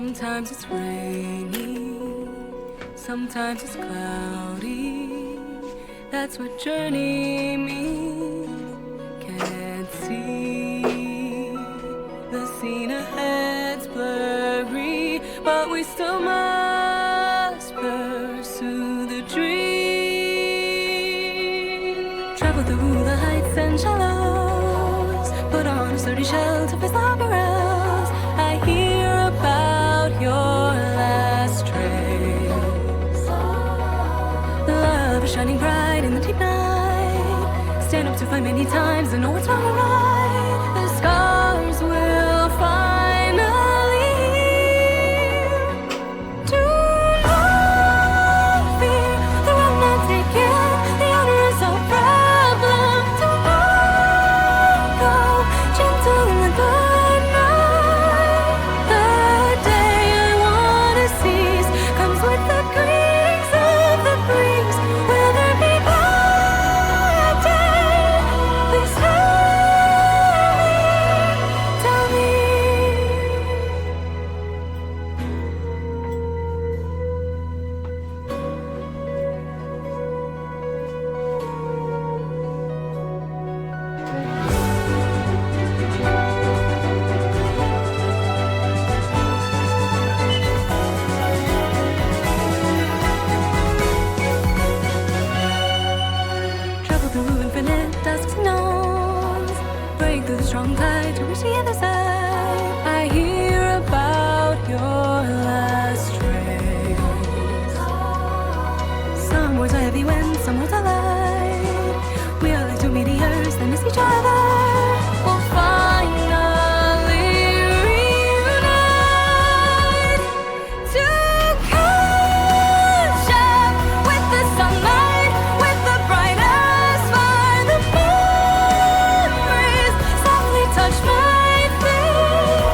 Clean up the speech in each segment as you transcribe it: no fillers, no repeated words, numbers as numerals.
Sometimes it's rainy, sometimes it's cloudy. That's what journey means. Can't see the scene ahead's blurry, but we still must pursue the dream. Travel through the heights and shallows, put on a sturdy shell to face the perils. I hear about your last trace. Love is shining bright in the deep night. Stand up to fight many times and know it's wrong or right. The scars will finally heal. Do not fear the road not taken. The honor is no problem. Do not go gentle in the good night. The day I wanna seize comes with the greetings of the breeze. Will there be bad day? Please tell me. Travel through infinite dusks and dawns, break through the strong tide to reach the other side. I hear about your last trace. Some words are heavy when some words are light. We are like two meteors that miss each other. We'll finally reunite to catch up with the sunlight, with the brightest fire. The memories softly touch my feet.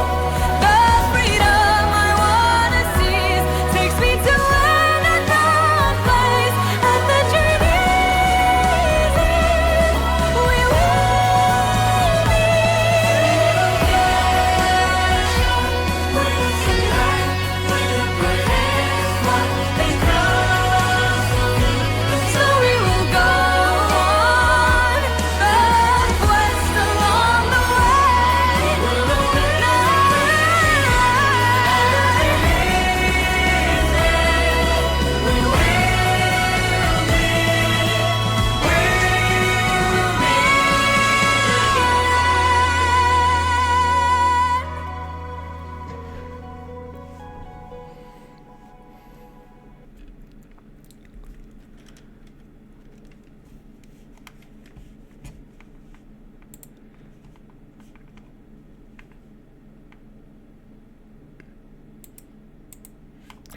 The freedom I wanna seize takes me to an unknown place. At the journey's end, we will so we will go on that quest along the way.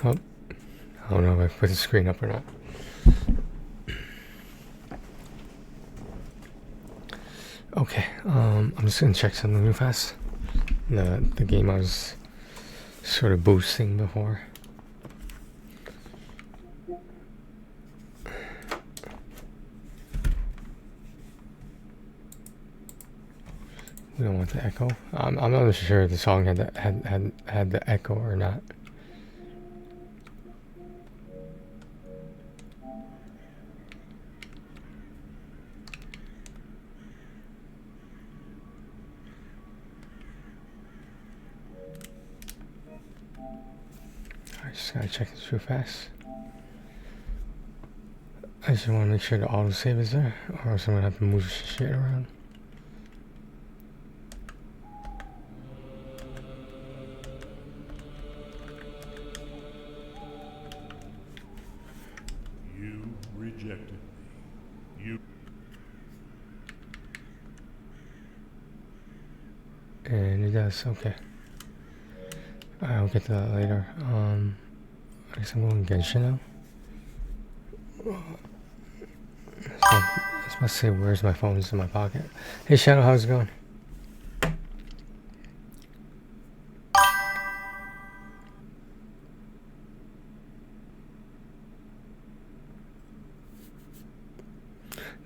Oh, I don't know if I put the screen up or not. Okay, I'm just gonna check something real fast. The game I was sort of boosting before. We don't want the echo. I'm not sure if the song had the echo or not. I just gotta check this real fast. I just want to make sure the autosave is there, or else I'm gonna have to move shit around. You rejected me. You And it does, okay. I'll get to that later. I guess I'm going Genshin now. So, I was about to say, where's my phone? It's in my pocket. Hey Shadow, how's it going?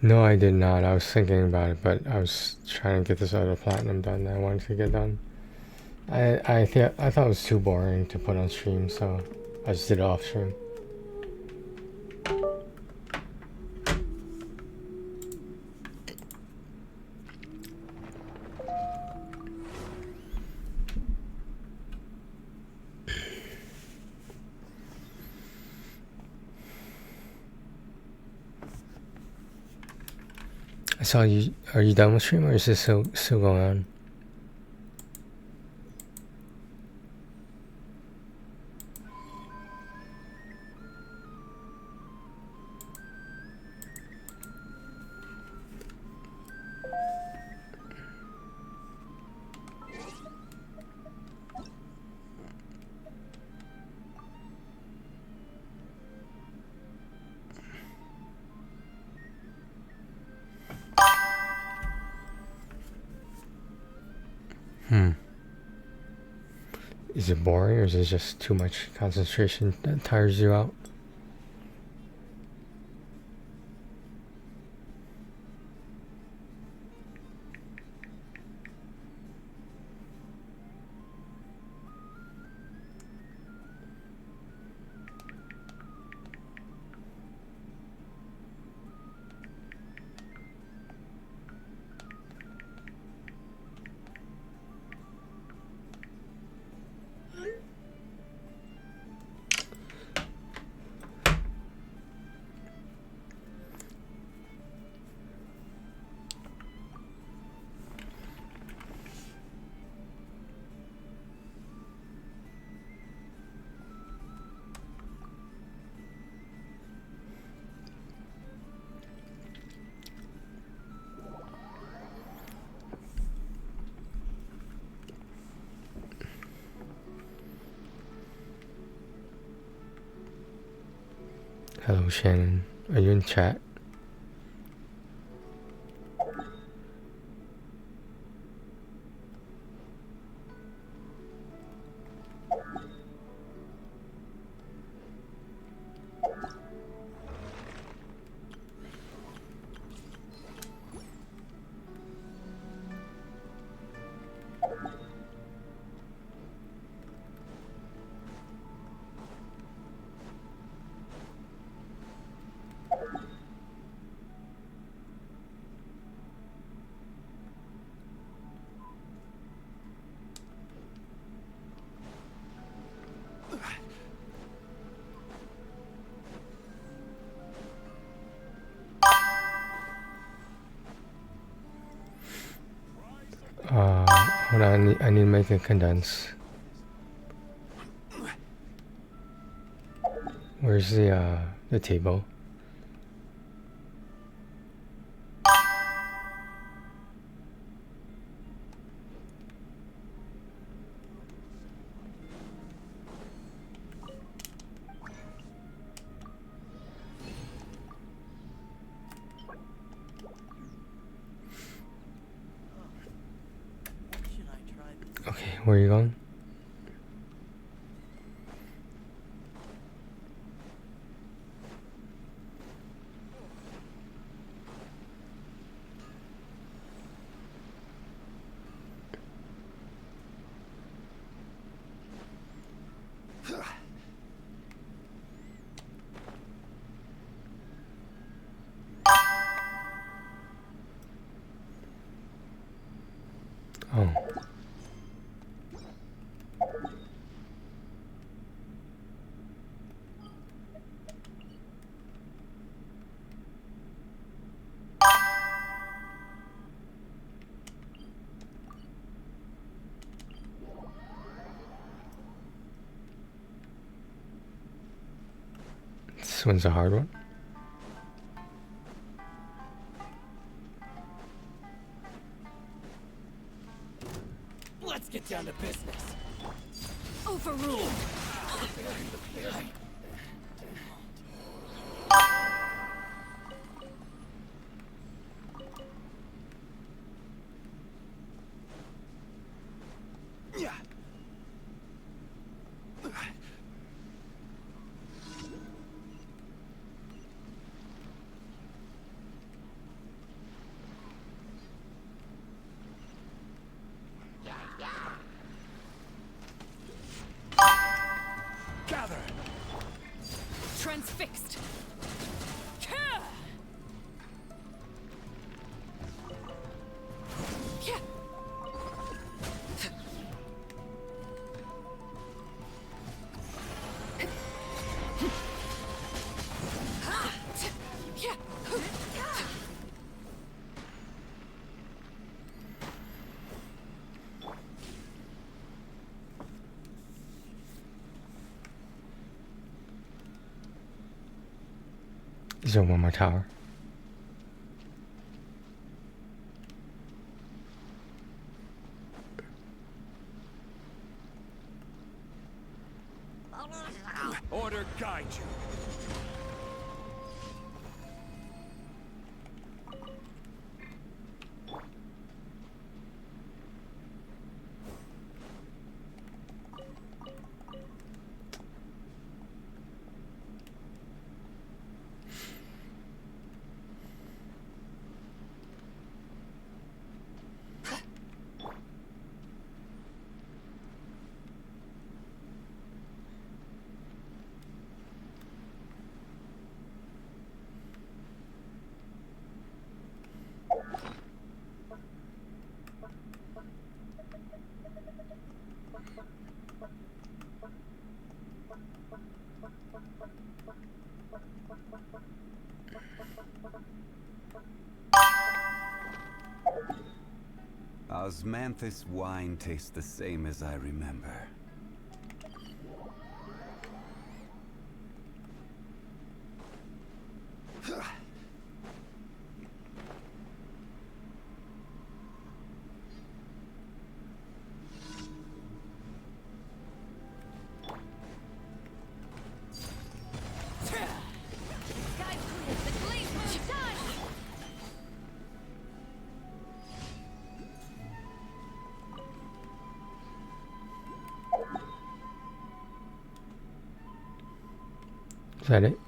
No, I did not. I was thinking about it, but I was trying to get this other platinum done that I wanted to get done. I thought it was too boring to put on stream, so I just did it off stream. I saw you. Are you done with stream, or is this still going on? Is it boring, or is it just too much concentration that tires you out? Hello, Shannon. Are you in chat? Hold on, I need to make a condense. Where's the table? Okay, where are you going? Oh. This one's a hard one. Let's get down to business. Overruled. Yeah. Is there one more tower? Order guide you. Osmanthus wine tastes the same as I remember. Is that it?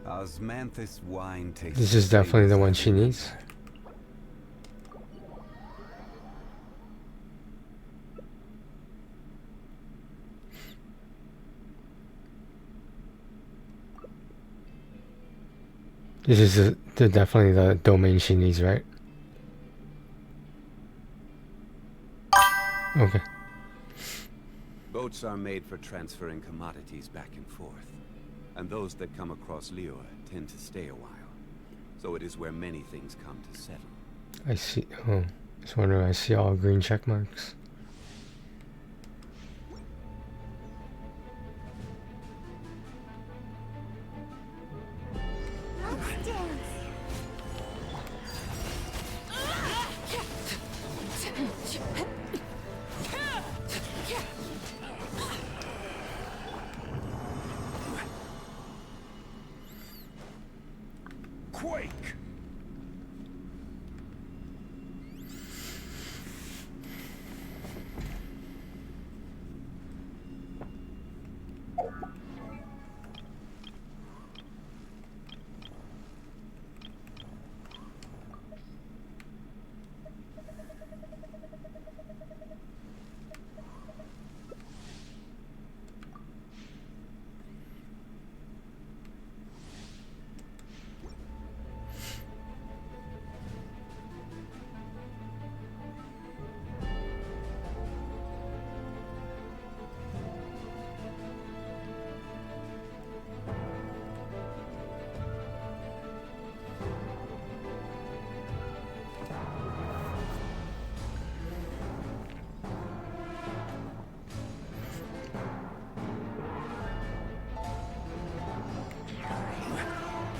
Osmanthus wine tastes This is definitely the one she needs. This is definitely the domain she needs, right? Okay. Boats are made for transferring commodities back and forth. And those that come across Lure tend to stay a while. So it is where many things come to settle. I see. Oh, just wondering. I see all green check marks. Quake!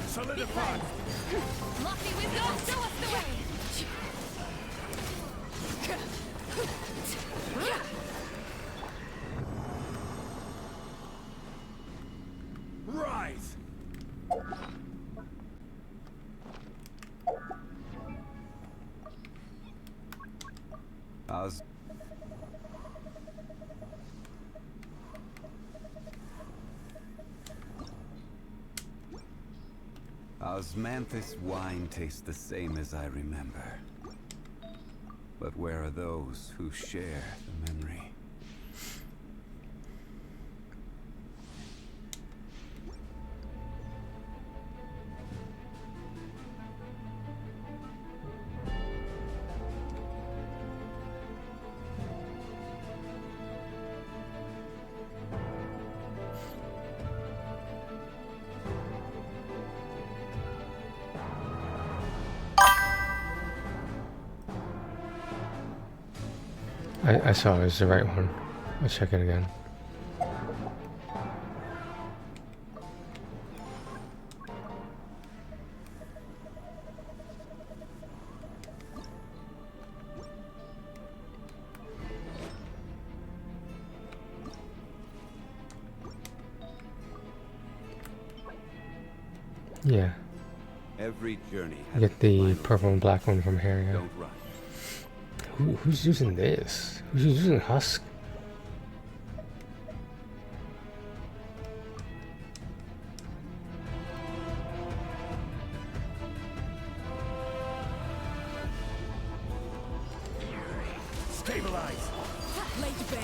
Solidify! Lucky we've got show us the way! Rise! Osmanthus wine tastes the same as I remember. But where are those who share the memory? I saw it was the right one. I'll check it again. Yeah. Every journey I has get the final purple and black one from here, yeah. Don't rush. Who's using this? Who's using Husk? Stabilize. Lay to bear.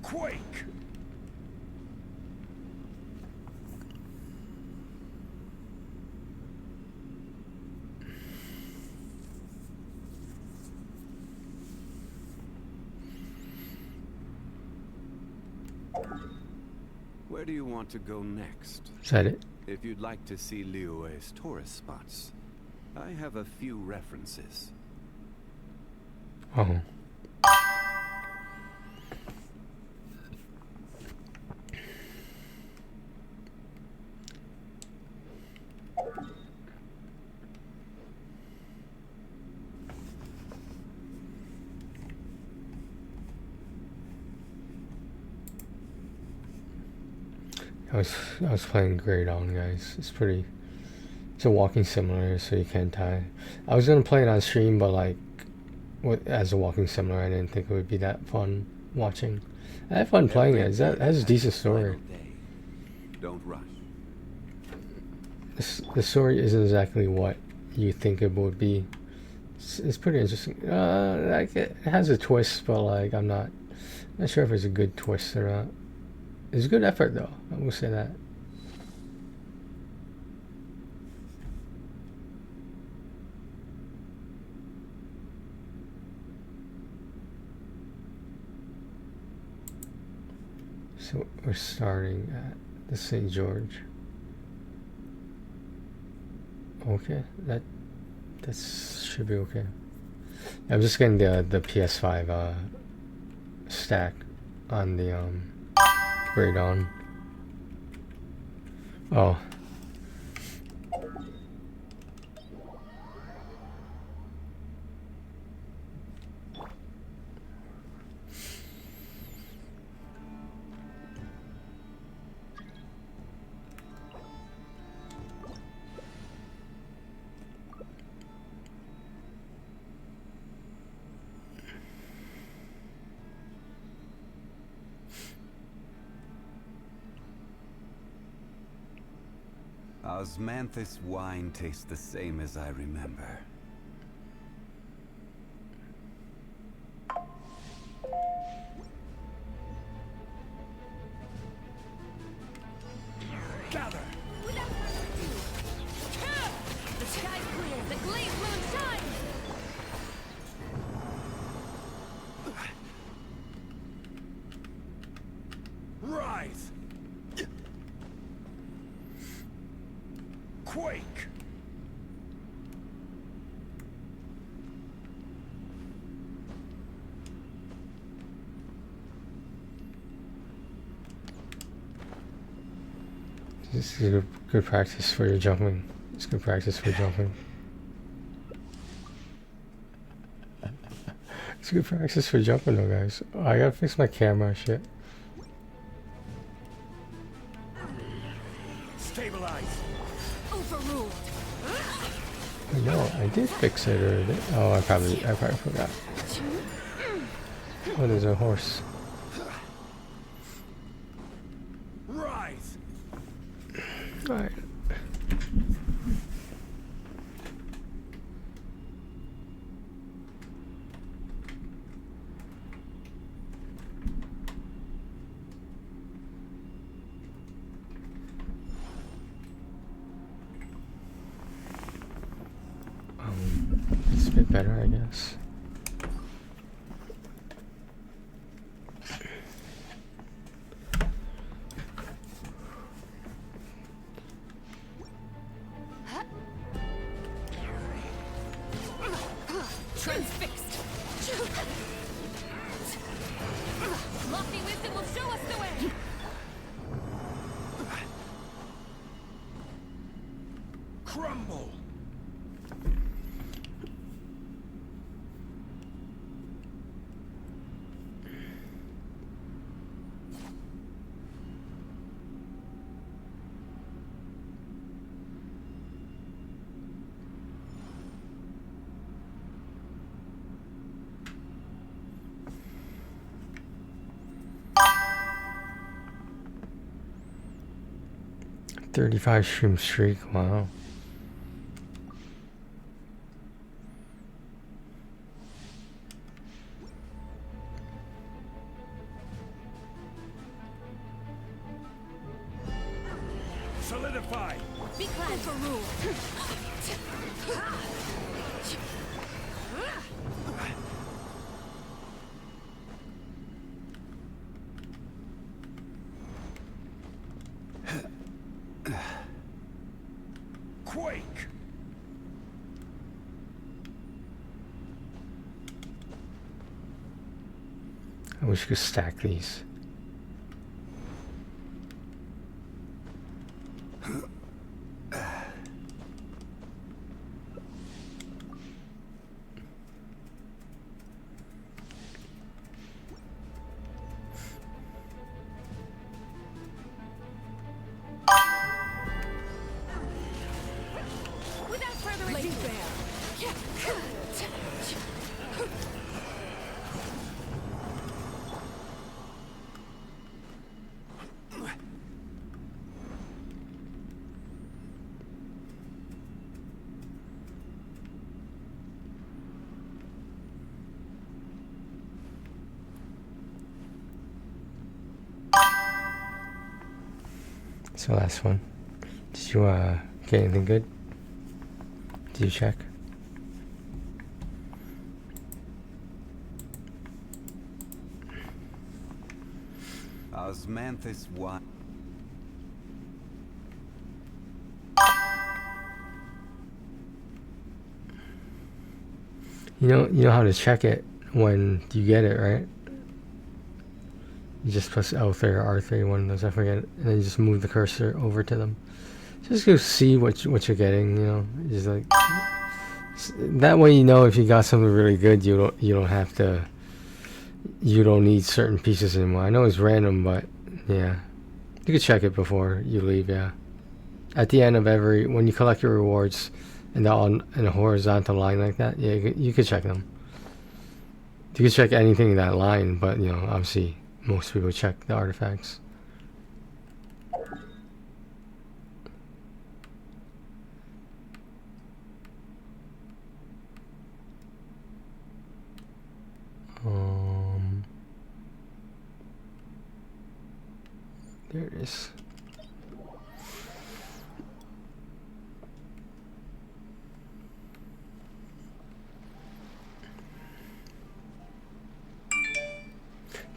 Quake. Where do you want to go next? Is that it? If you'd like to see Liyue's tourist spots, I have a few references. Oh. I was playing Great On, guys. It's a walking simulator, so you can't die. I was gonna play it on stream, but like, as a walking simulator, I didn't think it would be that fun watching. I had fun playing it. It has a decent story. Don't rush. The story isn't exactly what you think it would be. It's pretty interesting. Like it has a twist, but like I'm not sure if it's a good twist or not. It's a good effort, though. I will say that. So we're starting at the St. George. Okay, that should be okay. I'm just getting the PS5 stack on the Great On. Oh. Osmanthus wine tastes the same as I remember. Gather. The sky's clear. The glazed moon shines. Rise. Quake. This is good practice for your jumping. It's good practice for jumping. It's good practice for jumping though, guys. Oh, I gotta fix my camera shit. Stabilize. Overruled. No, I did fix it already. Oh, I probably forgot. Oh, there's a horse. Rise. Alright. It's a bit better, I guess. Transfixed. Lofty wisdom will show us the way. Crumble. $35 stream streak, wow. Solidify. Be glad for rule. Quake. I wish you could stack these. Without further ado. So last one. Did you get anything good? Did you check? Osmanthus what? You know how to check it when you get it, right? You just press L3 or R3, one of those, I forget, and then you just move the cursor over to them. Just go see what you're getting, you know. Just like that way, you know if you got something really good, you don't have to. You don't need certain pieces anymore. I know it's random, but yeah, you could check it before you leave. Yeah, at the end of when you collect your rewards, and they're on in a horizontal line like that, yeah, you could check them. You could check anything in that line, but you know, obviously, most people check the artifacts. There it is.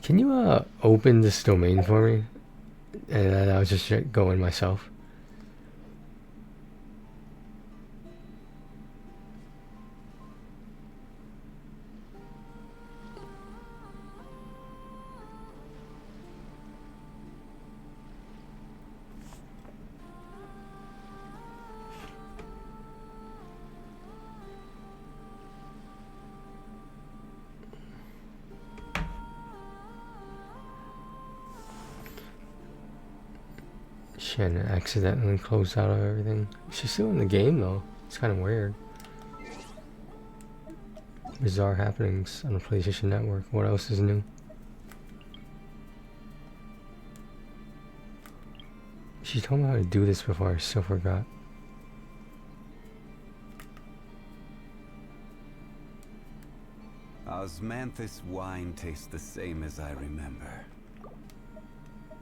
Can you open this domain for me? And then I'll just go in myself. Shannon accidentally closed out of everything. She's still in the game though. It's kind of weird. bizarre happenings on the PlayStation Network. What else is new? She told me how to do this before, I still forgot. Osmanthus wine tastes the same as I remember.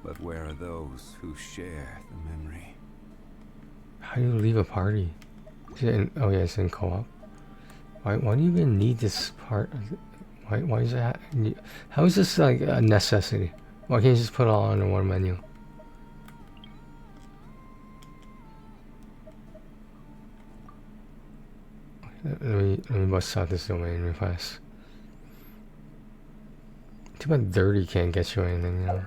But where are those who share the memory? How do you leave a party? Is it in, oh yeah, it's in co-op. Why do you even need this part? Why is that? How is this like a necessity? Why can't you just put it all in one menu? Let me bust out this domain real fast. Too bad dirty can't get you anything, you know.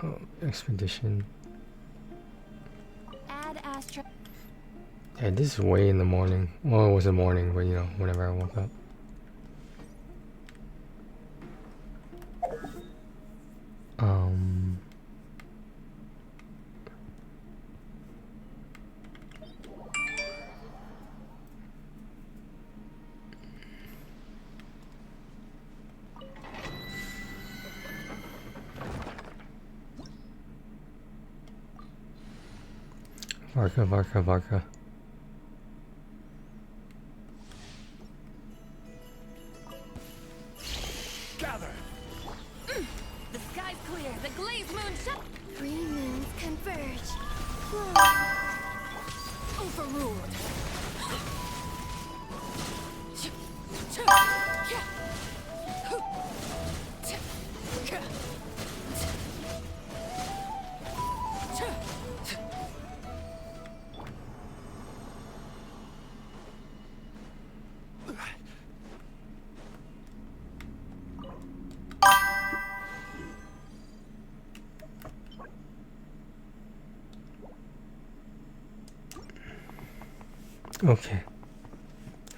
Oh, expedition. Add Astra. Yeah, this is way in the morning. Well, it was the morning, but you know, whenever I woke up. Varka. Gather. The sky's clear. The glazed moon shut. 3 moons converge. Overruled.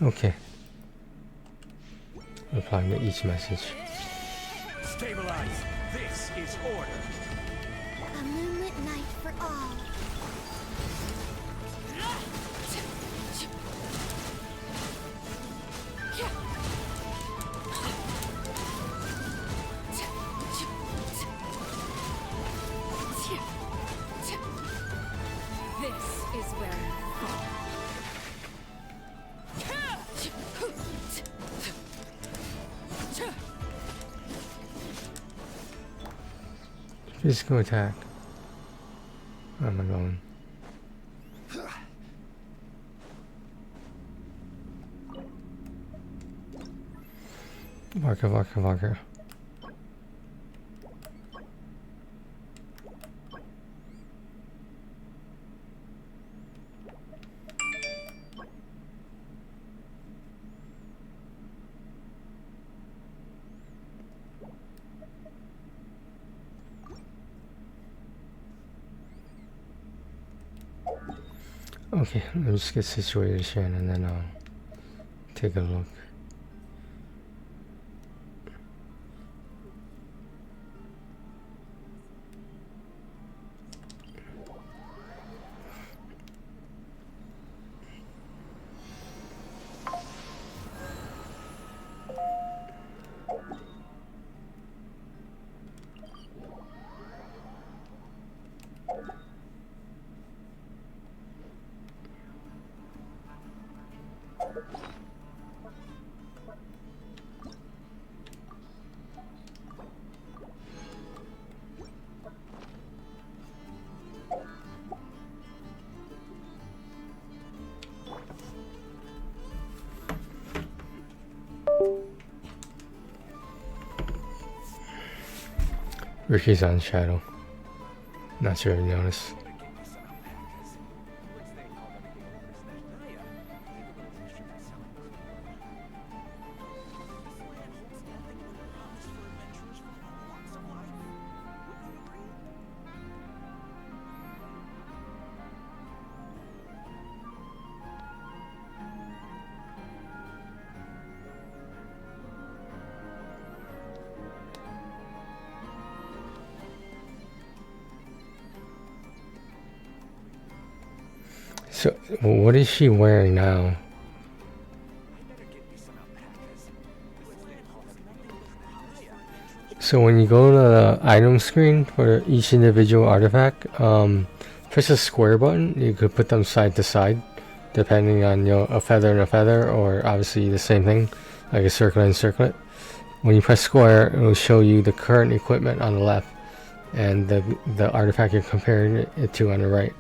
Okay. Replying to each message. Stabilize. This is order. A moonlit night for all. This is where you fall. Physical attack. Where am I going? Varka. Okay, let me just get situated here and then I'll take a look. Ricky's on Shadow. Not sure if you noticed. So, what is she wearing now? So when you go to the item screen for each individual artifact, press the square button. You could put them side to side, depending on a feather and a feather, or obviously the same thing, like a circlet and circlet. When you press square, it will show you the current equipment on the left, and the artifact you're comparing it to on the right.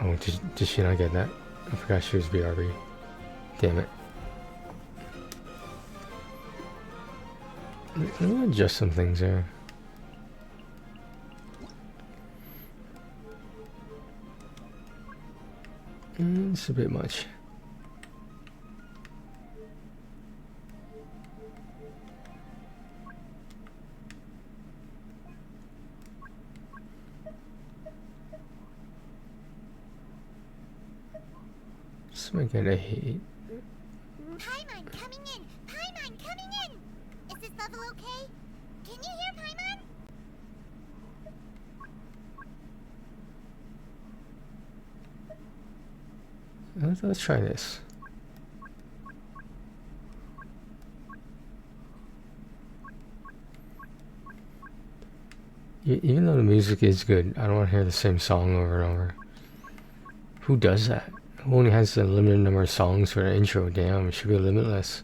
Oh, did she not get that? I forgot she was BRB. Damn it. Let me adjust some things there. It's a bit much. Let's make it a 8. Paimon coming in! Paimon coming in! Is this level okay? Can you hear Paimon? Let's try this. Even though the music is good, I don't want to hear the same song over and over. Who does that? Who only has a limited number of songs for the intro? Damn, it should be limitless.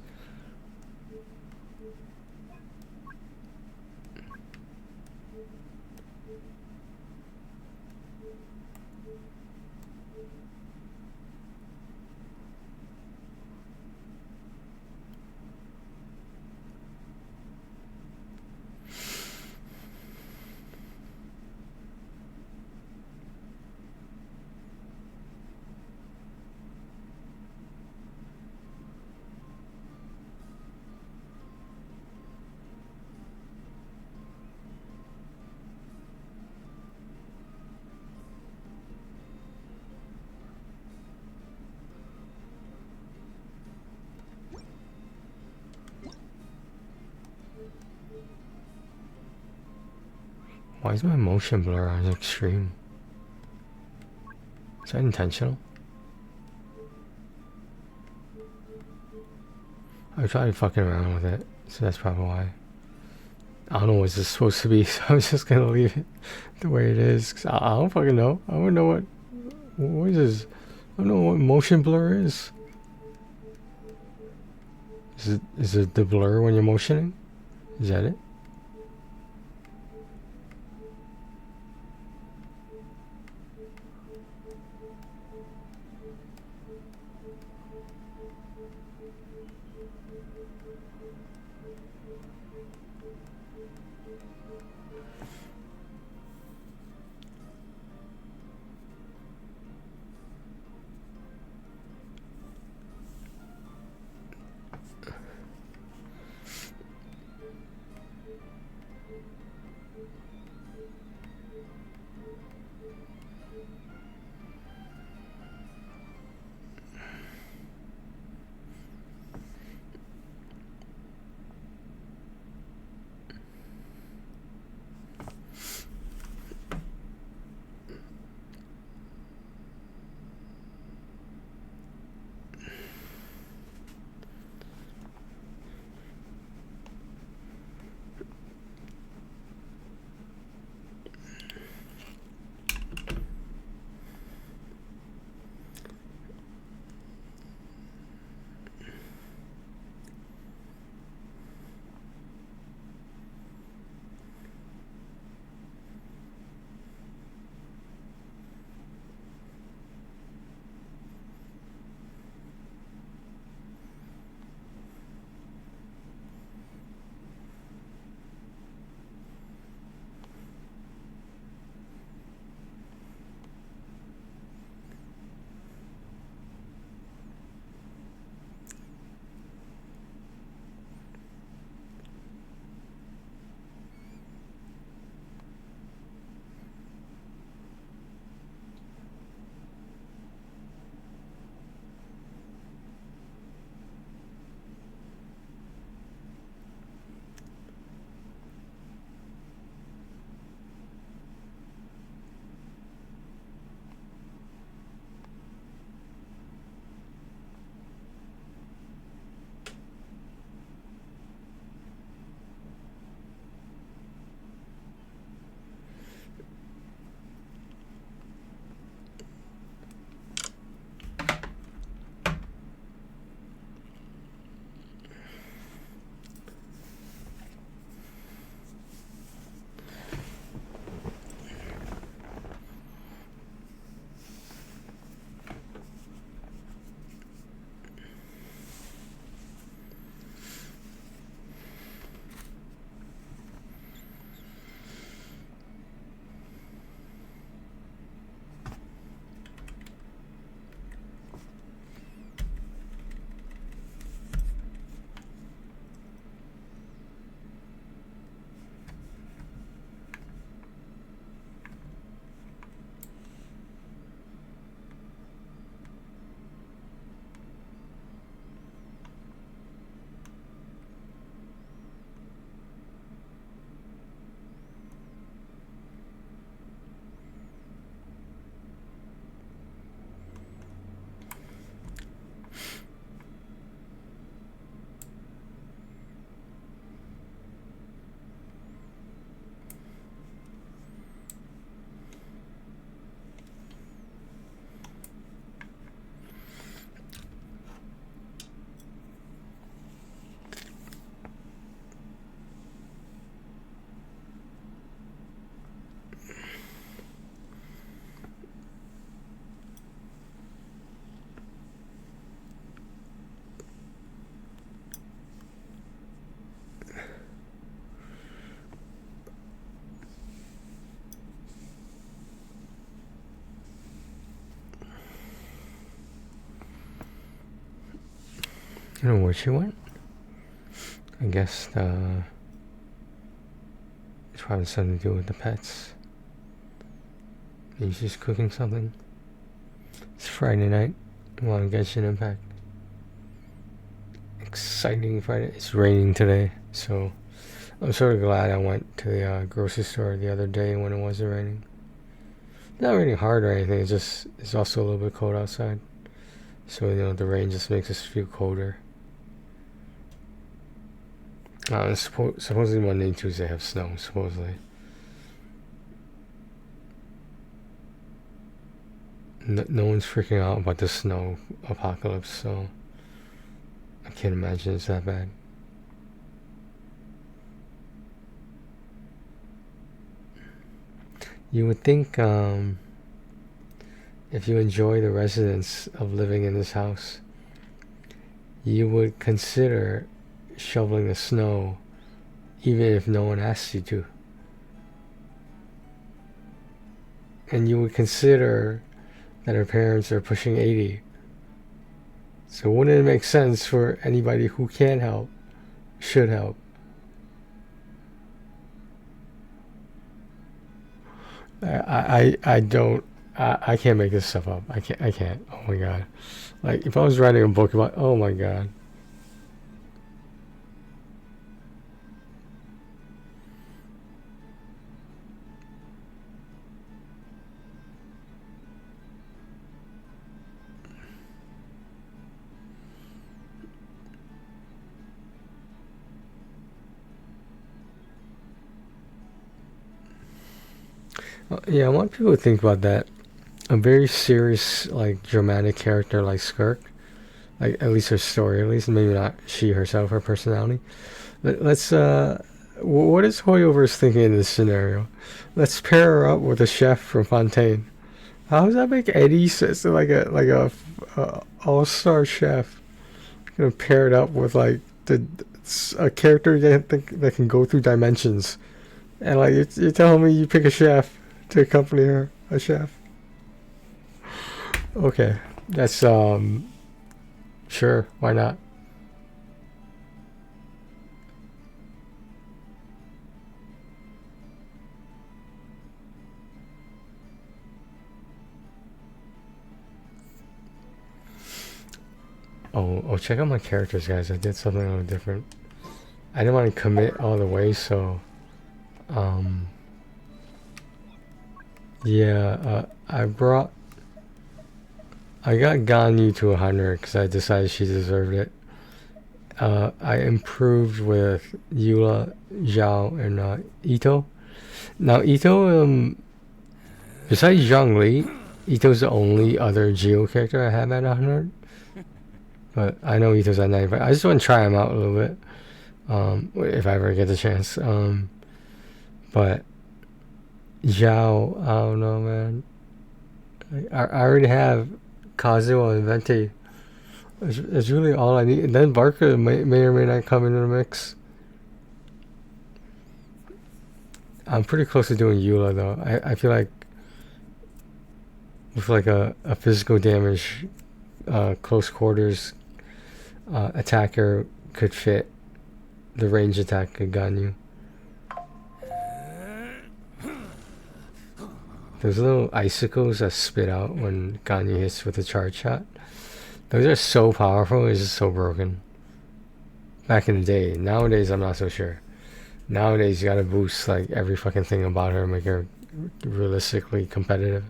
Why is my motion blur on extreme? Is that intentional? I tried fucking around with it, so that's probably why. I don't know what this is supposed to be, so I'm just gonna leave it the way it is. 'Cause I don't fucking know. I don't know what is this? I don't know what motion blur is. Is it the blur when you're motioning? Is that it? I don't know where she went. I guess it's probably something to do with the pets. Maybe she's cooking something. It's Friday night. I want to get an impact. Exciting Friday. It's raining today, so I'm sort of glad I went to the grocery store the other day when it wasn't raining. Not raining hard or anything. It's also a little bit cold outside. So the rain just makes us feel colder. Supposedly Monday and Tuesday have snow. Supposedly. No one's freaking out about the snow apocalypse, so I can't imagine it's that bad. You would think if you enjoy the residence of living in this house, you would consider shoveling the snow even if no one asks you to. And you would consider that her parents are pushing 80. So wouldn't it make sense for anybody who can help, should help? I can't make this stuff up. I can't. Oh my god. Like, if I was writing a book about, oh my god. Yeah, I want people to think about that. A very serious, like, dramatic character like Skirk, like, at least her story, at least, maybe not she herself, her personality. But let's, what is Hoyoverse thinking in this scenario? Let's pair her up with a chef from Fontaine. How does that make any sense? Like a all-star chef, gonna pair it up with, like, a character that can go through dimensions. And, like, you're telling me you pick a chef to accompany her, a chef. Okay, that's sure, why not? Oh, check out my characters, guys. I did something a little different. I didn't want to commit all the way, so yeah, I got Ganyu to 100 because I decided she deserved it. I improved with Eula, Zhao, and Ito. Now Ito, besides Zhongli, Ito's the only other Geo character I have at 100. But I know Ito's at 95. I just want to try him out a little bit, if I ever get the chance. But Zhao, I don't know, man. I already have Kazuo and Venti. It's really all I need. And then Barker may or may not come into the mix. I'm pretty close to doing Eula, though. I feel like with like a physical damage, close quarters attacker could fit the range attack of Ganyu. Those little icicles that spit out when Ganyu hits with a charge shot, those are so powerful, it's just so broken. Back in the day. Nowadays, I'm not so sure. Nowadays, you gotta boost like every fucking thing about her, make her realistically competitive.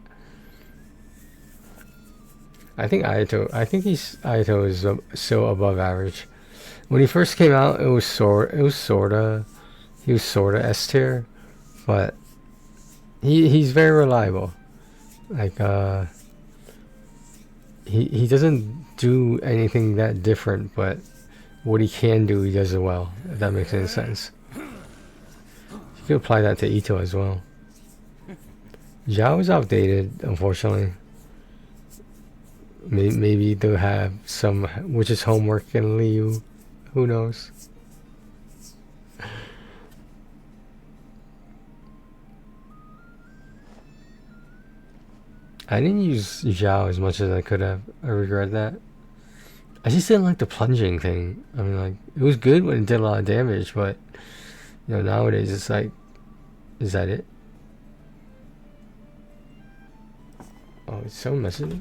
I think Ayato is still above average. When he first came out, he was sorta S tier, but he's very reliable. Like he doesn't do anything that different, but what he can do, he does it well. If that makes any sense. You could apply that to Ito as well. Zhao is outdated, unfortunately. Maybe they'll have some witch's homework in Liu. Who knows? I didn't use Zhao as much as I could have. I regret that. I just didn't like the plunging thing. I mean, like, it was good when it did a lot of damage, but you know, nowadays it's like, is that it? Oh, it's so messy.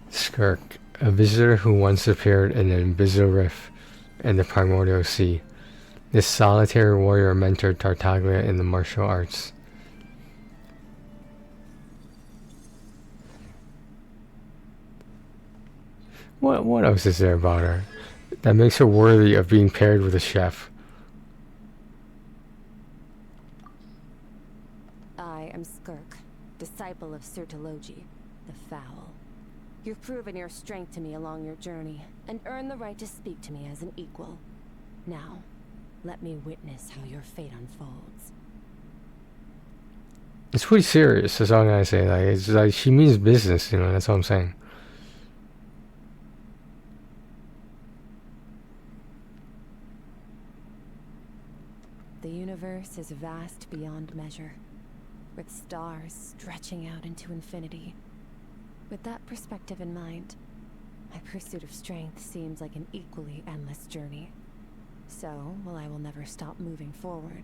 Skirk, a visitor who once appeared in an abyssal rift in the primordial sea. This solitary warrior mentored Tartaglia in the martial arts. What else is there about her that makes her worthy of being paired with a chef? I am Skirk, disciple of Sirtologi, the Foul. You've proven your strength to me along your journey, and earned the right to speak to me as an equal. Now, let me witness how your fate unfolds. It's pretty serious, that's all I'm gonna say. Like, it's like she means business, you know, that's all I'm saying. The universe is vast beyond measure, with stars stretching out into infinity. With that perspective in mind, my pursuit of strength seems like an equally endless journey. So, while I will never stop moving forward,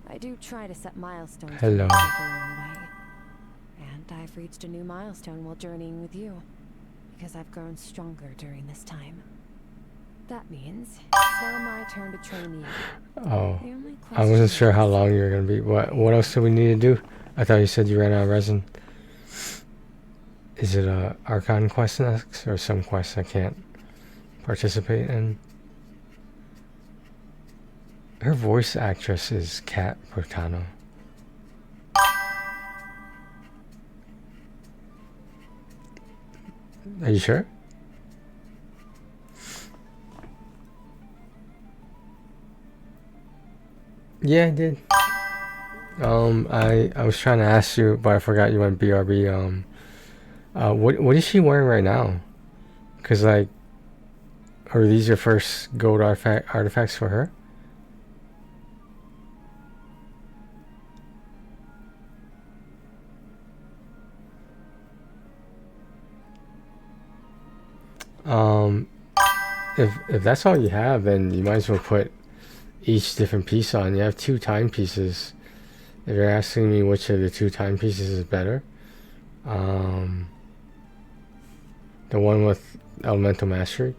I do try to set milestones for Hello. myself along the way. And I've reached a new milestone while journeying with you, because I've grown stronger during this time. That means it's now my turn to train you. Oh, The only I wasn't question sure how is, long you were gonna be. What else do we need to do? I thought you said you ran out of resin. Is it a Archon quest next, or some quest I can't participate in? Her voice actress is Kat Portano. Are you sure? Yeah, I did. I was trying to ask you, but I forgot you went BRB. What is she wearing right now? Cause like, are these your first gold artifacts for her? If that's all you have, then you might as well put each different piece on. You have 2 timepieces. If you're asking me which of the 2 timepieces is better, the one with elemental mastery,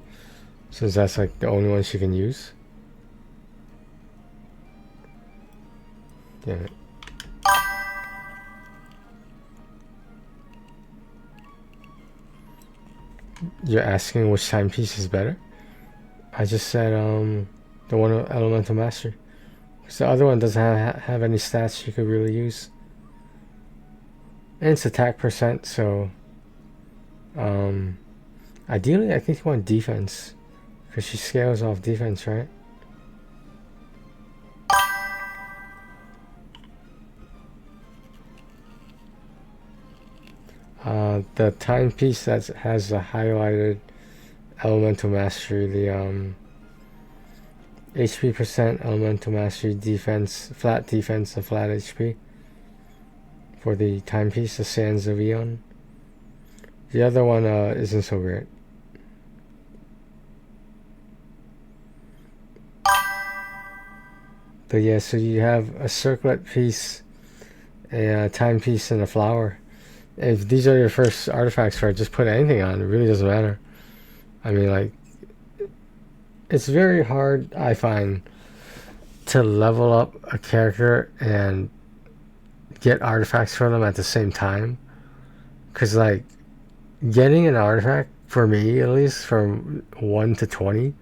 since that's like the only one she can use. Damn it. You're asking which timepiece is better? I just said the one with elemental mastery. Because the other one doesn't have any stats you could really use. And it's attack percent, so ideally I think you want defense. Because she scales off defense, right? The timepiece that has the highlighted elemental mastery, the HP percent, elemental mastery, defense, flat defense, and flat HP. For the timepiece, the Sands of Eon. The other one isn't so great. But yeah, so you have a circlet piece, a timepiece, and a flower. If these are your first artifacts for it, just put anything on. It really doesn't matter. I mean, like, it's very hard, I find, to level up a character and get artifacts for them at the same time. Because, like, getting an artifact, for me at least, from 1 to 20,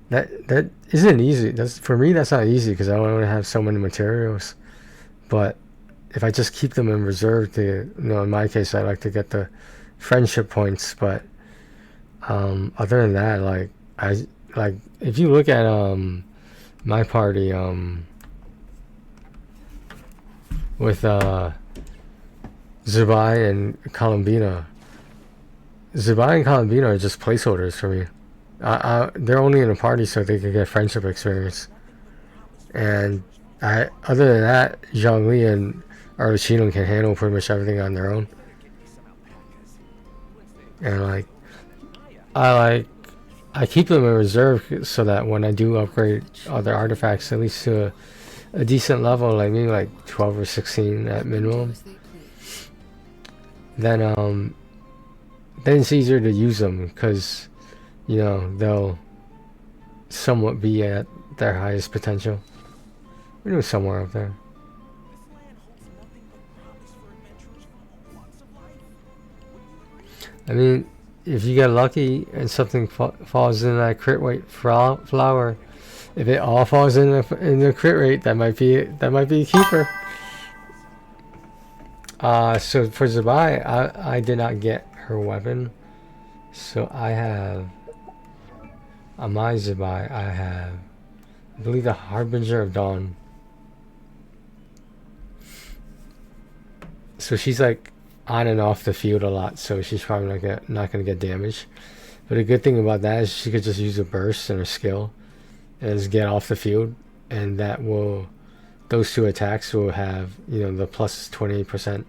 that isn't easy. For me, that's not easy because I only have so many materials. But if I just keep them in reserve to, in my case, I like to get the friendship points. But other than that, like, like if you look at my party with Zubai and Columbina. Zubai and Columbina are just placeholders for me. They're only in a party so they can get friendship experience. And other than that, Zhongli and Arlecchino can handle pretty much everything on their own. And I keep them in reserve so that when I do upgrade other artifacts, at least to a decent level, like maybe like 12 or 16 at minimum, then it's easier to use them because, you know, they'll somewhat be at their highest potential. We're doing somewhere up there. I mean, if you get lucky and something falls in that crit rate flower, if it all falls in the crit rate, that might be a keeper. So for Zubai, I did not get her weapon, so I have on my Zubai I have, I believe, the Harbinger of Dawn. So she's like on and off the field a lot, so she's probably not gonna get damaged. But a good thing about that is she could just use a burst and a skill and just get off the field, and those two attacks will have, you know, the plus 28%,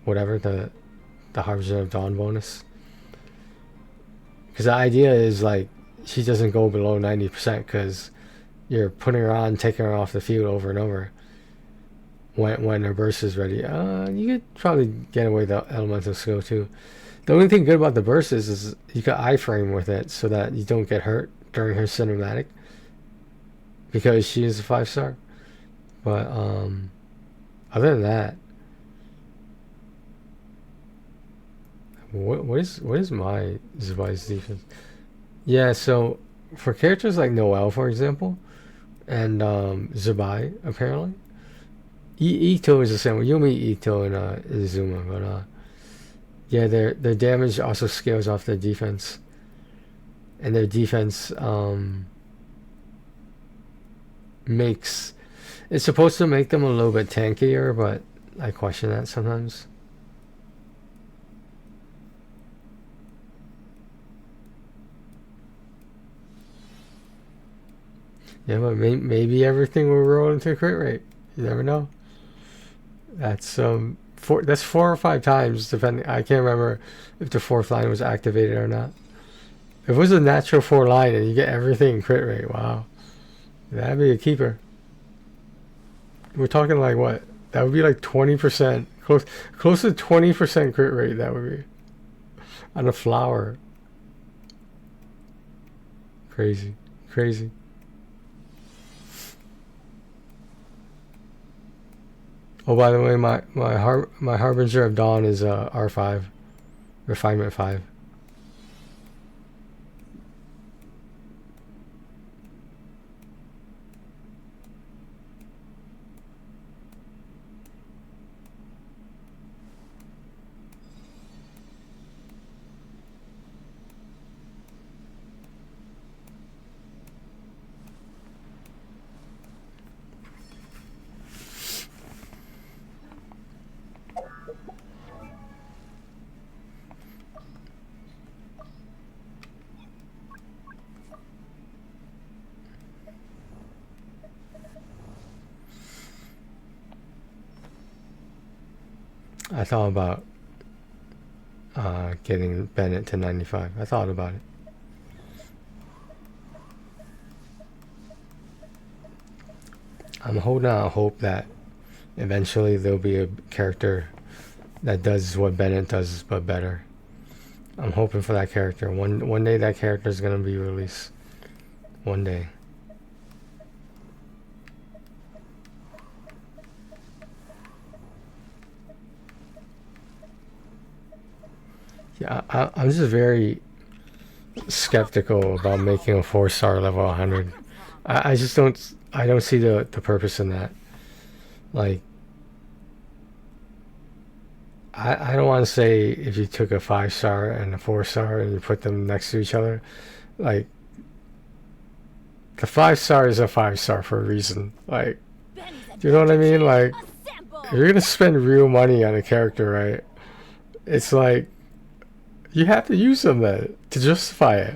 whatever, the Harbinger of Dawn bonus. Because the idea is like she doesn't go below 90% because you're putting her on, taking her off the field over and over. When her burst is ready, you could probably get away with the elemental skill too. The only thing good about the burst is you can iframe with it so that you don't get hurt during her cinematic, because she is a 5-star. But other than that, what is my Zubai's defense? Yeah, so for characters like Noelle, for example, and Zubai, apparently. Ito is the same. You'll meet Ito in Izuma, but yeah, their damage also scales off their defense, and their defense it's supposed to make them a little bit tankier, but I question that sometimes. Yeah, but maybe everything will roll into crit rate. You never know. That's 4 or 5 times, depending. I can't remember if the 4th line was activated or not. If it was a natural 4 line and you get everything in crit rate, wow, that'd be a keeper. We're talking like what? That would be like 20%, close to 20% crit rate. That would be on a flower. Crazy. Oh, by the way, my Harbinger of Dawn is R5, Refinement 5. I thought about getting Bennett to 95. I thought about it. I'm holding out hope that eventually there'll be a character that does what Bennett does but better. I'm hoping for that character. One day that character is gonna be released. One day. Yeah, I'm just very skeptical about making a 4-star level 100. I just don't see the purpose in that. Like, I don't want to say if you took a 5-star and a 4-star and you put them next to each other, Like, the 5-star is a 5-star for a reason. Like, do you know what I mean? Like, if you're gonna spend real money on a character, right? It's like, you have to use them then to justify it.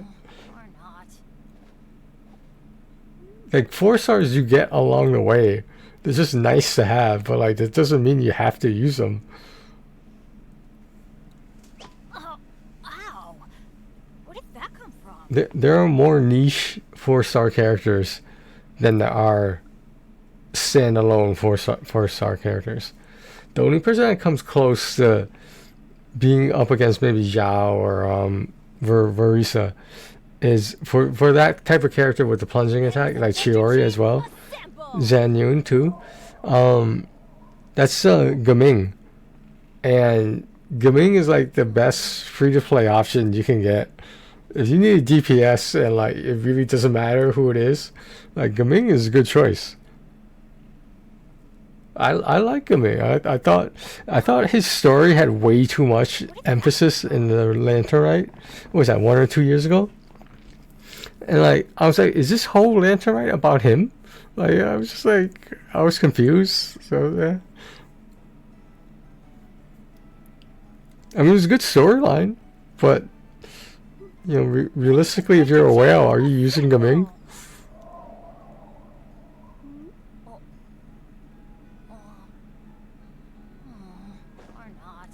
Like, 4 stars you get along the way. They're just nice to have, but like, that doesn't mean you have to use them. Ow! Where did that come from? There are more niche 4-star characters than there are standalone 4-star characters. The only person that comes close to being up against maybe Zhao or Verisa is for that type of character with the plunging attack, like Chiori as well, Zhan Yun too. That's Gaming, and Gaming is like the best free-to-play option you can get. If you need a DPS and like it really doesn't matter who it is, like Gaming is a good choice. I like Gaming. I thought his story had way too much emphasis in the Lantern Rite. What was that, 1 or 2 years ago? And like I was like, is this whole Lantern Rite about him? Like I was just like, I was confused. So yeah. I mean, it was a good storyline, but you know, realistically, if you're a whale, are you using Gaming? Or not.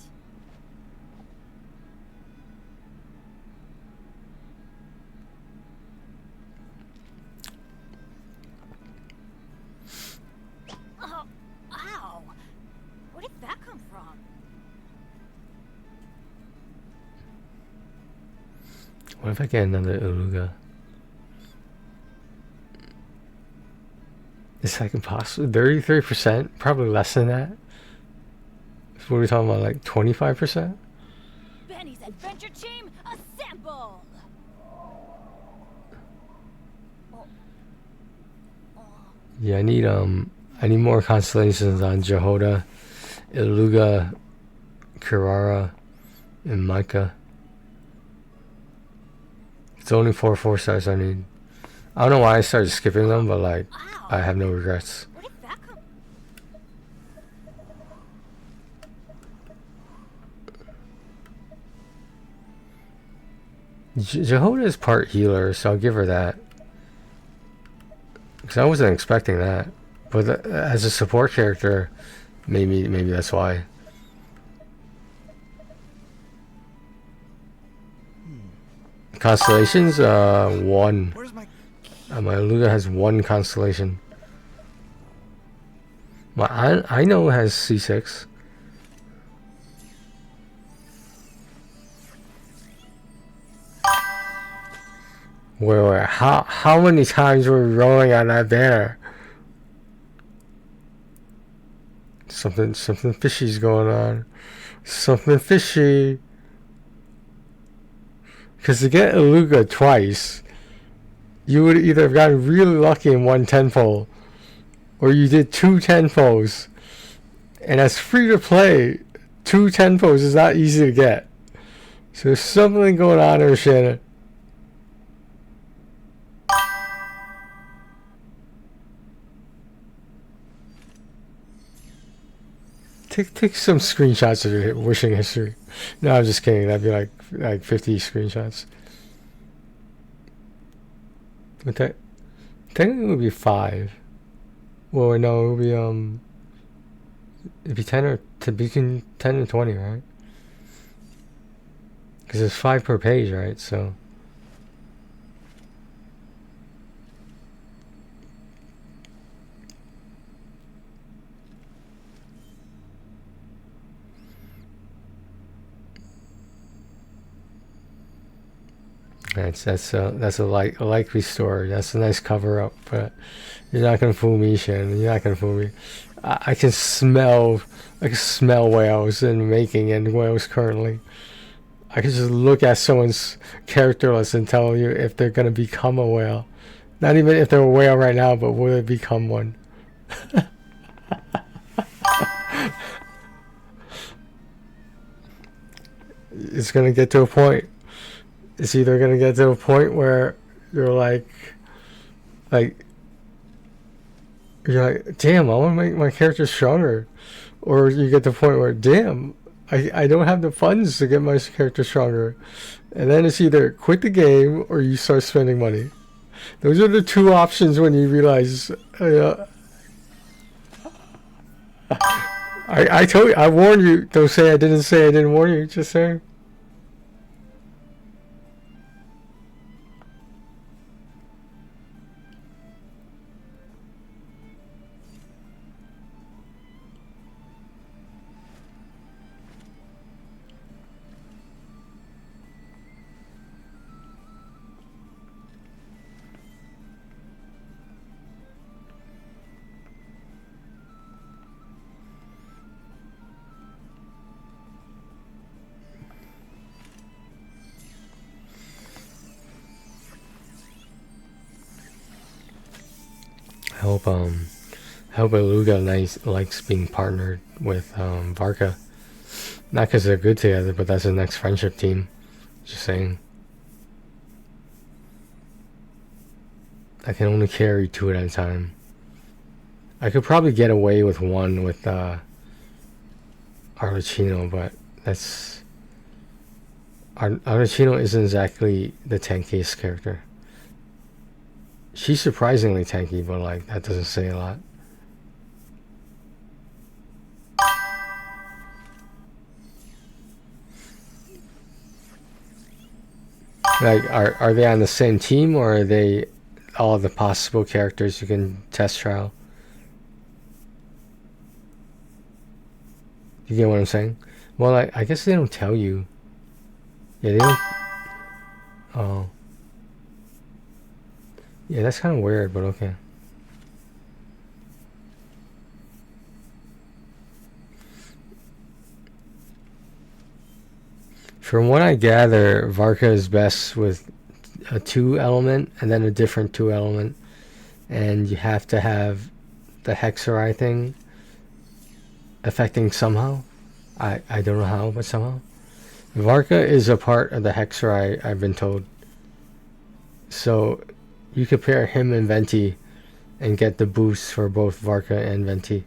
Oh, ow! Where did that come from? What if I get another Uluga? It's like impossible. 33%? Probably less than that. So what are we talking about, like 25%? Benny's adventure team, assemble! Yeah, I need more constellations on Jehoda, Iluga, Kirara, and Micah. It's only 4 stars I need. I don't know why I started skipping them, but like, I have no regrets. Where did that come? Jehoda is part healer, so I'll give her that. Because I wasn't expecting that. But as a support character, maybe that's why. Constellations, 1. My Luga has 1 constellation. My I know it has C6. Wait, how many times were we rolling on that banner? Something fishy's going on. Something fishy. Because to get Iluga twice, you would either have gotten really lucky in 1 tenfold, or you did 2 tenfolds. And as free to play, 2 tenfolds is not easy to get. So there's something going on there, Shannon. Take some screenshots of your wishing history. No, I'm just kidding. That'd be like 50 screenshots. But that technically it would be 5. Well, no, it would be it'd be 10 or between 10 and 20, right? Because it's 5 per page, right? So. That's a likely story. That's a nice cover up, but you're not gonna fool me, Shannon. You're not gonna fool me. I can smell whales in making and whales currently. I can just look at someone's character list and tell you if they're gonna become a whale. Not even if they're a whale right now, but will they become one? It's gonna get to a point. it's either gonna get to a point where you're like you're like, damn, I want to make my character stronger, or you get to the point where, damn, I don't have the funds to get my character stronger, and then it's either quit the game or you start spending money. Those are the two options when you realize. I told you, I warned you. Don't say I didn't warn you. Just say. I hope Beluga likes being partnered with Varka. Not because they're good together, but that's the next friendship team. Just saying. I can only carry 2 at a time. I could probably get away with 1 with Arlecchino, but that's... Arlecchino isn't exactly the tankiest character. She's surprisingly tanky, but like that doesn't say a lot. Like, are they on the same team, or are they all the possible characters you can test trial? You get what I'm saying? Well, I guess they don't tell you. Yeah, they don't. Oh. Yeah, that's kind of weird, but okay. From what I gather, Varka is best with a 2 element and then a different 2 element, and you have to have the Hexerai thing affecting somehow. I don't know how, but somehow. Varka is a part of the Hexerai, I've been told. So you could pair him and Venti and get the boost for both Varka and Venti.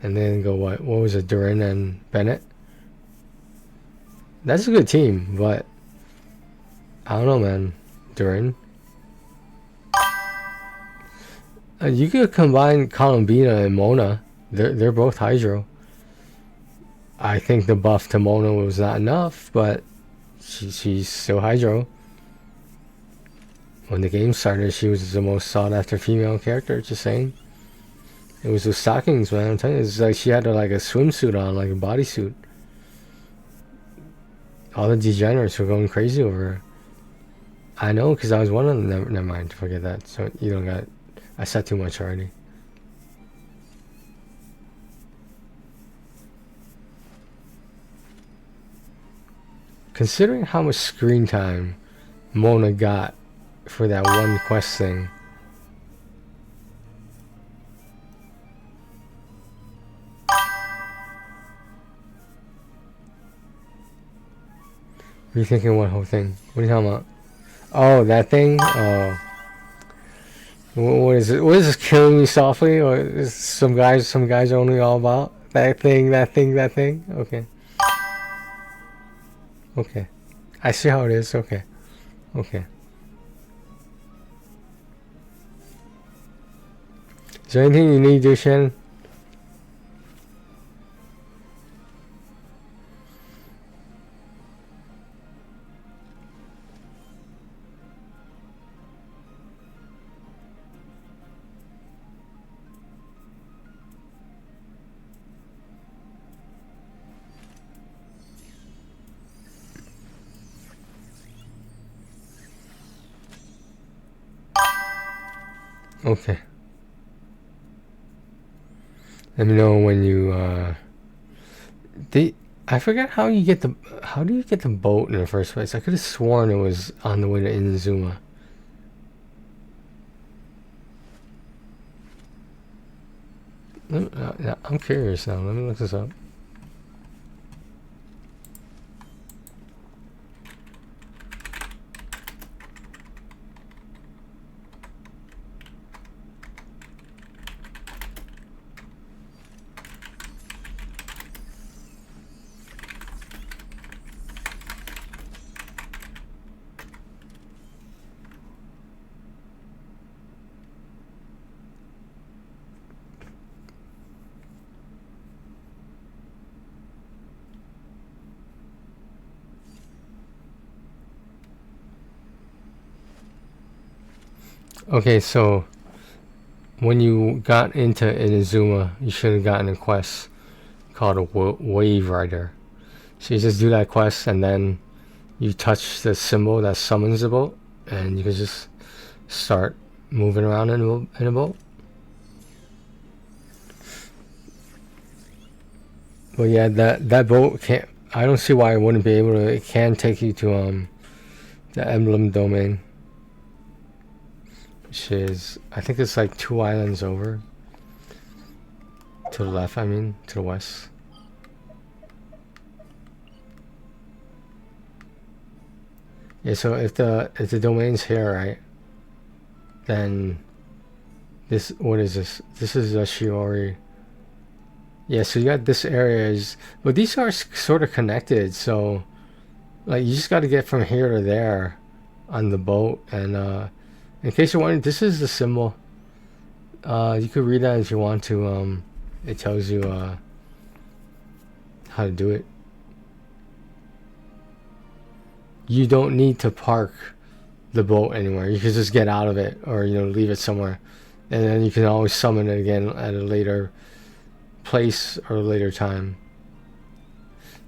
And then go what was it, Durin and Bennett? That's a good team, but I don't know, man. Durin. You could combine Columbina and Mona. They're both Hydro. I think the buff to Mona was not enough, but she's still Hydro. When the game started, she was the most sought after female character, just saying. It was with stockings, man. I'm telling you, it's like she had like a swimsuit on, like a bodysuit. All the degenerates were going crazy over her. I know, because I was one of them. Never mind, forget that. So you don't got... I said too much already. Considering how much screen time Mona got for that one quest thing. What are you thinking? What whole thing? What are you talking about? Oh, that thing? Oh. What is it? What is this, Killing Me Softly? Or is some guys only all about? That thing. Okay. Okay. I see how it is. Okay. Okay. Is there anything you need to do, Shannon? Okay. Let me know when you I forgot how you get the... How do you get the boat in the first place? I could have sworn it was on the way to Inazuma. I'm curious now. Let me look this up. Okay, so when you got into Inazuma, you should have gotten a quest called a Wave Rider. So you just do that quest, and then you touch the symbol that summons the boat, and you can just start moving around in a boat. But yeah, that boat can't. I don't see why it wouldn't be able to. It can take you to the Emblem Domain, which is, I think it's like 2 islands over. To the left, I mean, to the west. Yeah, so if the domain's here, right, then this, what is this? This is a Shiori. Yeah, so you got this area is, but these are sort of connected, so like you just got to get from here to there on the boat. And in case you're wondering, this is the symbol. You could read that if you want to. It tells you how to do it. You don't need to park the boat anywhere. You can just get out of it, or leave it somewhere, and then you can always summon it again at a later place or a later time.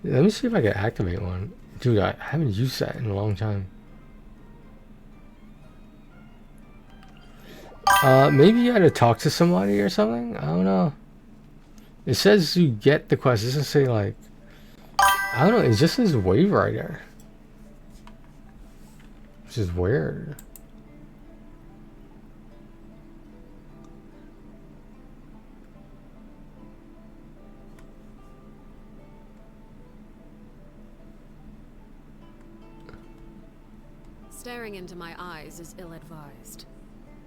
Let me see if I can activate one. Dude, I haven't used that in a long time. Maybe you had to talk to somebody or something? I don't know. It says you get the quest. It doesn't say, like, I don't know. It just says Wave Rider, which is weird. Staring into my eyes is ill-advised.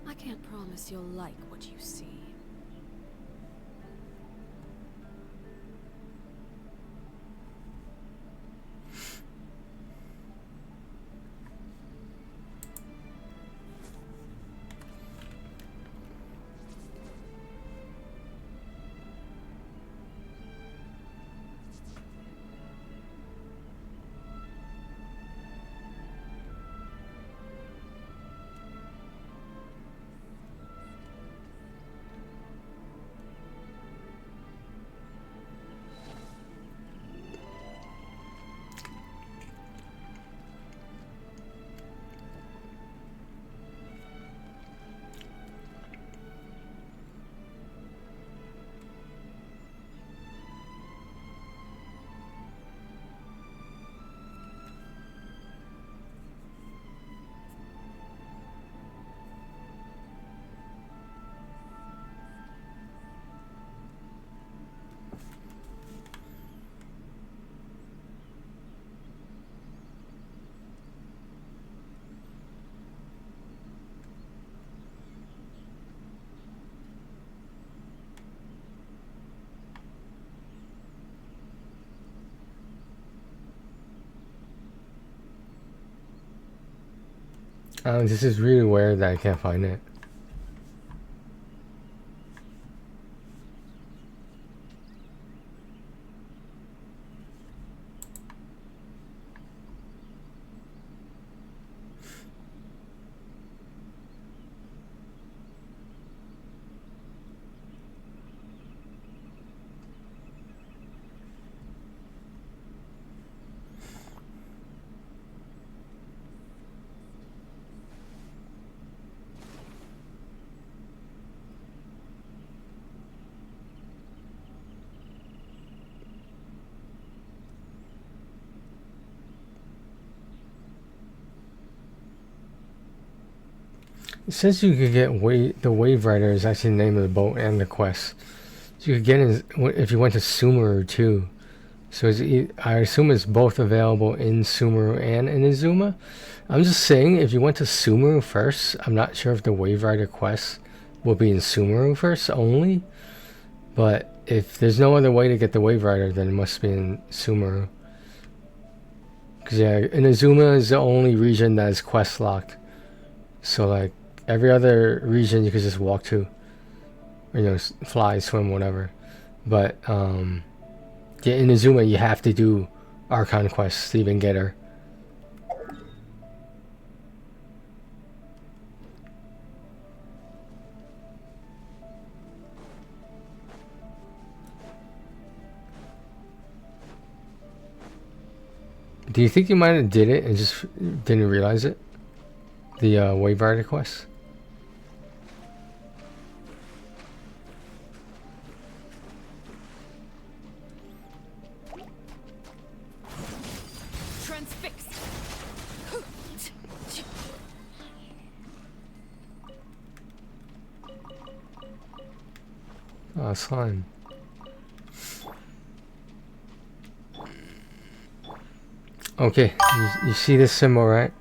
I can't promise you'll like what you see. This is really weird that I can't find it. It says you could get the Wave Rider is actually the name of the boat and the quest. So you could get it if you went to Sumeru too. So I assume it's both available in Sumeru and in Inazuma. I'm just saying, if you went to Sumeru first, I'm not sure if the Wave Rider quest will be in Sumeru first only. But if there's no other way to get the Wave Rider, then it must be in Sumeru. Because yeah, Inazuma is the only region that is quest locked. So like, every other region you could just walk to, or, fly, swim, whatever. But yeah, in Inazuma you have to do Archon quests to even get her. Do you think you might have did it and just didn't realize it? The Wave Rider quest? Transfixed. Oh, slime. Okay, you see this symbol, right?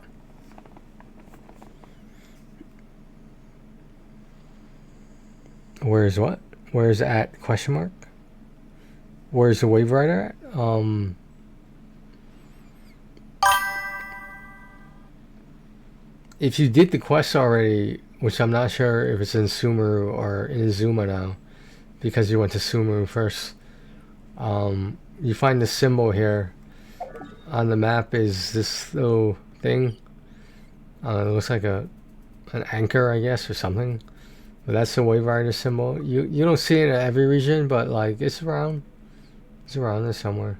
Where's what? Where's at question mark? Where's the Wave Rider at? If you did the quest already, which I'm not sure if it's in Sumeru or in Izuma now, because you went to Sumeru first, you find the symbol here on the map is this little thing. It looks like an anchor, I guess, or something. But that's the Wave Rider symbol. You don't see it in every region, but like it's around. It's around there somewhere.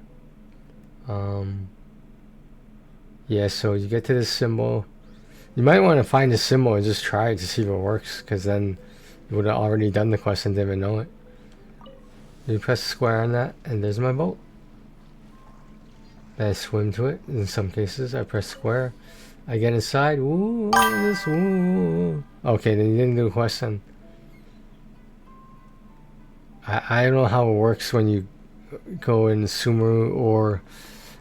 Yeah, so you get to this symbol. You might want to find the symbol and just try it to see if it works, because then you would have already done the quest and didn't even know it. You press square on that, and there's my boat. Then I swim to it. In some cases, I press square. I get inside. Ooh, this. Ooh. Okay, then you didn't do the quest then. I don't know how it works when you go in Sumeru or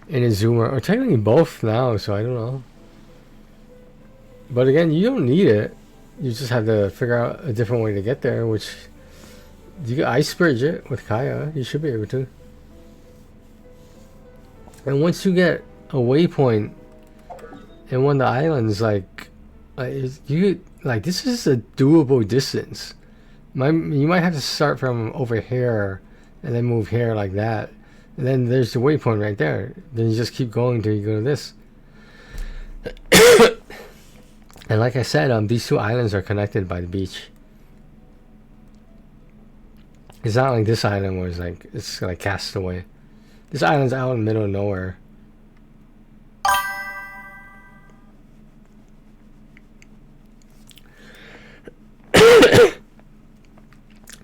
in Izuma, or technically both now, so I don't know. But again, you don't need it. You just have to figure out a different way to get there, which you can ice bridge it with Kaya. You should be able to. And once you get a waypoint in one of the islands, like this is a doable distance. You might have to start from over here and then move here like that, and then there's the waypoint right there. Then you just keep going till you go to this. And like I said, these two islands are connected by the beach. It's not like this island was like it's like Castaway. This island's out in the middle of nowhere.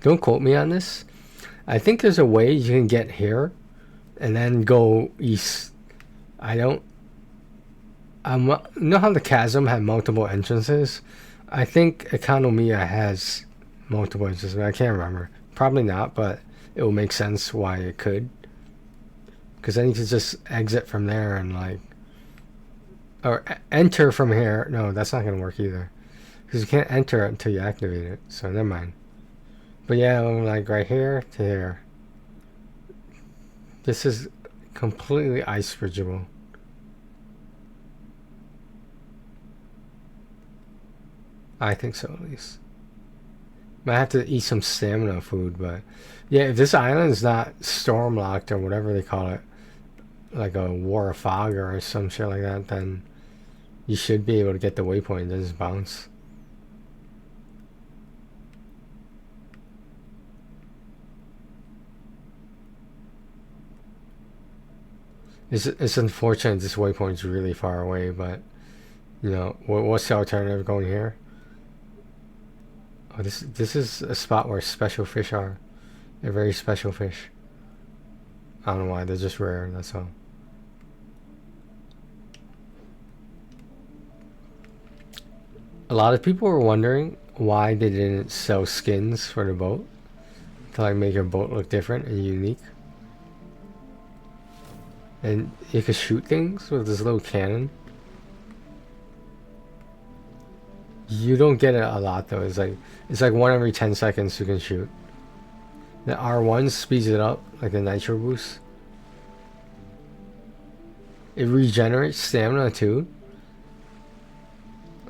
Don't quote me on this. I think there's a way you can get here and then go east. You know how the chasm had multiple entrances? I think Economia has multiple entrances. I can't remember. Probably not, but it will make sense why it could. Because then you could just exit from there and like... Or enter from here. No, that's not going to work either. Because you can't enter it until you activate it. So never mind. But yeah, like right here to here. This is completely ice bridgeable. I think so, at least. Might have to eat some stamina food, but yeah, if this island is not storm locked or whatever they call it, like a war of fog or some shit like that, then you should be able to get the waypoint and just bounce. It's unfortunate this waypoint is really far away, but you know, what's the alternative going here? Oh, this is a spot where special fish are. They're very special fish. I don't know why, they're just rare, that's all. A lot of people were wondering why they didn't sell skins for the boat to like make your boat look different and unique. And you could shoot things with this little cannon. You don't get it a lot though. It's like 1 every 10 seconds you can shoot. The R1 speeds it up, like the nitro boost. It regenerates stamina too.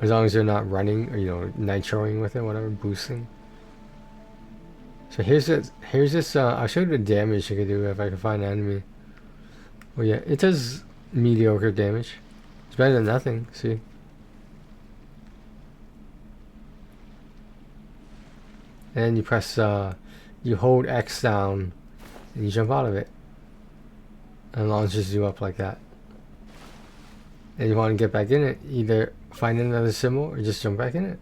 As long as you're not running or, you know, nitroing with it, whatever, boosting. So here's this, I'll show you the damage you can do if I can find an enemy. Well, yeah, it does mediocre damage. It's better than nothing, see? And you press, you hold X down and you jump out of it. And it launches you up like that. and you want to get back in it, either find another symbol or just jump back in it.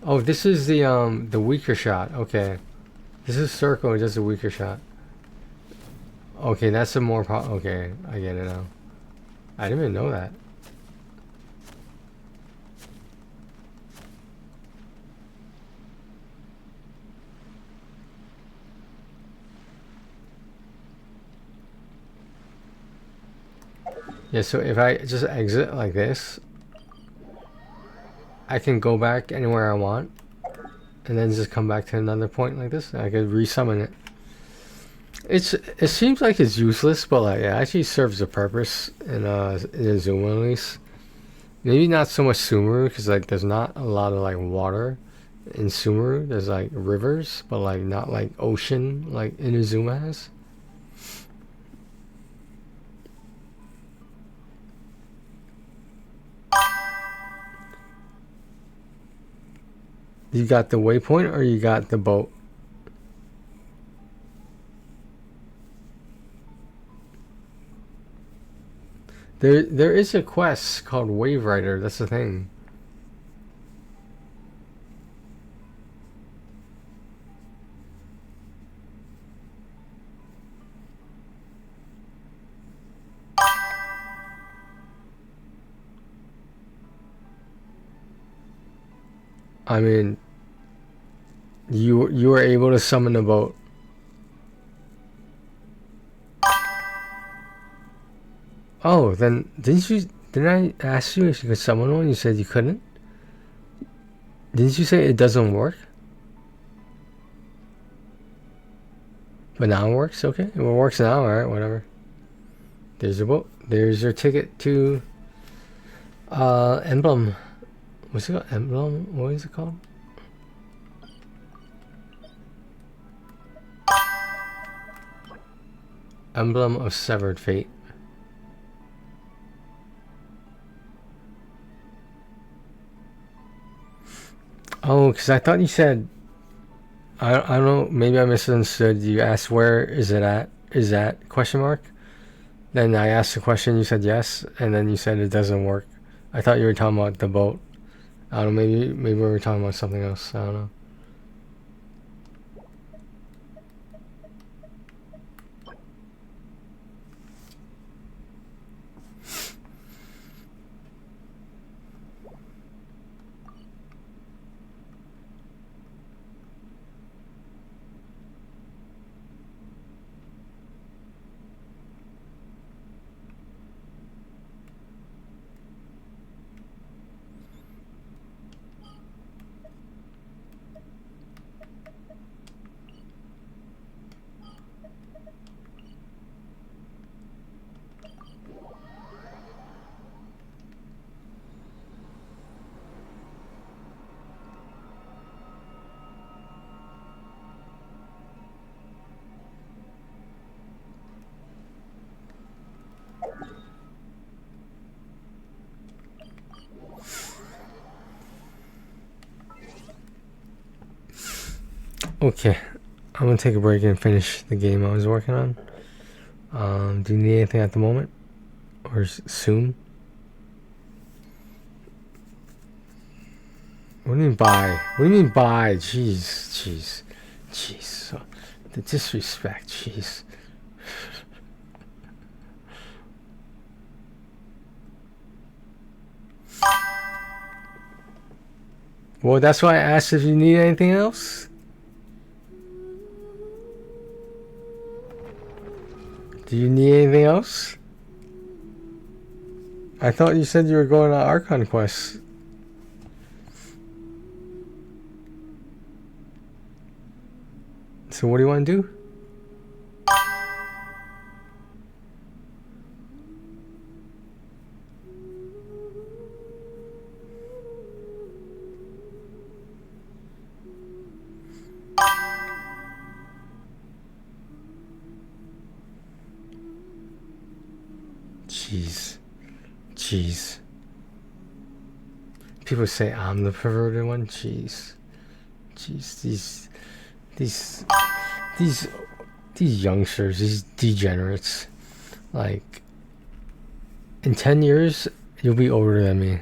Oh, this is the weaker shot. Okay, this is circle, just a weaker shot. Okay, that's a more okay, I get it now. I didn't even know that. Yeah, so if I just exit like this, I can go back anywhere I want, and then just come back to another point like this. I could resummon it. It seems like it's useless, but like it actually serves a purpose in Azuma at least. Maybe not so much Sumeru, because like there's not a lot of like water in Sumeru. There's like rivers, but like not like ocean like Inazuma has. You got the waypoint or you got the boat? There is a quest called Wave Rider, that's the thing. I mean, you were able to summon a boat. Oh, then didn't I ask you if you could summon one? You said you couldn't. Didn't you say it doesn't work? But now it works. Okay, well, it works now. All right, whatever. There's your boat. There's your ticket to Emblem. What's it called? Emblem? What is it called? Emblem of Severed Fate. Oh, because I thought you said, I don't know, maybe I misunderstood. You asked where is it at? Is that question mark? Then I asked the question, you said yes, and then you said it doesn't work. I thought you were talking about the boat. I don't know, maybe we were talking about something else. I don't know. Okay, I'm gonna take a break and finish the game I was working on. Do you need anything at the moment? Or soon? What do you mean buy? What do you mean buy? Jeez. The disrespect, jeez. Well, that's why I asked if you need anything else. Do you need anything else? I thought you said you were going on Archon Quest. So what do you want to do? Jeez. People say I'm the perverted one. Jeez. These youngsters, these degenerates, like, In 10 years, you'll be older than me.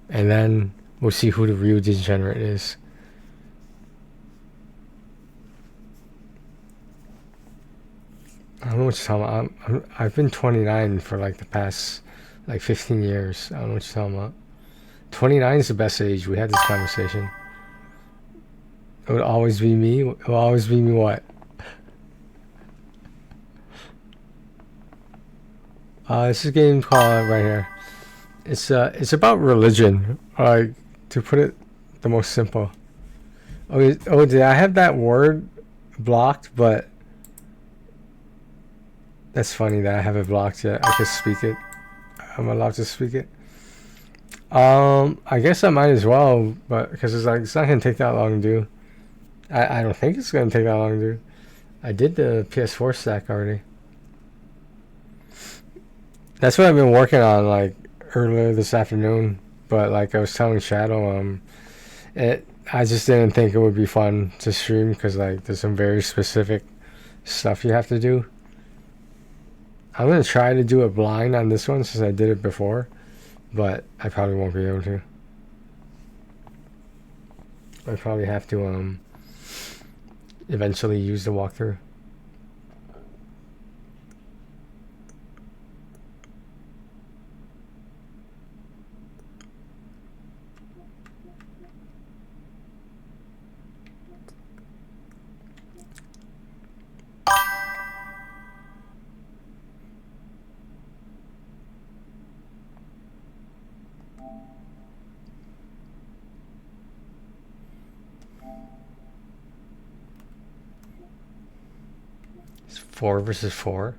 And then we'll see who the real degenerate is. I don't know what you're talking about. I've been 29 for like the past like 15 years. I don't know what you're talking about. 29 is the best age. We had this conversation. It would always be me. It will always be me what? This is a game called right here. It's about religion. To put it the most simple. Oh, did I have that word blocked? But that's funny that I have it blocked yet. I can speak it. I'm allowed to speak it. I guess I might as well, but because it's not gonna take that long to do. I don't think it's gonna take that long to do. I did the PS4 stack already. That's what I've been working on like earlier this afternoon. But like I was telling Shadow, I just didn't think it would be fun to stream because like there's some very specific stuff you have to do. I'm gonna try to do it blind on this one since I did it before, but I probably won't be able to. I probably have to eventually use the walkthrough. It's 4 versus 4.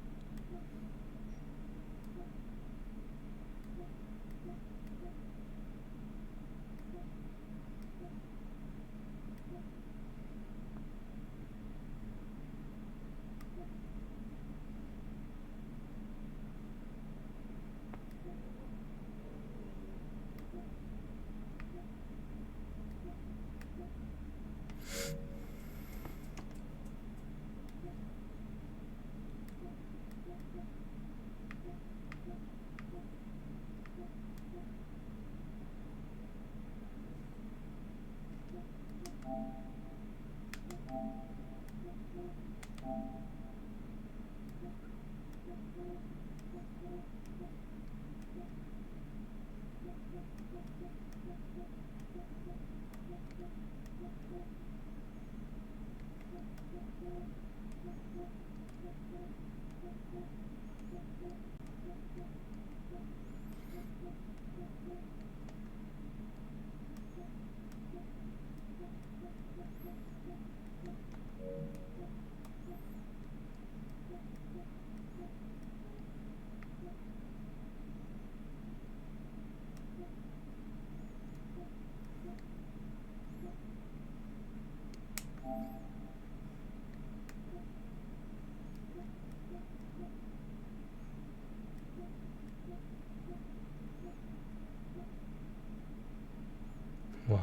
Wow.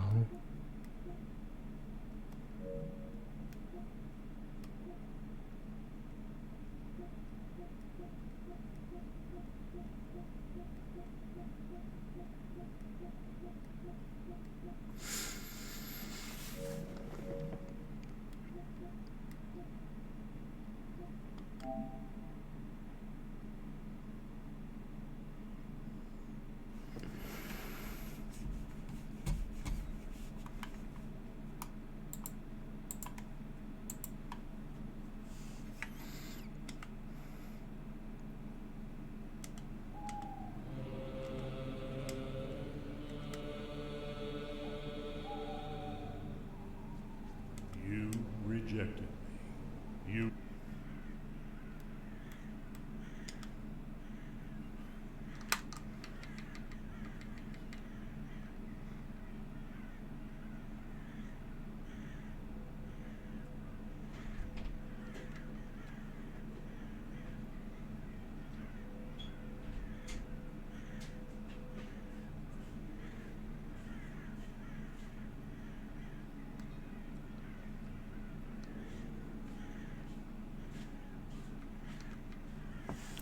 You rejected me. You...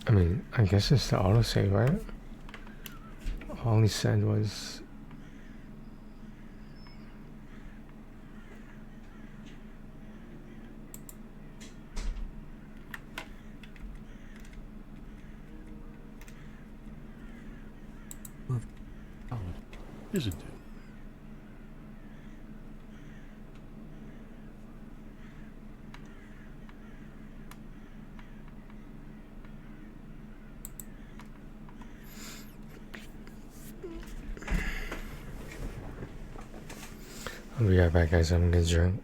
I mean, I guess it's the autosave, right? All he said was, isn't it? I'll be right back, guys. I'm gonna get a drink.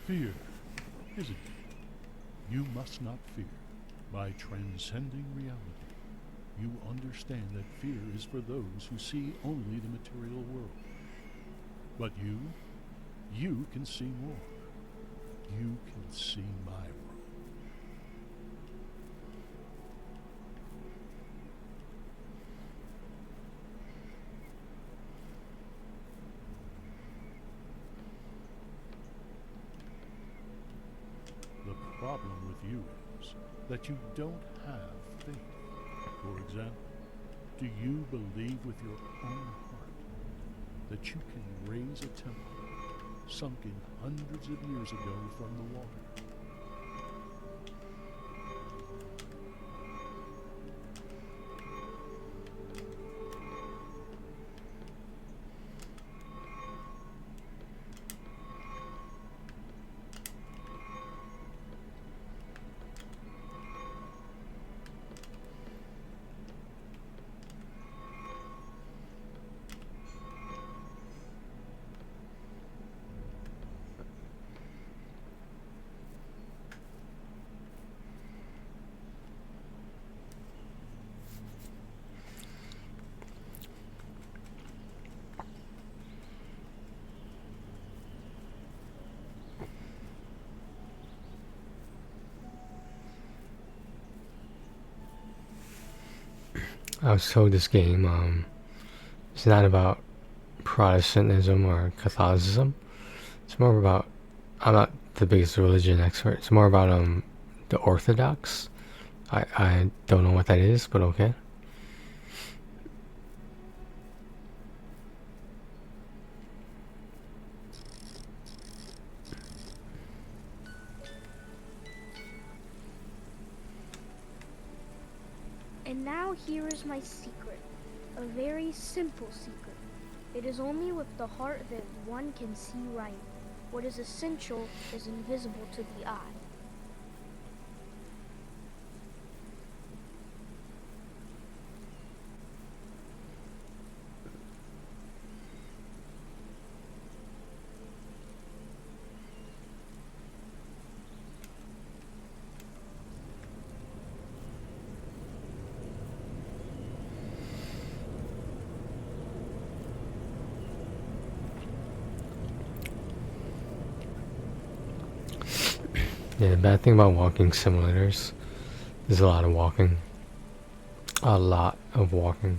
Fear, isn't it? You must not fear. By transcending reality, you understand that fear is for those who see only the material world. But you can see more. You can see my world. The problem with you is that you don't have faith. For example, do you believe with your own heart that you can raise a temple sunken hundreds of years ago from the water? I was told this game is not about Protestantism or Catholicism. It's more about, I'm not the biggest religion expert. It's more about the Orthodox. I don't know what that is, but okay. And now here is my secret, a very simple secret. It is only with the heart that one can see right. What is essential is invisible to the eye. Yeah, the bad thing about walking simulators is a lot of walking. A lot of walking.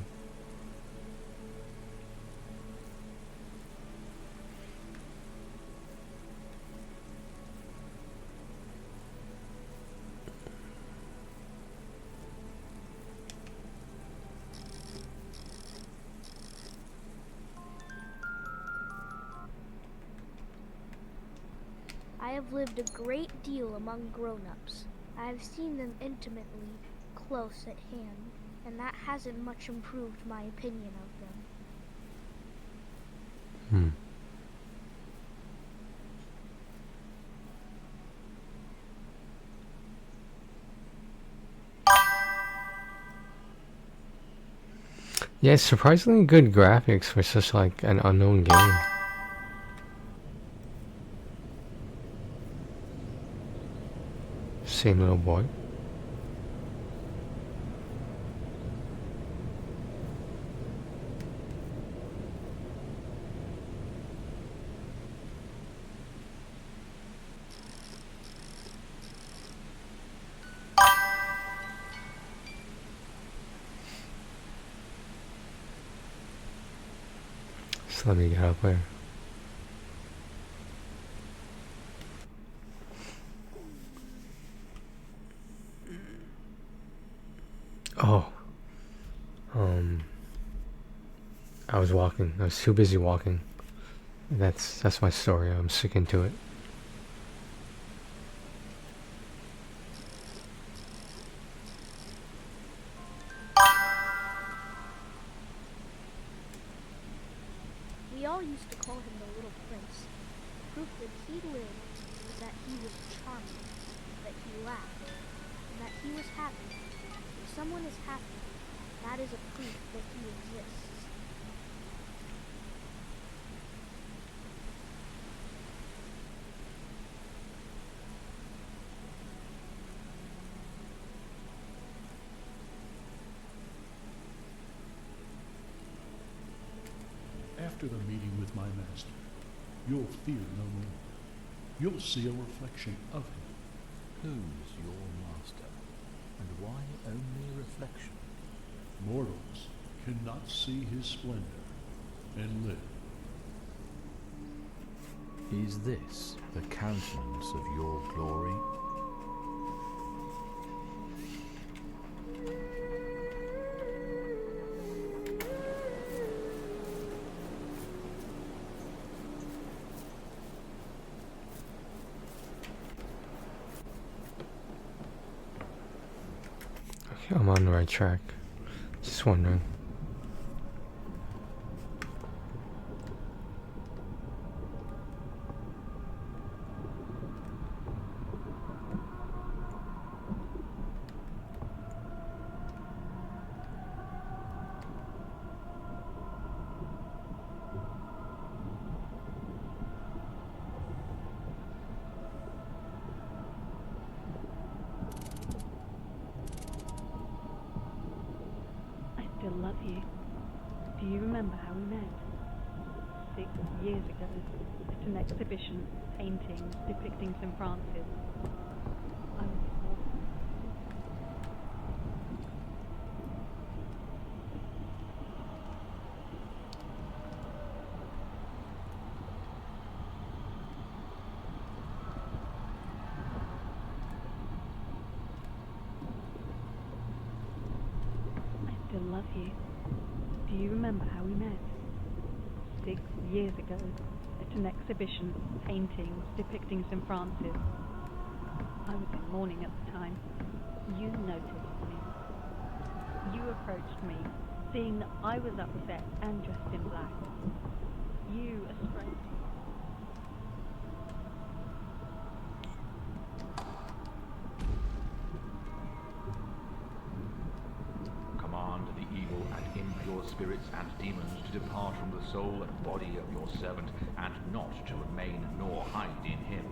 I have lived a great deal among grown-ups. I have seen them intimately, close at hand, and that hasn't much improved my opinion of them. Yeah, it's surprisingly good graphics for such like an unknown game. Same little boy. So let me get up there. Oh. I was walking. I was too busy walking. That's my story. I'm sticking to it. We all used to call him the Little Prince. Proof that he lived was that he was charming, that he laughed, and that he was happy. If someone is happy, that is a proof that he exists. After the meeting with my master, you'll fear no more. You'll see a reflection of him. Who's your master? And why only a reflection? Mortals cannot see his splendor and live. Is this the countenance of your glory? Okay, I'm on the right track. Just wondering. I still love you. Do you remember how we met? 6 years ago, at an exhibition of paintings depicting St. Francis. I was still love you. Do you remember how we met? 6 years ago, at an exhibition of paintings depicting St. Francis. I was in mourning at the time. You noticed me. You approached me, seeing that I was upset and dressed in black. You, a stranger. Command the evil and impure spirits and demons to depart from the soul and body of your servant, and not to remain nor hide in him.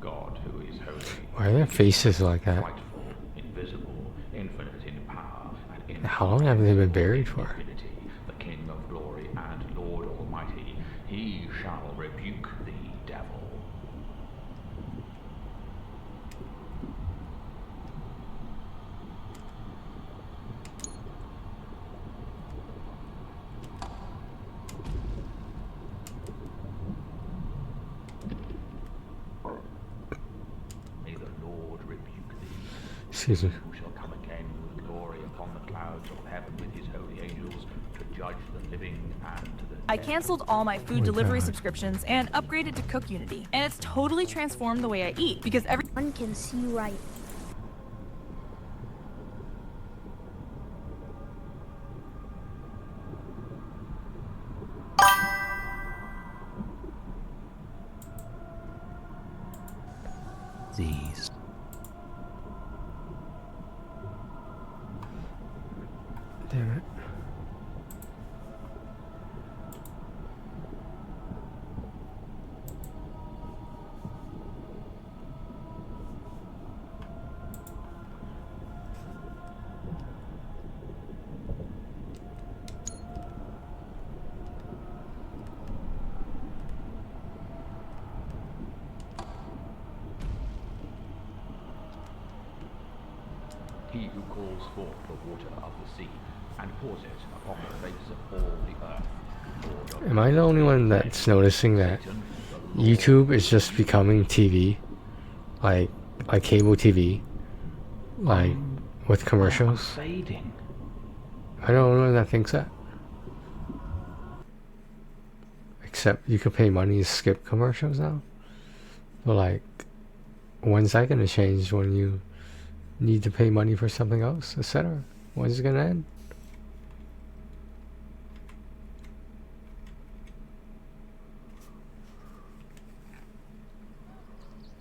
God, who is holy, Why are their faces like that? frightful, invisible, infinite in power, and How long have they been buried for? infinity, the King of glory and Lord Almighty, he shall rebuke the devil. May the Lord rebuke thee. Excuse me. Who shall come again with glory upon the clouds of heaven with his holy angels to judge the living and the dead. I canceled all my food my delivery God. subscriptions and upgraded to Cook Unity. And it's totally transformed the way I eat because One can see right. These. Damn it. He who calls forth the water of the sea and pours it upon the face of all the earth. Lord of Am I the only one that's noticing that Satan, the Lord YouTube is just becoming TV? Like cable TV? Like, with commercials? fading. I don't know that thinks that. Except you could pay money to skip commercials now. But like, when's that gonna change when you need to pay money for something else, etc.? When's it gonna end?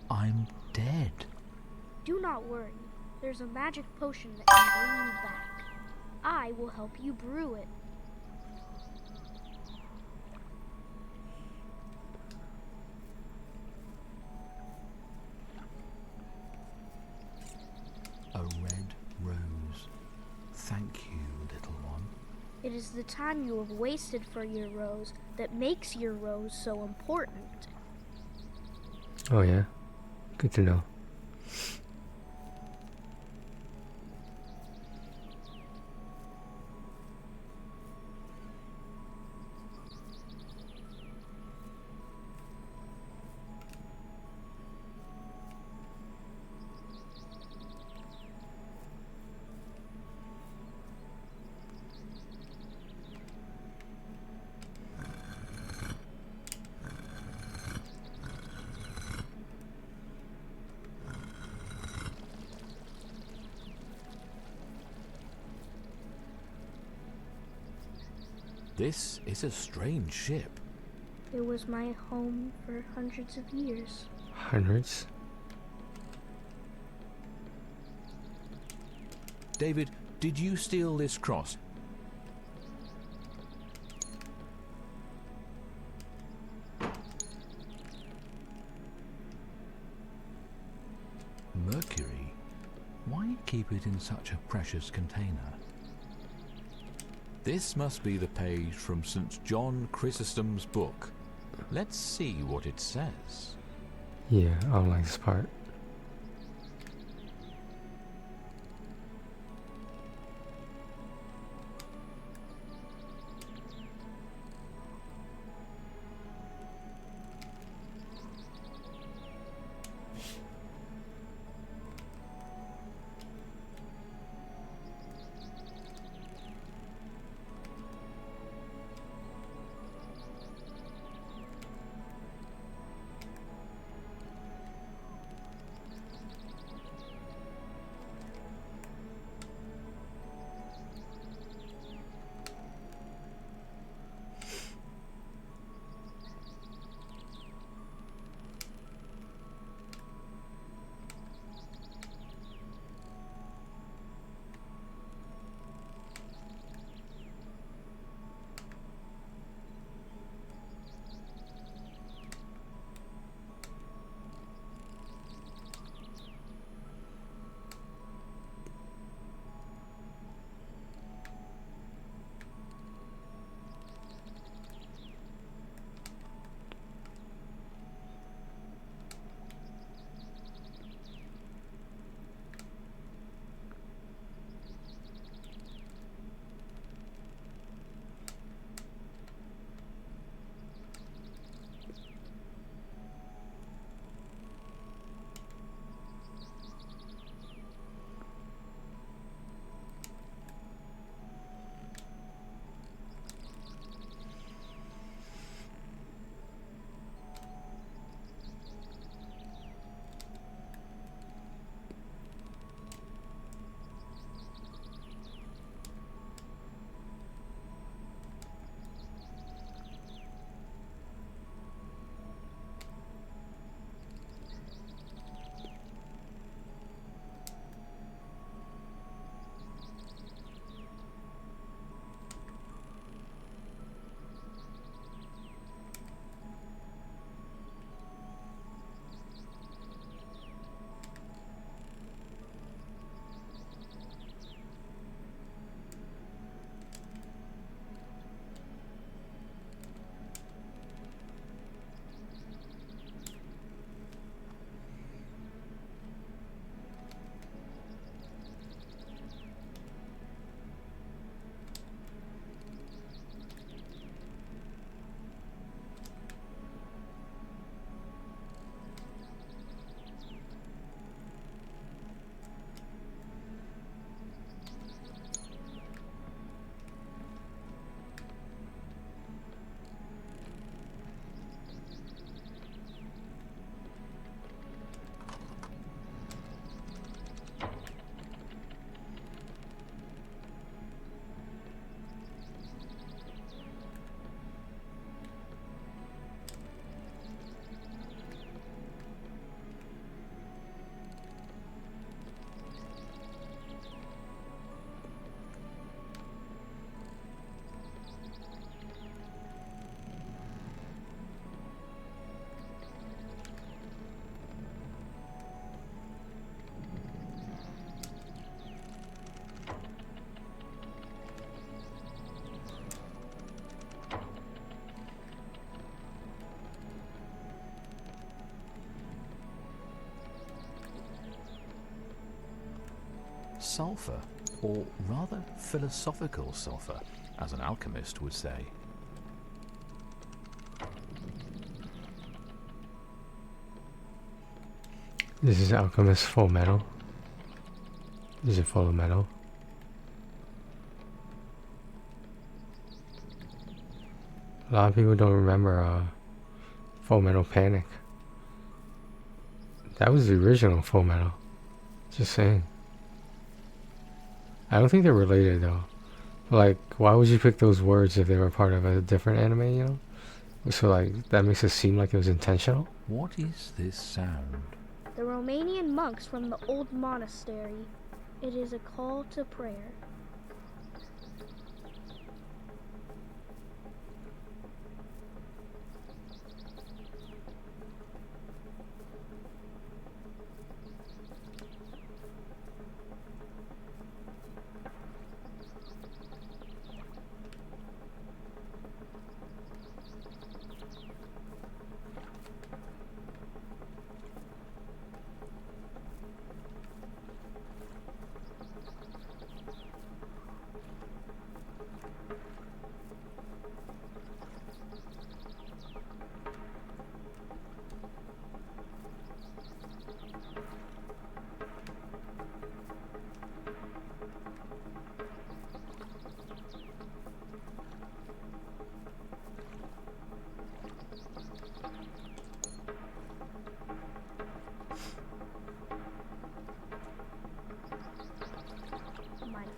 I'm dead. Do not worry. There's a magic potion that can bring you back. I will help you brew it. A red rose. Thank you, little one. It is the time you have wasted for your rose that makes your rose so important. Oh yeah, good to know. This is a strange ship. It was my home for hundreds of years. Hundreds? David, did you steal this cross? Mercury? Why keep it in such a precious container? This must be the page from St. John Chrysostom's book. Let's see what it says. Yeah, I don't like this part. sulfur, or rather philosophical sulfur, as an alchemist would say. This is Alchemist Full Metal. Is it full of metal? A lot of people don't remember Full Metal Panic. That was the original Full Metal. Just saying. I don't think they're related though. Like, why would you pick those words if they were part of a different anime, you know? So like, that makes it seem like it was intentional. What is this sound? The Romanian monks from the old monastery. It is a call to prayer.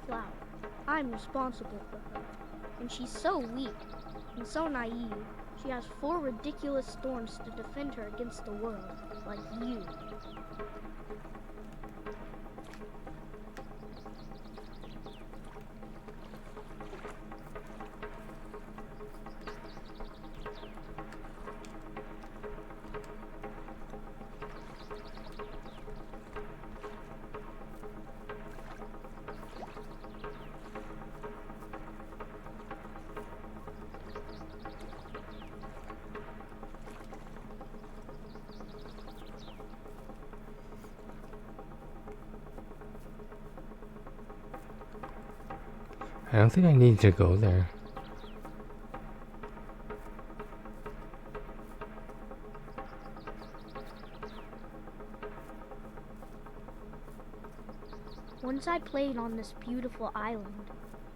Flower. I'm responsible for her. And she's so weak and so naive. She has 4 ridiculous storms to defend her against the world, like you. I don't think I need to go there. Once I played on this beautiful island.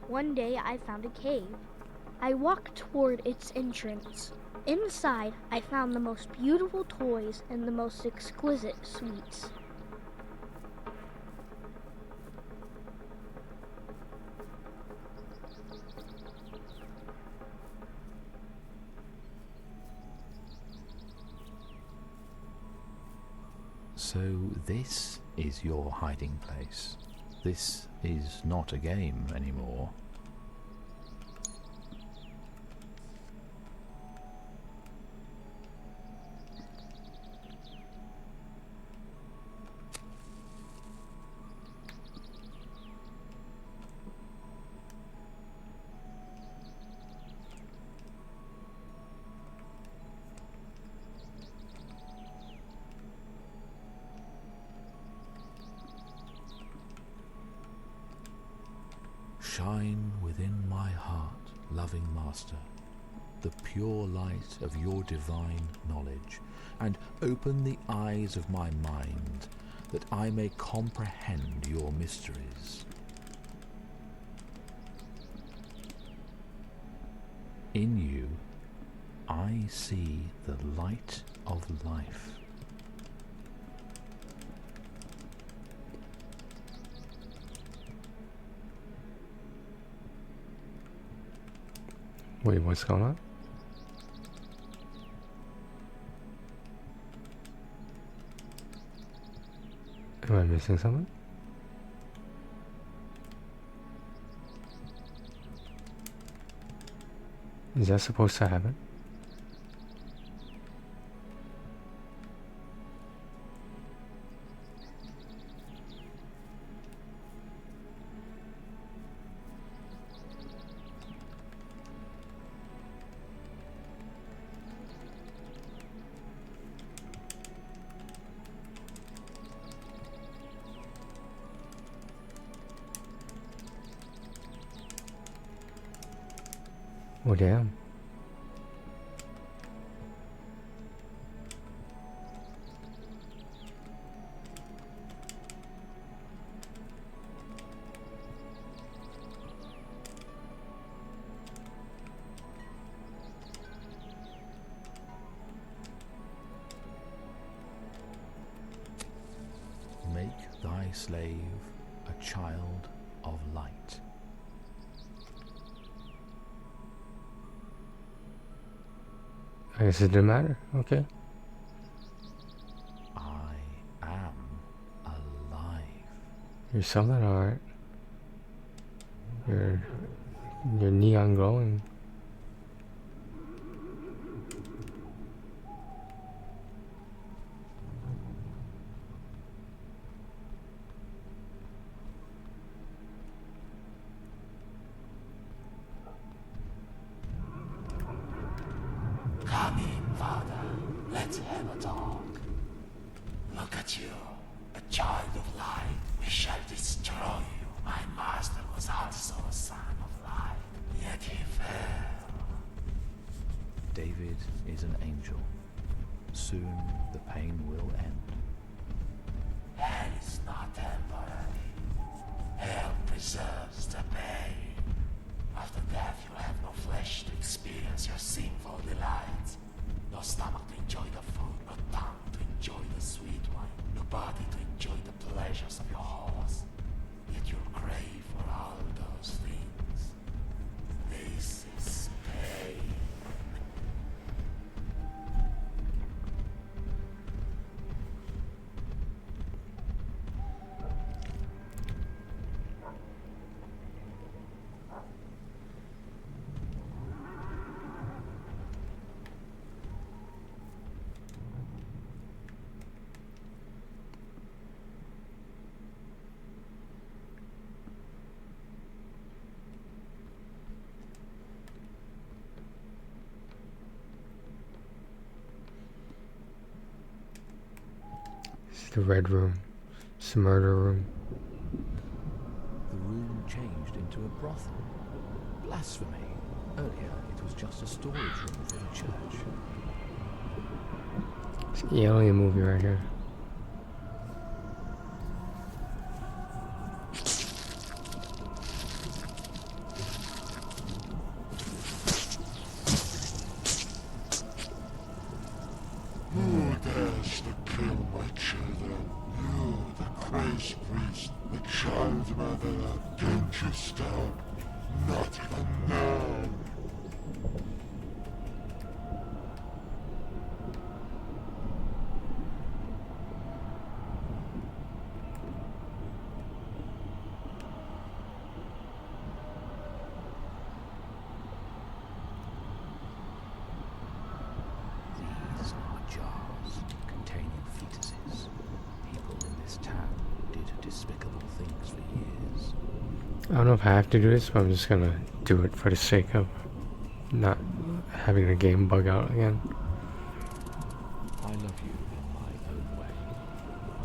One day I found a cave. I walked toward its entrance. Inside, I found the most beautiful toys and the most exquisite sweets. So this is your hiding place. This is not a game anymore. Shine within my heart, loving Master, the pure light of your divine knowledge, and open the eyes of my mind, that I may comprehend your mysteries. In you, I see the light of life. Wait, what's going on? Am I missing something? Is that supposed to happen? Oh damn. Make thy slave a child of light. I guess it didn't matter. Okay. I am alive. You're something, alright. You're neon glowing. Come in, Father. Let's have a talk. Look at you, a child of light. We shall destroy you. My master was also a son of light, yet he fell. David is an angel. Soon the pain will end. Hell is not temporary. Hell preserves the pain. After death you have no flesh to experience your sinful delights. No stomach to enjoy the food, no tongue to enjoy the sweet wine, no body to enjoy the pleasures of your horse. Yet you'll crave for all those things. This is pain. This is the red room. It's the murder room. The room changed into a brothel. Blasphemy. Earlier it was just a storage room for the church. It's the alien movie right here. Who dares to kill my children? You, the crazed priest, the child murderer. Don't you stop. Not even now. These are jars containing fetuses. People in this town did despicable things for years. I don't know if I have to do this, but I'm just gonna do it for the sake of not having the game bug out again. I love you in my own way.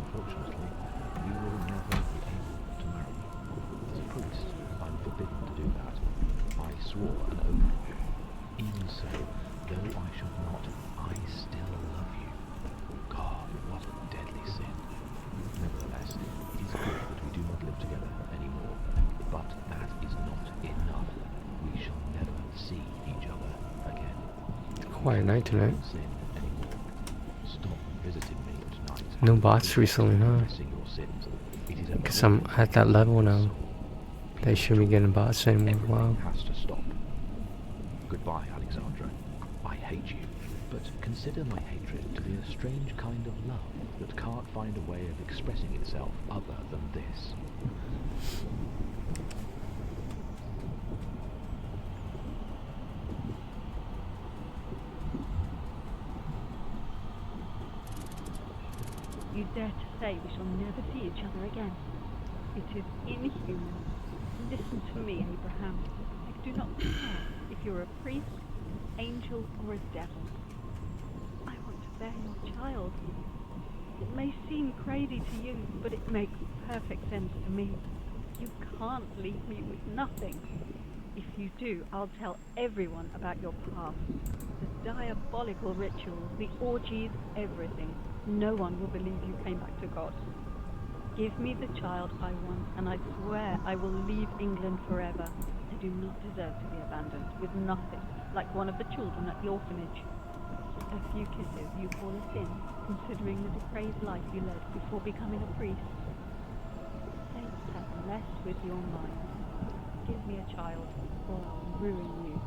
Unfortunately, you will never be able to marry me. As a priest, I'm forbidden to do that. I swore an oath. Even so, though I should not, I still love you. God, what a deadly sin. Nevertheless, it is good that we do not live together anymore. But that is not enough. We shall never see each other again. Quiet night tonight. Don't sin anymore. Stop visiting me at night. No bots recently, huh? Confessing your sins. It is a Because I'm at that level now. They shouldn't be getting bots anymore. Wow. Everything has to stop. Goodbye, Alexandra. I hate you. But consider my hatred to be a strange kind of love that can't find a way of expressing itself other than this. You dare to say we shall never see each other again? It is inhuman. Listen to me, Abraham. I do not care if you're a priest, angel, or a devil. I want to bear your child. It may seem crazy to you, but it makes perfect sense to me. You can't leave me with nothing. If you do, I'll tell everyone about your past. The diabolical rituals, the orgies, everything. No one will believe you came back to God. Give me the child I want, and I swear I will leave England forever. I do not deserve to be abandoned with nothing, like one of the children at the orphanage. A few kisses you call a sin, considering the depraved life you led before becoming a priest. Fate has messed with your mind. Give me a child, or I'll ruin you.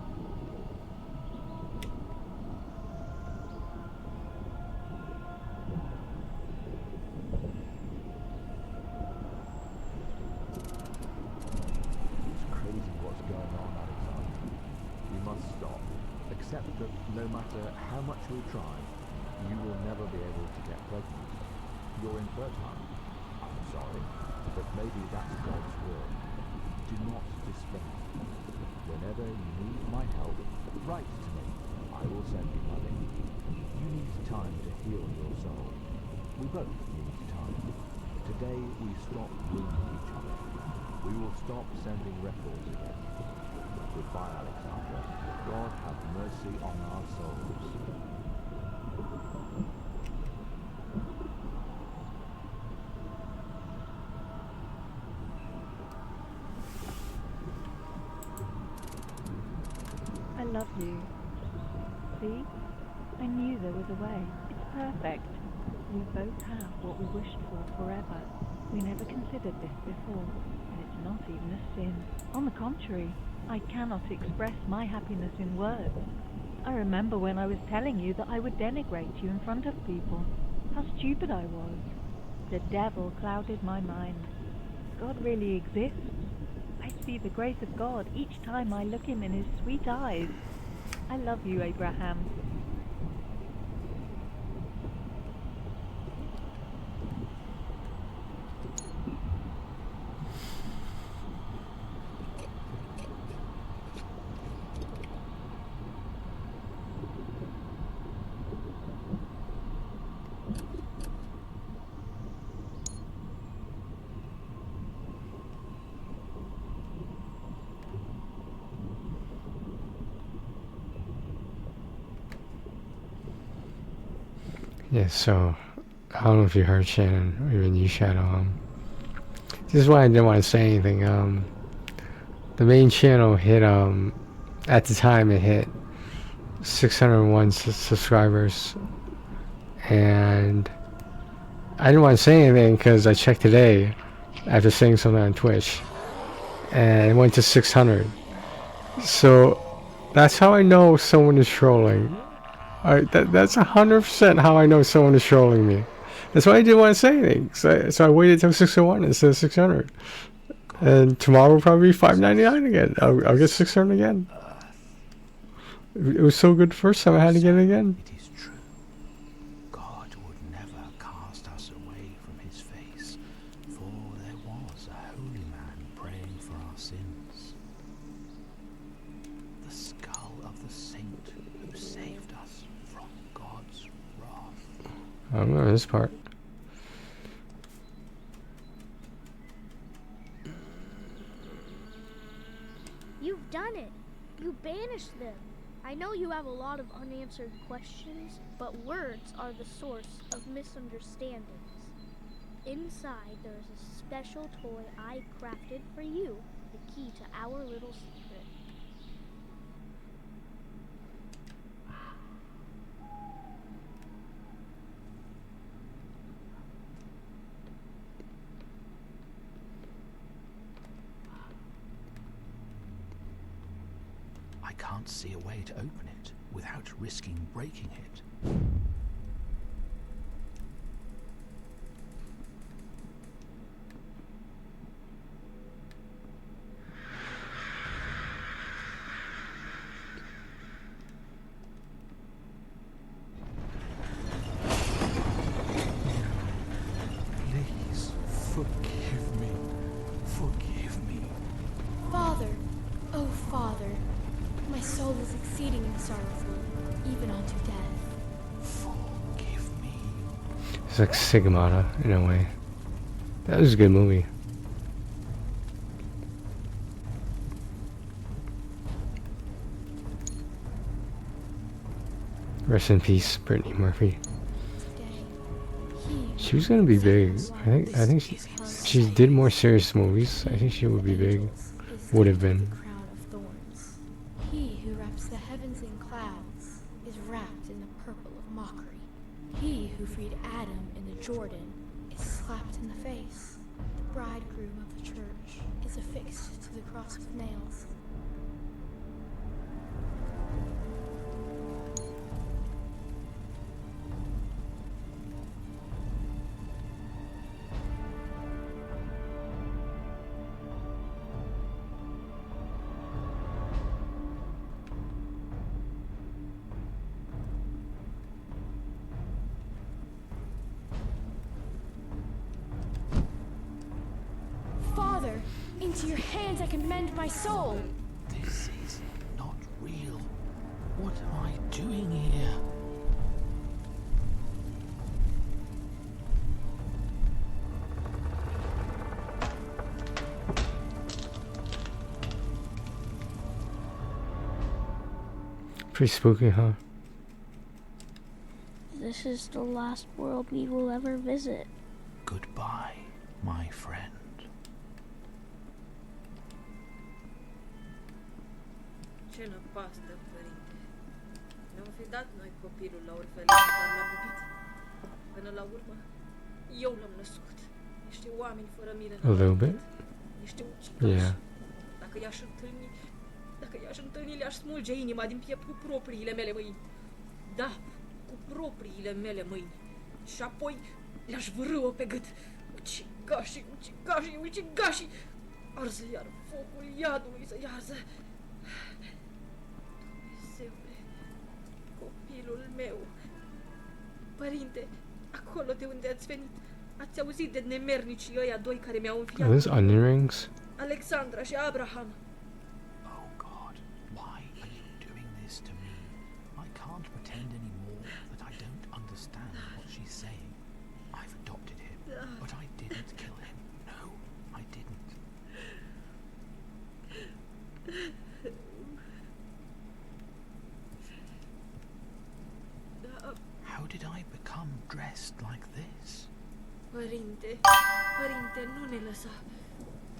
It's crazy what's going on, Alexander. You must stop. Accept that no matter how much we try, you will never be able to get pregnant. You're infertile. I'm sorry, but maybe that's God's will. Do not despair. Whenever you need my help, write to me. I will send you money. You need time to heal your soul. We both need time. Today we stop wounding each other. We will stop sending records again. Goodbye, Alexandra. God have mercy on our souls. I love you. See? I knew there was a way. It's perfect. We both have what we wished for forever. We never considered this before, and it's not even a sin. On the contrary, I cannot express my happiness in words. I remember when I was telling you that I would denigrate you in front of people. How stupid I was. The devil clouded my mind. God really exists. I see the grace of God each time I look him in his sweet eyes. I love you, Abraham. Yeah, so I don't know if you heard Shannon or even you, Shadow. This is why I didn't want to say anything. The main channel hit at the time it hit 601 subscribers, and I didn't want to say anything because I checked today after saying something on Twitch, and it went to 600. So that's how I know someone is trolling. Alright, that's 100% how I know someone is trolling me. That's why I didn't want to say anything. So I waited till 601 instead of 600. And tomorrow will probably be 599 again. I'll get 600 again. It was so good the first time I had to get it again. It is true. God would never cast us away from his face, for there was a holy man praying for our sins. The skull of the saint who saved us from God's wrath. I don't know this part. You've done it. You banished them. I know you have a lot of unanswered questions, but words are the source of misunderstandings. Inside, there is a special toy I crafted for you, the key to our little secret. I can't see a way to open it without risking breaking it. Please, forgive me. Forgive me. Father, oh Father, my soul is exceedingly sorrowful, even unto death. Forgive me. It's like Sigmata in a way. That was a good movie. Rest in peace, Brittany Murphy. She was gonna be big. I think she did more serious movies. I think she would be big. Would have been. Crown of thorns. He who wraps the heavens in clouds is wrapped in the purple of mockery. He who freed Adam in the Jordan is slapped in the face. The bridegroom of the church is affixed to the cross with nails. Father, into your hands I commend my soul. This is not real. What am I doing here? Pretty spooky, huh? This is the last world we will ever visit. Goodbye, my friend. Ce năpastă, părinte. Ne-am fi dat noi copilul la orfelin, dar l-am iubit. Până la urmă, eu l-am născut. Niște oameni fără milă. A little bit. Niște ucigași. Yeah. Dacă i-aș întâlni, le-aș smulge inima din piept cu propriile mele mâini. Da, cu propriile mele mâini. Și apoi le-aș vârâ-o pe gât. Ucigașii! Arză iar focul iadului să iarză. Dumnezeule, copilul meu. Părinte, acolo de unde ați venit, ați auzit de nemernicii ăia doi care mi-au înfiat? Are those onion rings? Alexandra și Abraham. Oh God, why are you doing this to me? I can't pretend anymore that I don't understand what she's saying. I've adopted him, but I didn't kill him. No, I didn't. How did I become dressed like this? Părinte, nu ne lăsa.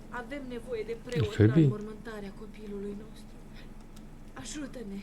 Avem nevoie de It preot could la be. înmormântarea copilului nostru. Ajută-ne!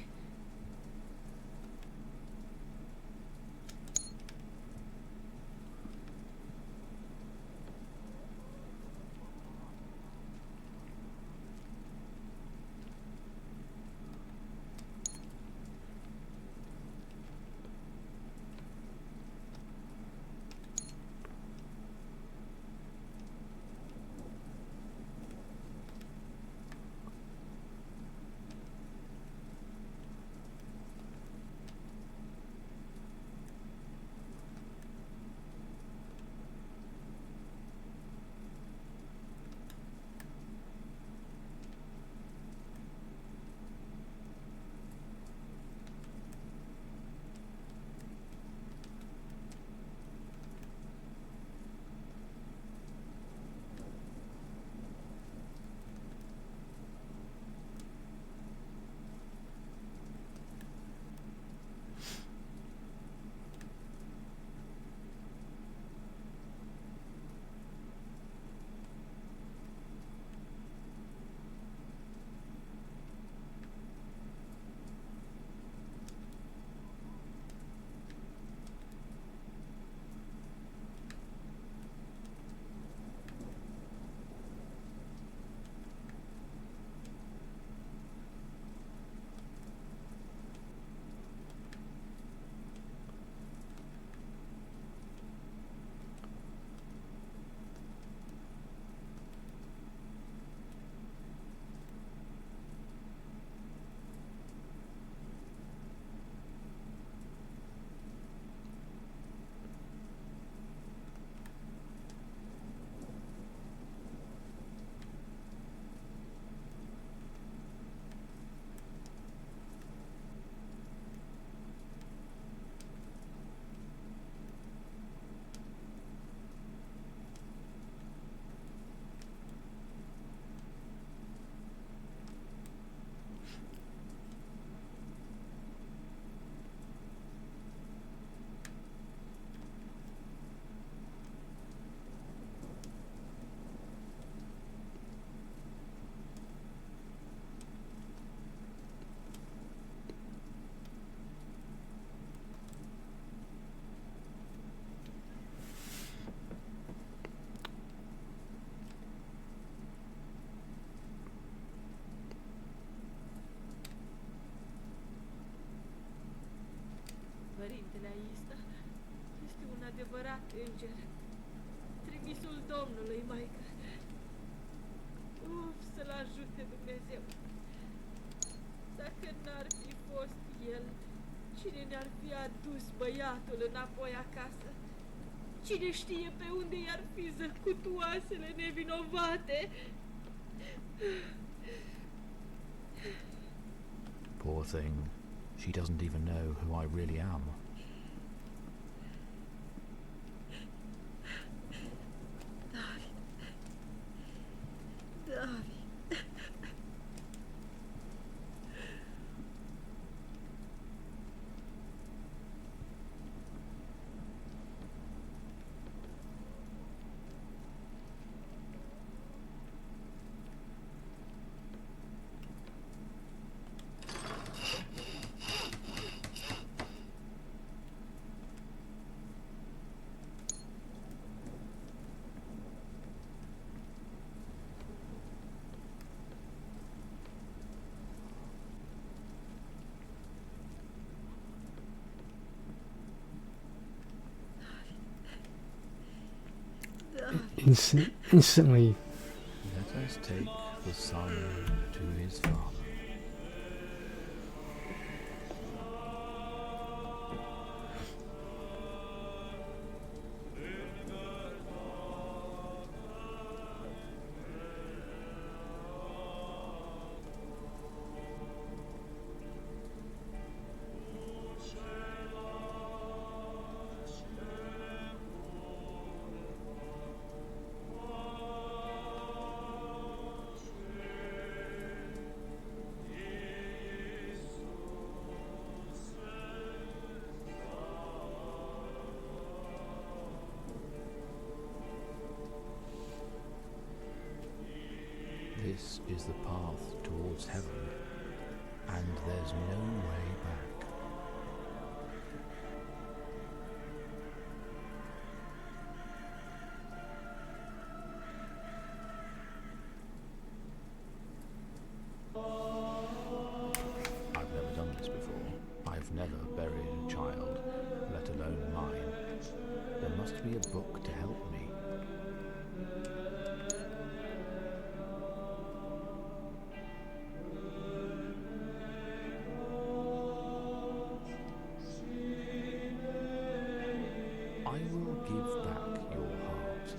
fratele Aista este un adevărat înger, trimisul Domnului, maică. Uf, să-l ajute Dumnezeu. Dacă n-ar fi fost el, cine ne-ar fi adus băiatul înapoi acasă? Cine știe pe unde i-ar fi zăcut oasele nevinovate? Poor thing. She doesn't even know who I really am. David. Instantly. Let us take the son to his father. This is the path towards heaven, and there's no way back. I've never done this before. I've never buried a child, let alone mine. There must be a book to help me. I will give back your heart.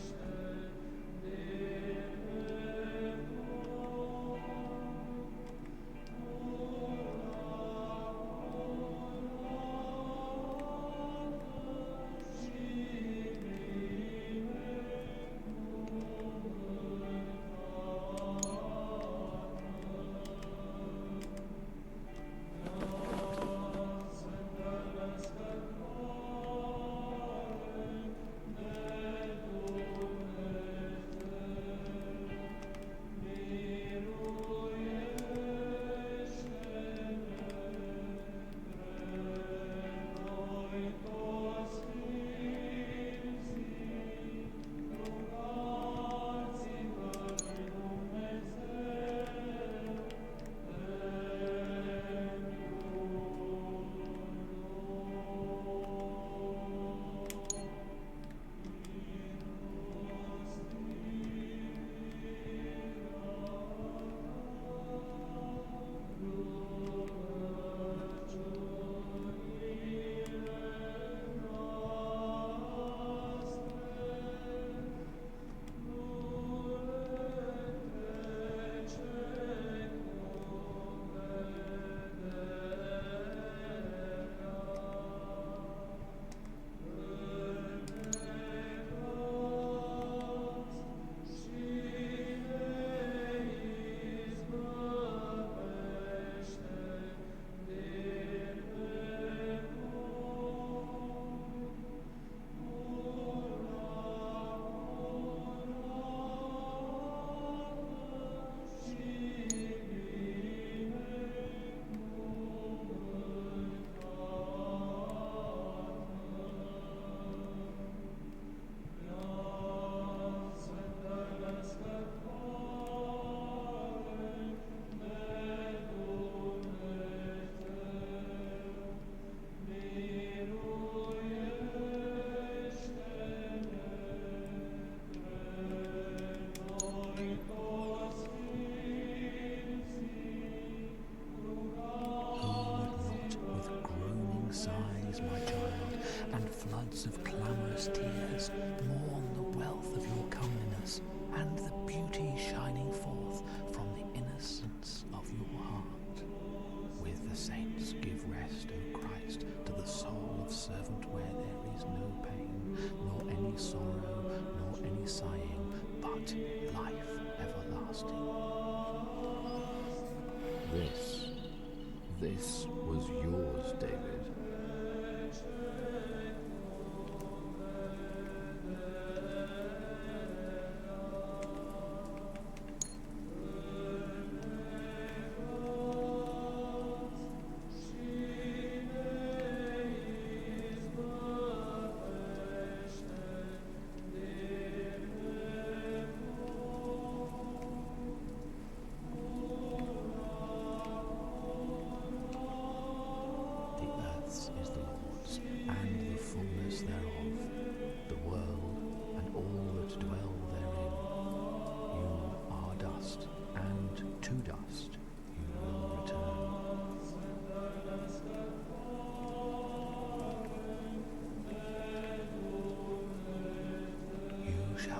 floods of clamorous tears mourn the wealth of your comeliness and the beauty shining forth from the innocence of your heart. With the saints give rest, O Christ, to the soul of servant where there is no pain, nor any sorrow, nor any sighing, but life everlasting. This was yours, David.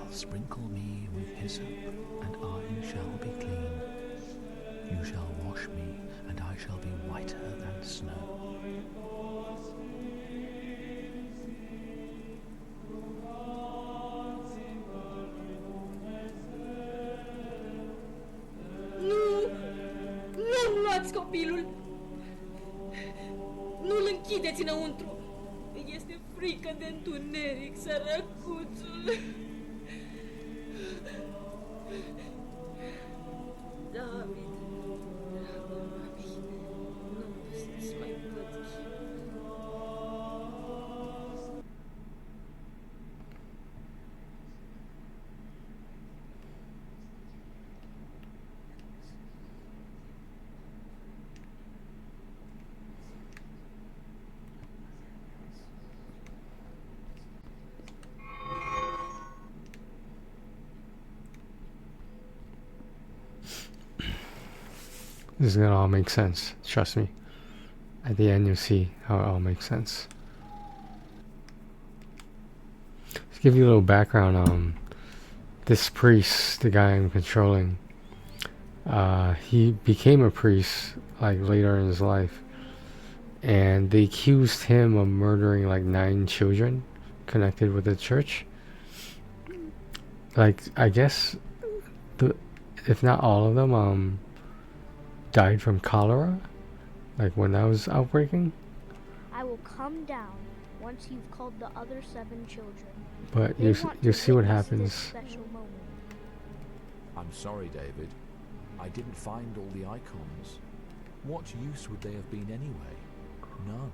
Sprinkle me with hyssop, and I shall be clean. You shall wash me, and I shall be whiter than snow. Nu! Nu luați copilul! Nu-l închideți înăuntru! Este frică de întuneric, sărăcuțul! David, dragul mamei, nu să-ți mai văd chipul. This is gonna all make sense, trust me. At the end you'll see how it all makes sense. To give you a little background, this priest, the guy I'm controlling, he became a priest like later in his life, and they accused him of murdering like 9 children connected with the church. Like, I guess if not all of them died from cholera, like when that was outbreaking. I will come down once you've called the other 7 children. But you see what happens. I'm sorry, David. I didn't find all the icons. What use would they have been anyway? None.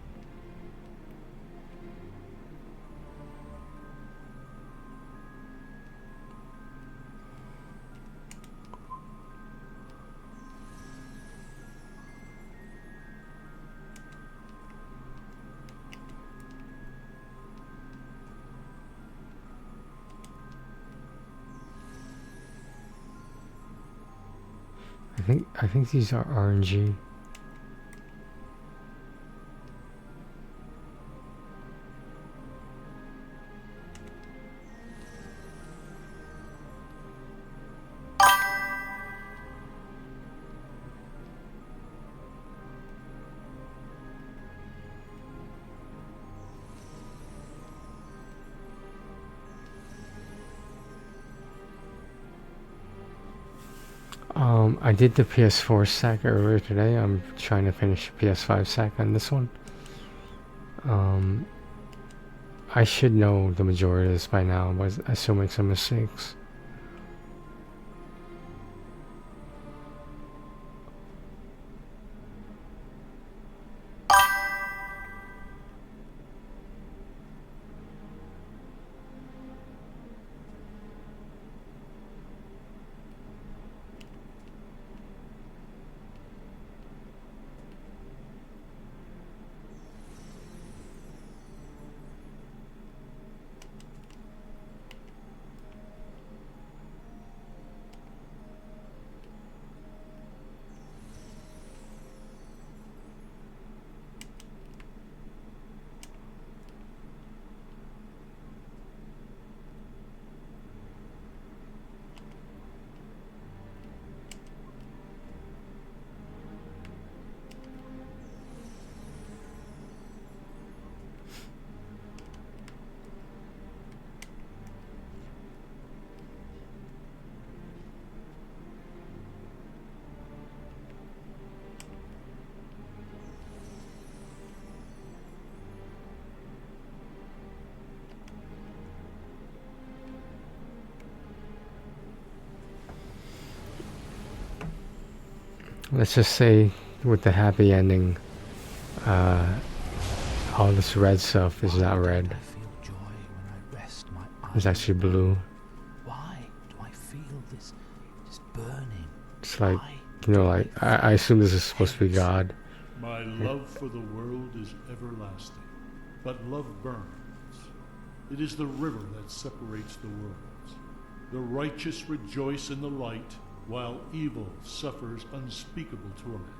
I think these are RNG. I did the PS4 sack earlier today. I'm trying to finish the PS5 sack on this one. I should know the majority of this by now, but I still make some mistakes. let's just say with the happy ending, all this red stuff is not red. It's actually blue. Why do I feel this burning? It's like, you know, like, I assume this is supposed to be God. My love for the world is everlasting, but love burns. It is the river that separates the worlds. The righteous rejoice in the light, while evil suffers unspeakable torment.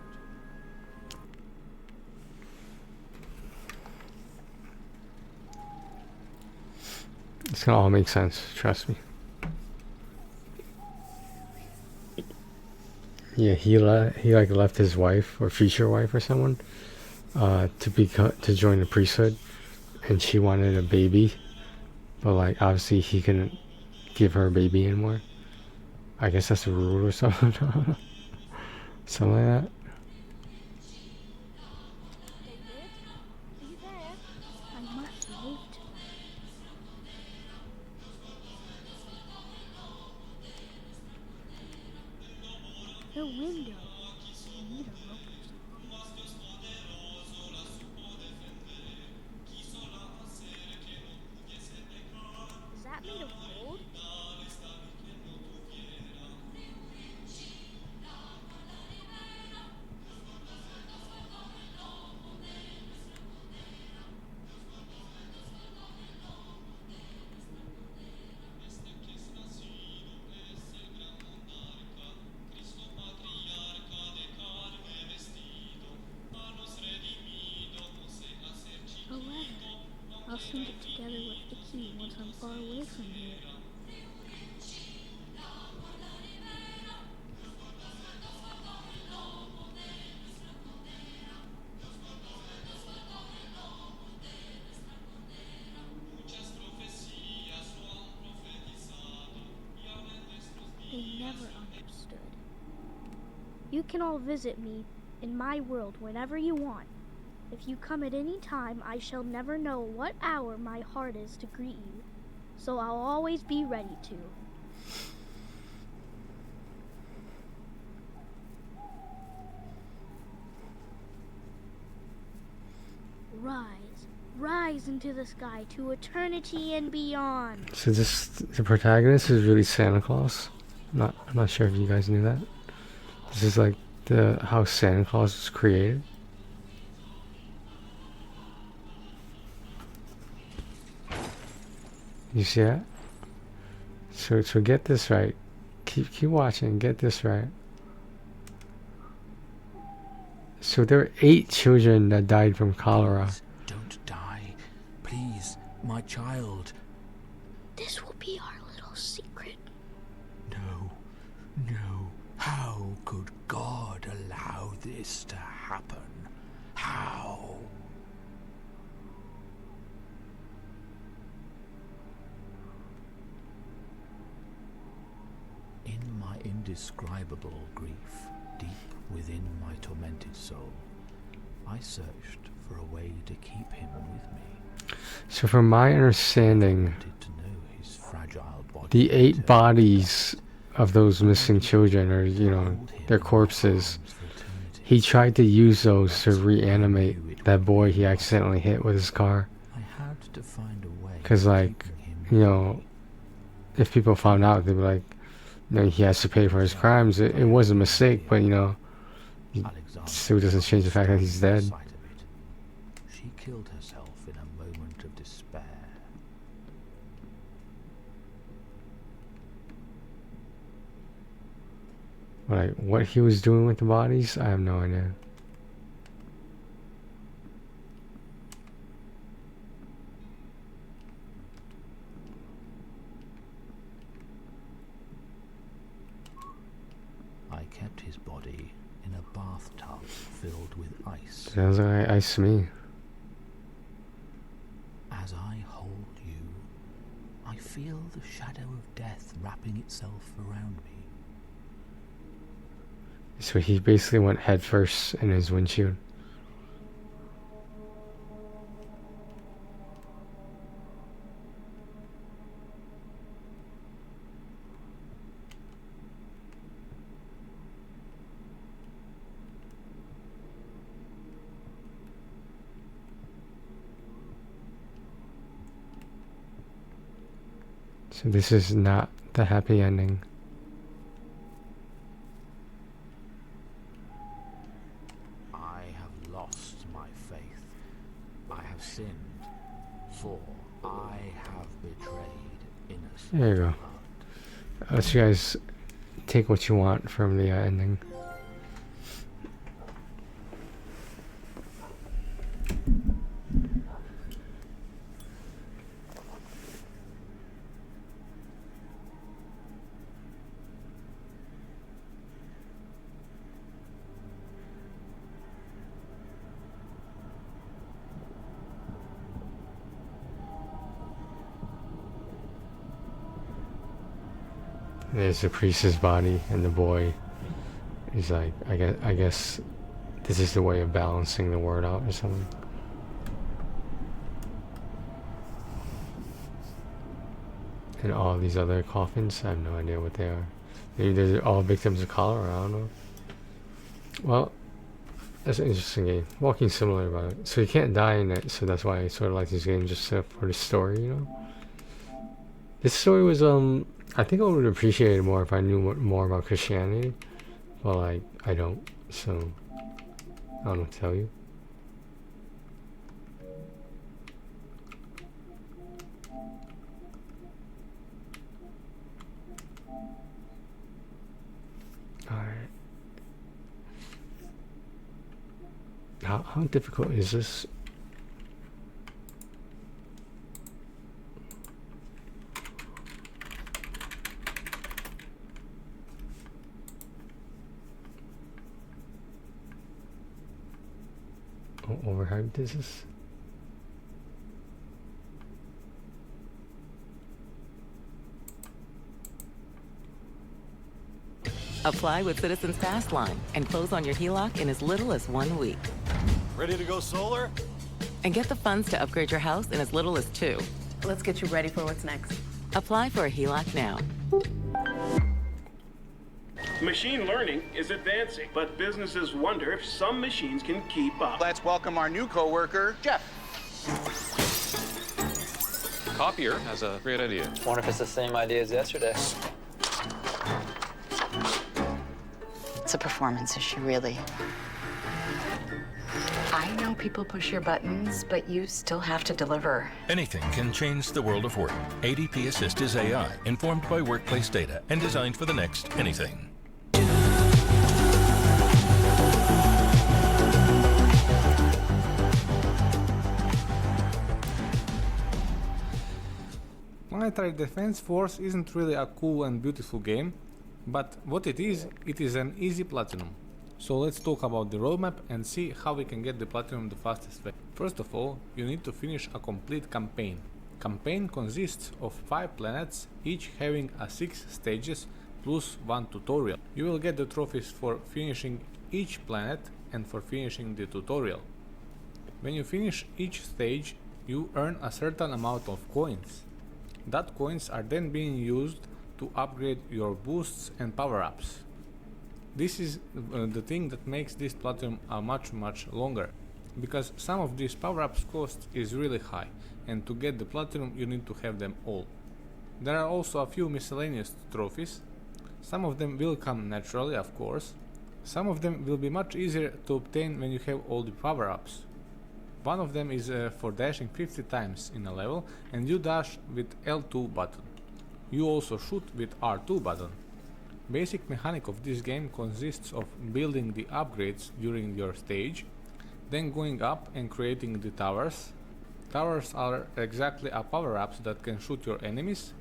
It's gonna all make sense, trust me. Yeah, he like left his wife or future wife or someone to join the priesthood, and she wanted a baby, but like obviously he couldn't give her a baby anymore. I guess that's a rule or something. Something like that. Are you there? I must move to the window. I need a rope or something. Is that made of gold? A letter. I'll send it together with the key once I'm far away from here. They never understood. You can all visit me in my world whenever you want. If you come at any time, I shall never know what hour my heart is to greet you, so I'll always be ready to. Rise, rise into the sky to eternity and beyond. So the protagonist is really Santa Claus. I'm not sure if you guys knew that. This is like how Santa Claus was created. You see that? So get this right. Keep watching. Get this right. So there were 8 children that died from cholera. Don't die. Please, my child. This will be our little secret. No. No. How could God allow this to happen? How? In my indescribable grief, deep within my tormented soul, I searched for a way to keep him with me. So from my understanding, the 8 bodies of those missing children, or you know, their corpses, he tried to use those to reanimate that boy he accidentally hit with his car. Because like, you know, if people found out, they'd be like, you know, he has to pay for his crimes. It was a mistake, but you know, it still doesn't change the fact that he's dead. She killed herself in a moment of despair. Like, what he was doing with the bodies, I have no idea. I kept his body in a bathtub filled with ice. Sounds like ice to me. As I hold you, I feel the shadow of death wrapping itself around me. So he basically went headfirst in his windshield. So this is not the happy ending. I have lost my faith. I have sinned, for I have betrayed innocent. There you go. I'll let you guys take what you want from the ending. There's the priest's body, and the boy is like, I guess this is the way of balancing the word out or something. And all these other coffins, I have no idea what they are. Maybe they're all victims of cholera, I don't know. Well, that's an interesting game. Walking similar about it. So you can't die in it, so that's why I sort of like this game just for the story, you know? This story was, I think I would appreciate it more if I knew more about Christianity, but like, I don't, so I don't know what to tell you. Alright. How difficult is this? Overhyped is this? Apply with Citizens Fast Line and close on your HELOC in as little as 1 week. Ready to go solar? And get the funds to upgrade your house in as little as 2. Let's get you ready for what's next. Apply for a HELOC now. Machine learning is advancing, but businesses wonder if some machines can keep up. Let's welcome our new coworker, Jeff. Copier has a great idea. Wonder if it's the same idea as yesterday. It's a performance issue, really. I know people push your buttons, but you still have to deliver. Anything can change the world of work. ADP Assist is AI, informed by workplace data, and designed for the next anything. Planetary Defense Force isn't really a cool and beautiful game, but what it is an easy platinum. So let's talk about the roadmap and see how we can get the platinum the fastest way. First of all, you need to finish a complete campaign. Campaign consists of 5 planets, each having 6 stages plus 1 tutorial. You will get the trophies for finishing each planet and for finishing the tutorial. When you finish each stage, you earn a certain amount of coins. That coins are then being used to upgrade your boosts and power-ups. This is the thing that makes this platinum much longer, because some of these power-ups cost is really high, and to get the platinum you need to have them all. There are also a few miscellaneous trophies. Some of them will come naturally, of course. Some of them will be much easier to obtain when you have all the power-ups. One of them is for dashing 50 times in a level, and you dash with L2 button. You also shoot with R2 button. Basic mechanic of this game consists of building the upgrades during your stage, then going up and creating the towers. Towers are exactly a power-ups that can shoot your enemies,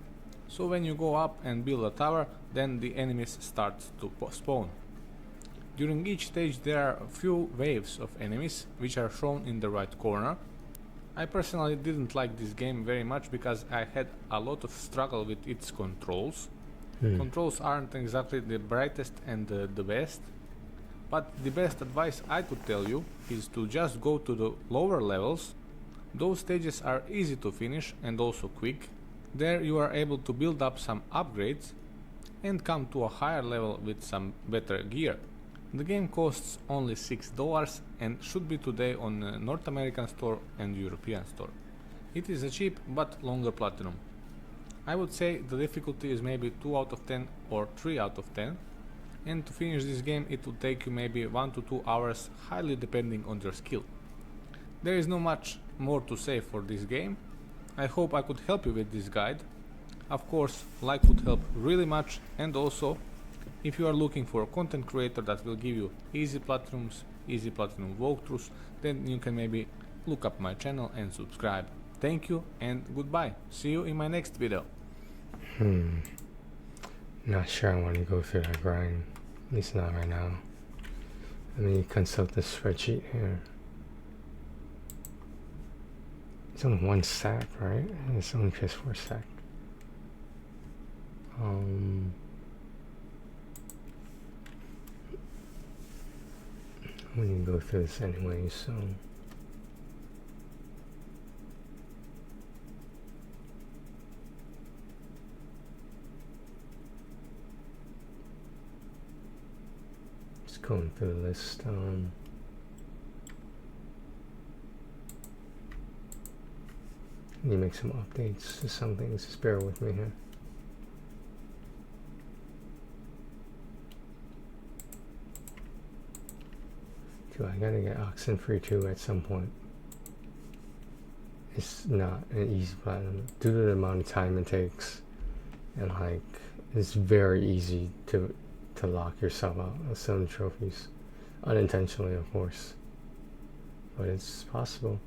so when you go up and build a tower, then the enemies start to spawn. During each stage there are a few waves of enemies, which are shown in the right corner. I personally didn't like this game very much because I had a lot of struggle with its controls. Controls aren't exactly the brightest and the best, but the best advice I could tell you is to just go to the lower levels. Those stages are easy to finish and also quick. There you are able to build up some upgrades and come to a higher level with some better gear. The game costs only $6 and should be today on the North American store and European store. It is a cheap but longer platinum. I would say the difficulty is maybe 2 out of 10 or 3 out of 10, and to finish this game it will take you maybe 1 to 2 hours, highly depending on your skill. There is no much more to say for this game. I hope I could help you with this guide. Of course, like would help really much, and also if you are looking for a content creator that will give you easy platinums, easy platinum walkthroughs, then you can maybe look up my channel and subscribe. Thank you and goodbye. See you in my next video. Not sure I want to go through that grind. At least not right now. Let me consult the spreadsheet here. It's only 1 stack, right? It's only PS4 stack. We need to go through this anyway, so just going through the list. Need to make some updates to some things. Just bear with me here. I gotta get Oxenfree 2 at some point. It's not an easy platinum due to the amount of time it takes, and like it's very easy to lock yourself out of some trophies, unintentionally of course, but it's possible.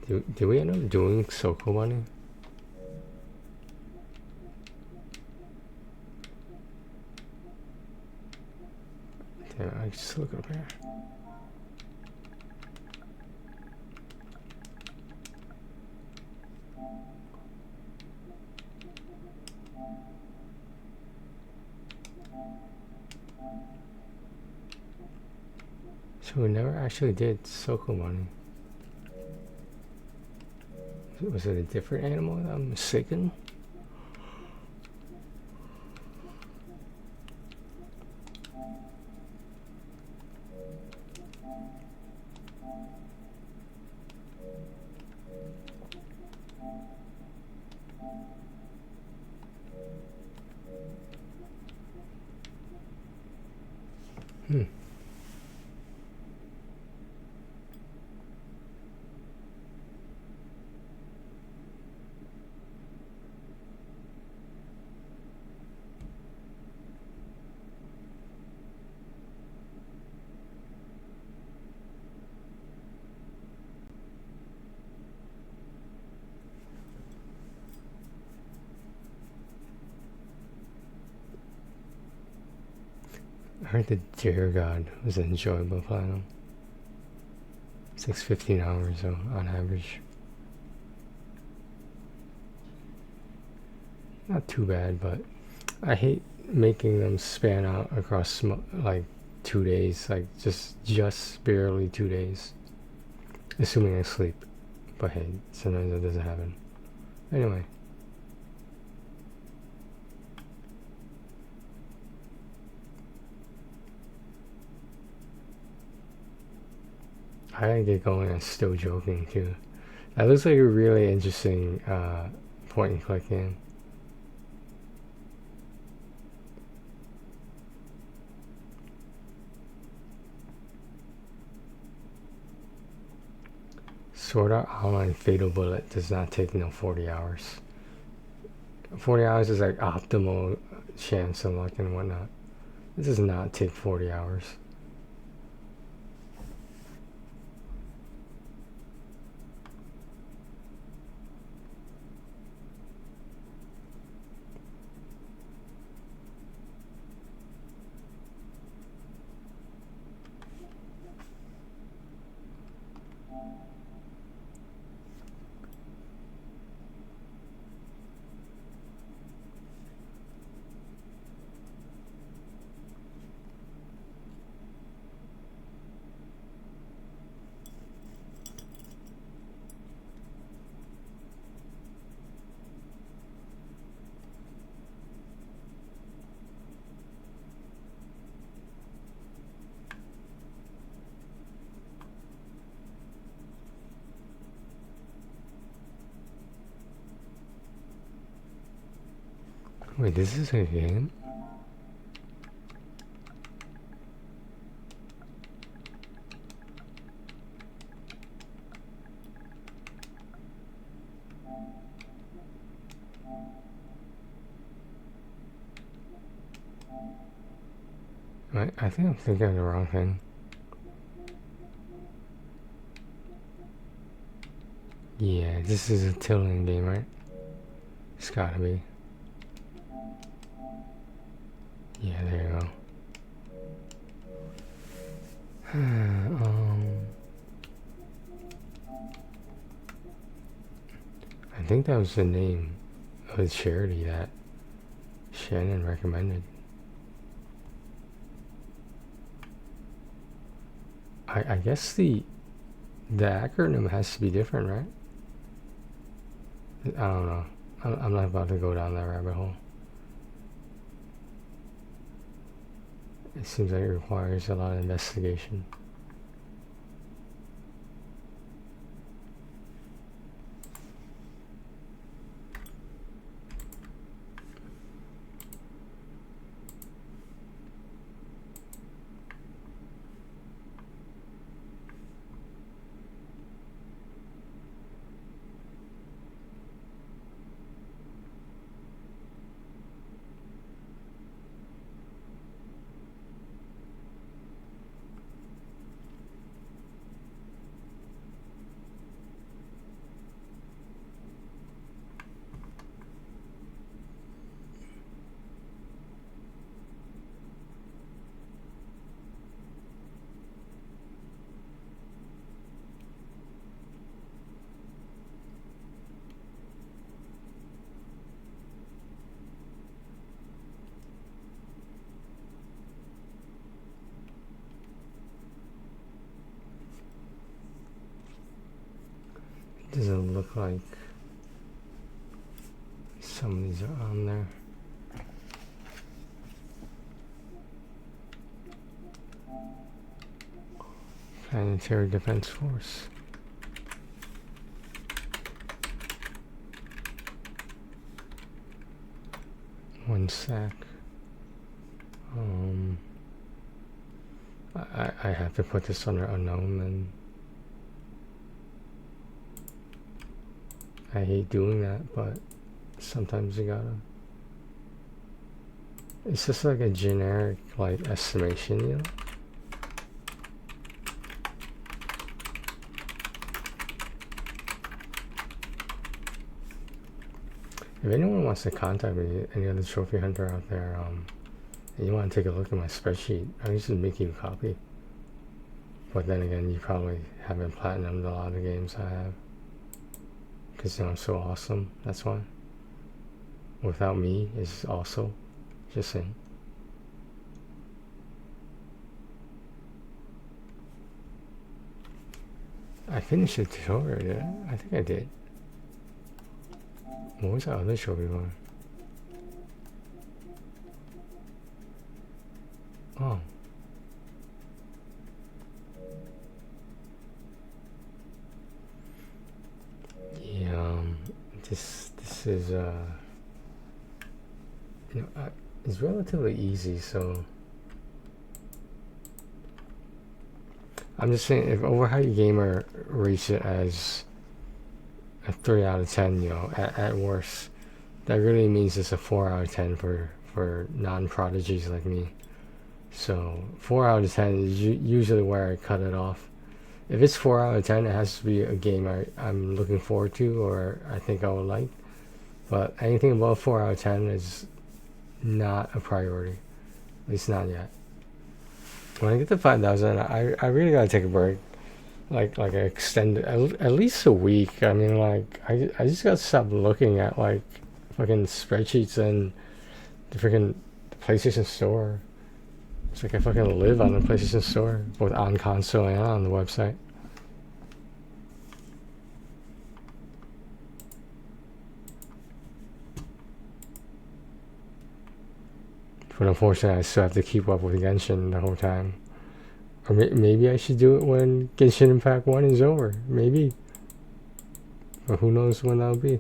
Do we end up doing Soko money? Yeah, I just look up here. So we never actually did Soko money. Was it a different animal that I'm mistaken? I heard the Deer God was an enjoyable platinum. It's like 15 hours though, on average. Not too bad, but I hate making them span out across like 2 days, like just barely 2 days. Assuming I sleep. But hey, sometimes that doesn't happen. Anyway. I gotta get going. I'm still joking too. That looks like a really interesting point and click game. Sword Art Online Fatal Bullet does not take 40 hours. 40 hours is like optimal chance of luck and whatnot. It does not take 40 hours. Wait, this is a game? I think I'm thinking of the wrong thing. Yeah, this is a tilling game, right? It's gotta be. Yeah, there you go. I think that was the name of the charity that Shannon recommended. I guess the acronym has to be different, right? I don't know. I'm not about to go down that rabbit hole. It seems like it requires a lot of investigation. Doesn't look like some of these are on there. Planetary Defense Force. One sec. I have to put this under unknown then. I hate doing that, but sometimes you gotta. It's just like a generic like estimation, you know? If anyone wants to contact me, any other trophy hunter out there, and you want to take a look at my spreadsheet, I can just make you a copy. But then again, you probably haven't platinumed a lot of the games I have. Because, you know, I'm so awesome, that's why. Without me is also, just saying. I finished the tutorial, did I? I think I did. What was that other trophy one? Oh. Yeah, this is you know, it's relatively easy, so I'm just saying if Overhyped Gamer rates it as a 3 out of 10, you know, at worst, that really means it's a 4 out of 10 for non-prodigies like me. So 4 out of 10 is usually where I cut it off. If it's 4 out of 10, it has to be a game I'm looking forward to or I think I would like. But anything above 4 out of 10 is not a priority. At least not yet. When I get to 5,000, I really gotta take a break. Like an extended, at least a week. I mean, like, I just gotta stop looking at, like, fucking spreadsheets and the freaking PlayStation Store. It's like I fucking live on the PlayStation Store, both on console and on the website. But unfortunately, I still have to keep up with Genshin the whole time. Or maybe I should do it when Genshin Impact 1 is over. Maybe. But who knows when that'll be.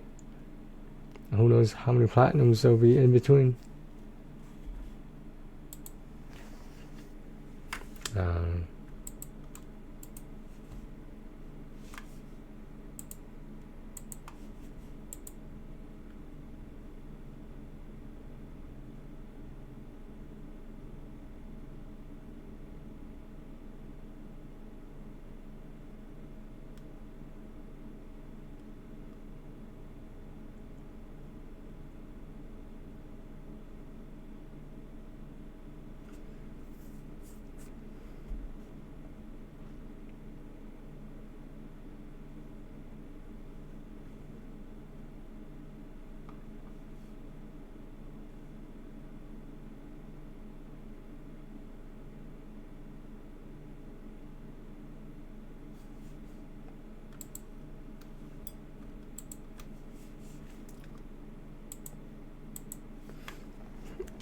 Who knows how many platinums there'll be in between.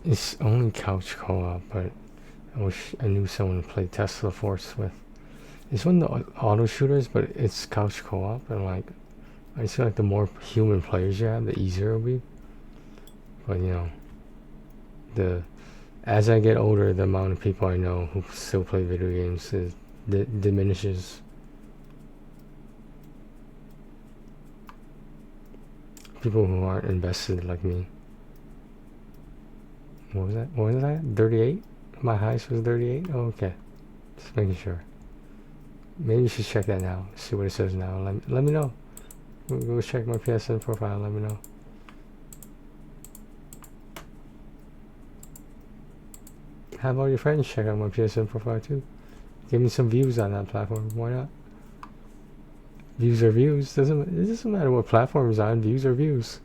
It's only couch co-op, but I wish I knew someone to play Tesla Force with. It's one of the auto shooters, but it's couch co-op, and like, I just feel like the more human players you have, the easier it'll be. But you know, as I get older, the amount of people I know who still play video games diminishes. People who aren't invested like me. What was that? What was that? 38? My highest was 38? Oh, okay. Just making sure. Maybe you should check that now. See what it says now. Let me know. Go check my PSN profile. Let me know. How about your friends check out my PSN profile too? Give me some views on that platform. Why not? Views are views. It doesn't matter what platform it's on. Views are views.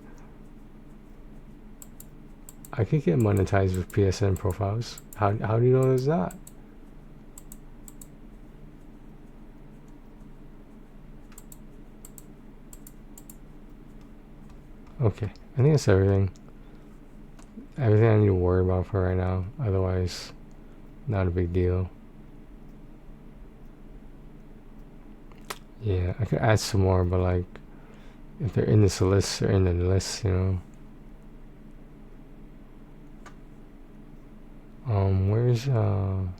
I could get monetized with PSN profiles. How do you know there's not? Okay, I think that's everything. Everything I need to worry about for right now. Otherwise, not a big deal. Yeah, I could add some more, but like, if they're in this list, they're in the list, you know. Where's down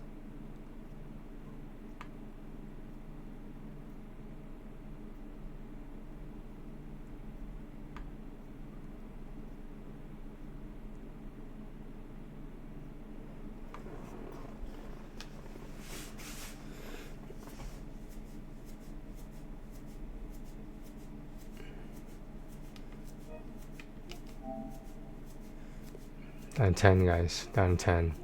10, guys, down 10.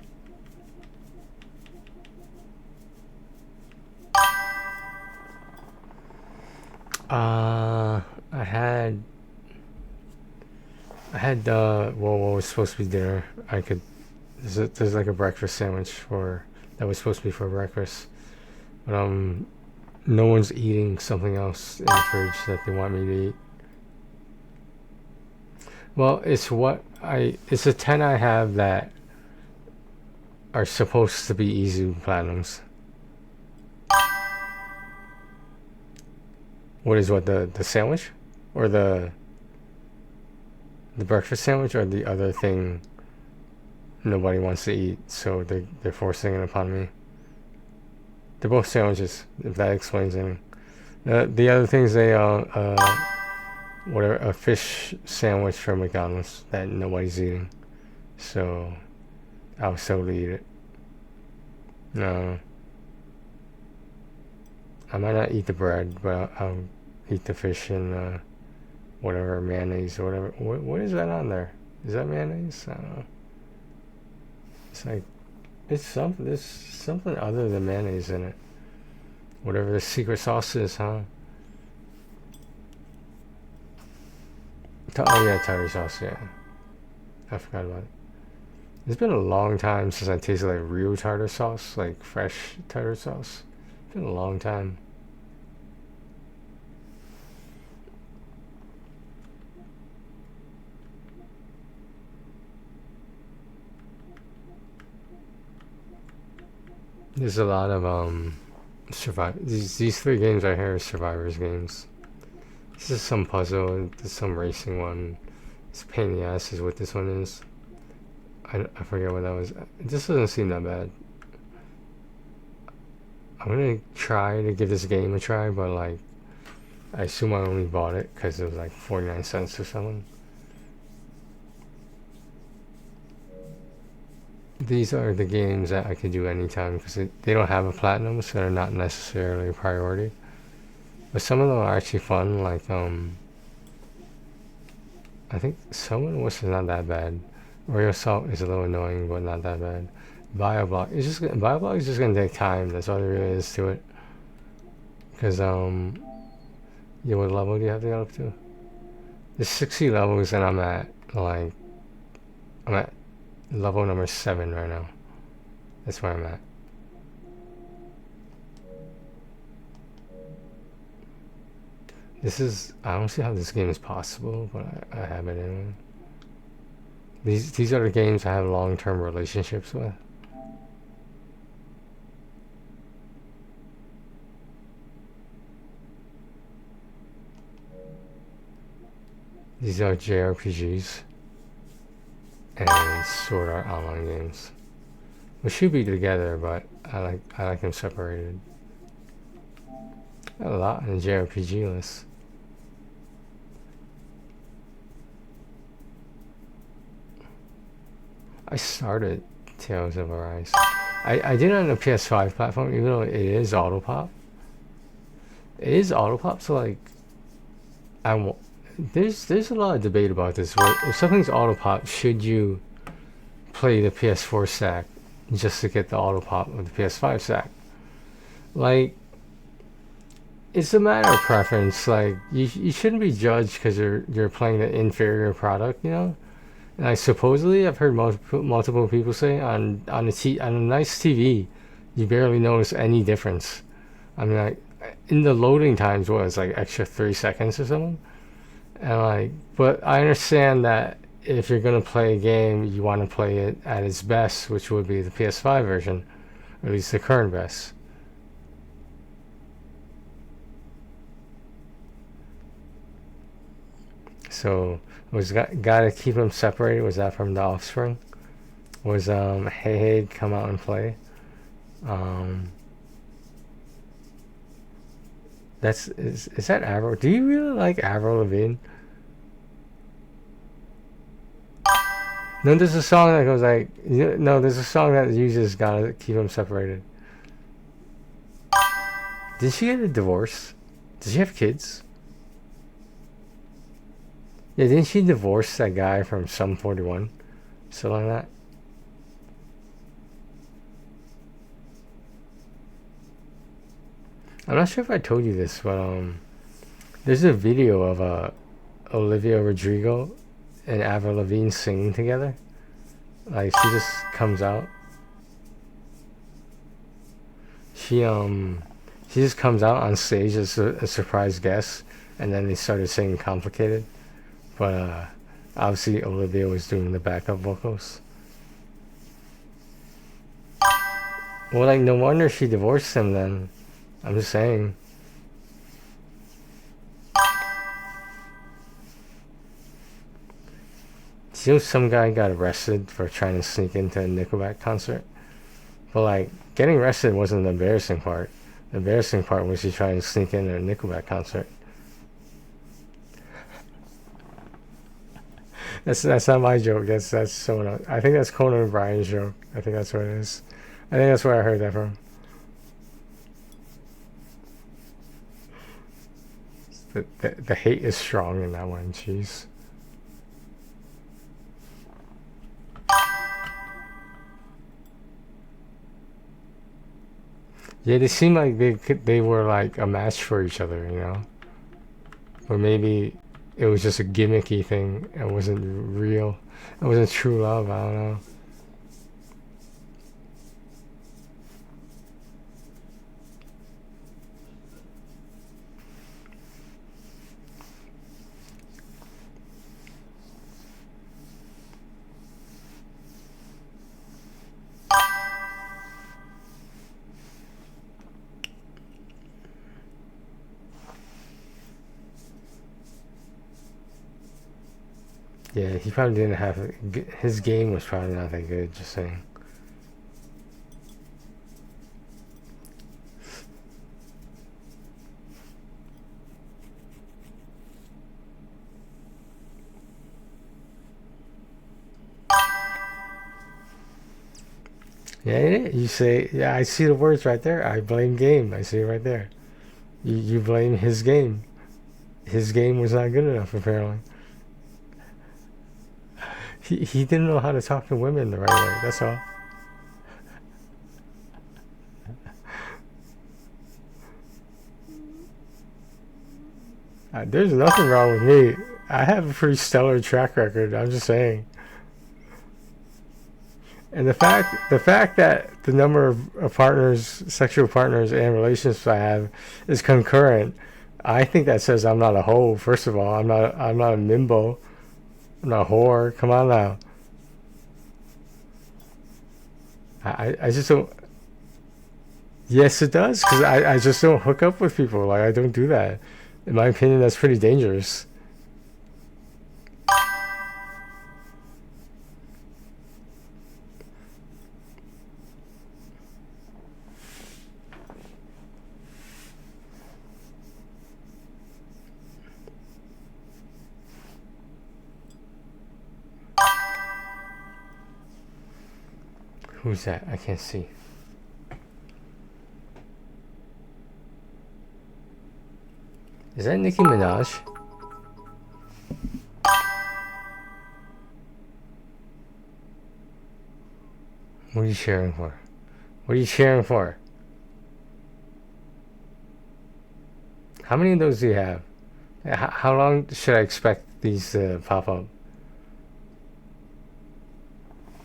I had what was supposed to be dinner. There's like a breakfast sandwich that was supposed to be for breakfast, but no one's eating something else in the fridge that they want me to eat. Well, it's a 10 I have that are supposed to be easy platinums. What is the sandwich? Or the breakfast sandwich, or the other thing nobody wants to eat, so they're forcing it upon me? They're both sandwiches, if that explains anything. The other things, whatever, a fish sandwich from McDonald's that nobody's eating, so I'll still eat it. No, I might not eat the bread, but I'll eat the fish and whatever, mayonnaise or whatever. What is that on there? Is that mayonnaise? I don't know. It's like, there's something other than mayonnaise in it. Whatever the secret sauce is, huh? Oh yeah, tartar sauce, yeah. I forgot about it. It's been a long time since I tasted like real tartar sauce, like fresh tartar sauce. It's been a long time. There's a lot of these 3 games right here are survivors games. This is some puzzle, there's some racing one, It's a pain in the ass is what this one is. I forget what that was. This doesn't seem that bad. I'm gonna try to give this game a try, but like, I assume I only bought it because it was like 49 cents or something. These are the games that I could do anytime because they don't have a platinum, so they're not necessarily a priority. But some of them are actually fun, like I think some of them was not that bad. Royal Assault is a little annoying, but not that bad. BioBlock is just gonna take time. That's all there really is to it. Because yeah, what level do you have to get up to? There's 60 levels, and I'm at level number 7 right now. That's where I'm at. I don't see how this game is possible, but I have it anyway. These are the games I have long-term relationships with. These are JRPGs and Sword Art Online games. We should be together, but I like them separated. A lot on the JRPG list. I started Tales of Arise. I did it on the PS5 platform, even though it is auto pop. It is auto pop, so like, there's a lot of debate about this. If something's auto pop, should you play the PS4 stack just to get the auto pop of the PS5 stack? Like, it's a matter of preference. Like, you shouldn't be judged because you're playing the inferior product, you know. And supposedly I've heard multiple people say on a nice TV, you barely notice any difference. I mean, like, in the loading times, it's like extra 3 seconds or something. And like, but I understand that if you're gonna play a game, you want to play it at its best, which would be the PS5 version, or at least the current best. So gotta keep them separated. Was that from The Offspring? Was Hey Hey Come Out and Play? Is that Avril? Do you really like Avril Lavigne? No, there's a song that goes like, no, there's a song that uses gotta keep them separated. Did she get a divorce? Did she have kids? Yeah, didn't she divorce that guy from Sum 41? Something like that. I'm not sure if I told you this, but there's a video of Olivia Rodrigo and Avril Lavigne singing together. Like, she just comes out. She just comes out on stage as a surprise guest, and then they started singing Complicated. But obviously Olivia was doing the backup vocals. Well, like, no wonder she divorced him then. I'm just saying. You know, some guy got arrested for trying to sneak into a Nickelback concert. But like, getting arrested wasn't the embarrassing part. The embarrassing part was he trying to sneak into a Nickelback concert. That's not my joke. That's someone else. I think that's Conan O'Brien's joke. I think that's what it is. I think that's where I heard that from. The hate is strong in that one. Jeez. Yeah, they seem like they were like a match for each other, you know. Or maybe it was just a gimmicky thing. It wasn't real. It wasn't true love. I don't know. Yeah, he probably didn't have his game was probably not that good. Just saying. Yeah, you say, yeah, I see the words right there. I blame game. I see it right there. You blame his game. His game was not good enough, apparently. He didn't know how to talk to women the right way, that's all. There's nothing wrong with me. I have a pretty stellar track record, I'm just saying. And the fact that the number of partners, sexual partners and relationships I have is concurrent, I think that says I'm not a hoe, first of all. I'm not a mimbo. I'm not a whore. Come on now. I just don't. Yes, it does, because I just don't hook up with people. Like, I don't do that. In my opinion, that's pretty dangerous. Who's that? I can't see. Is that Nicki Minaj? What are you cheering for? What are you cheering for? How many of those do you have? How long should I expect these to pop up?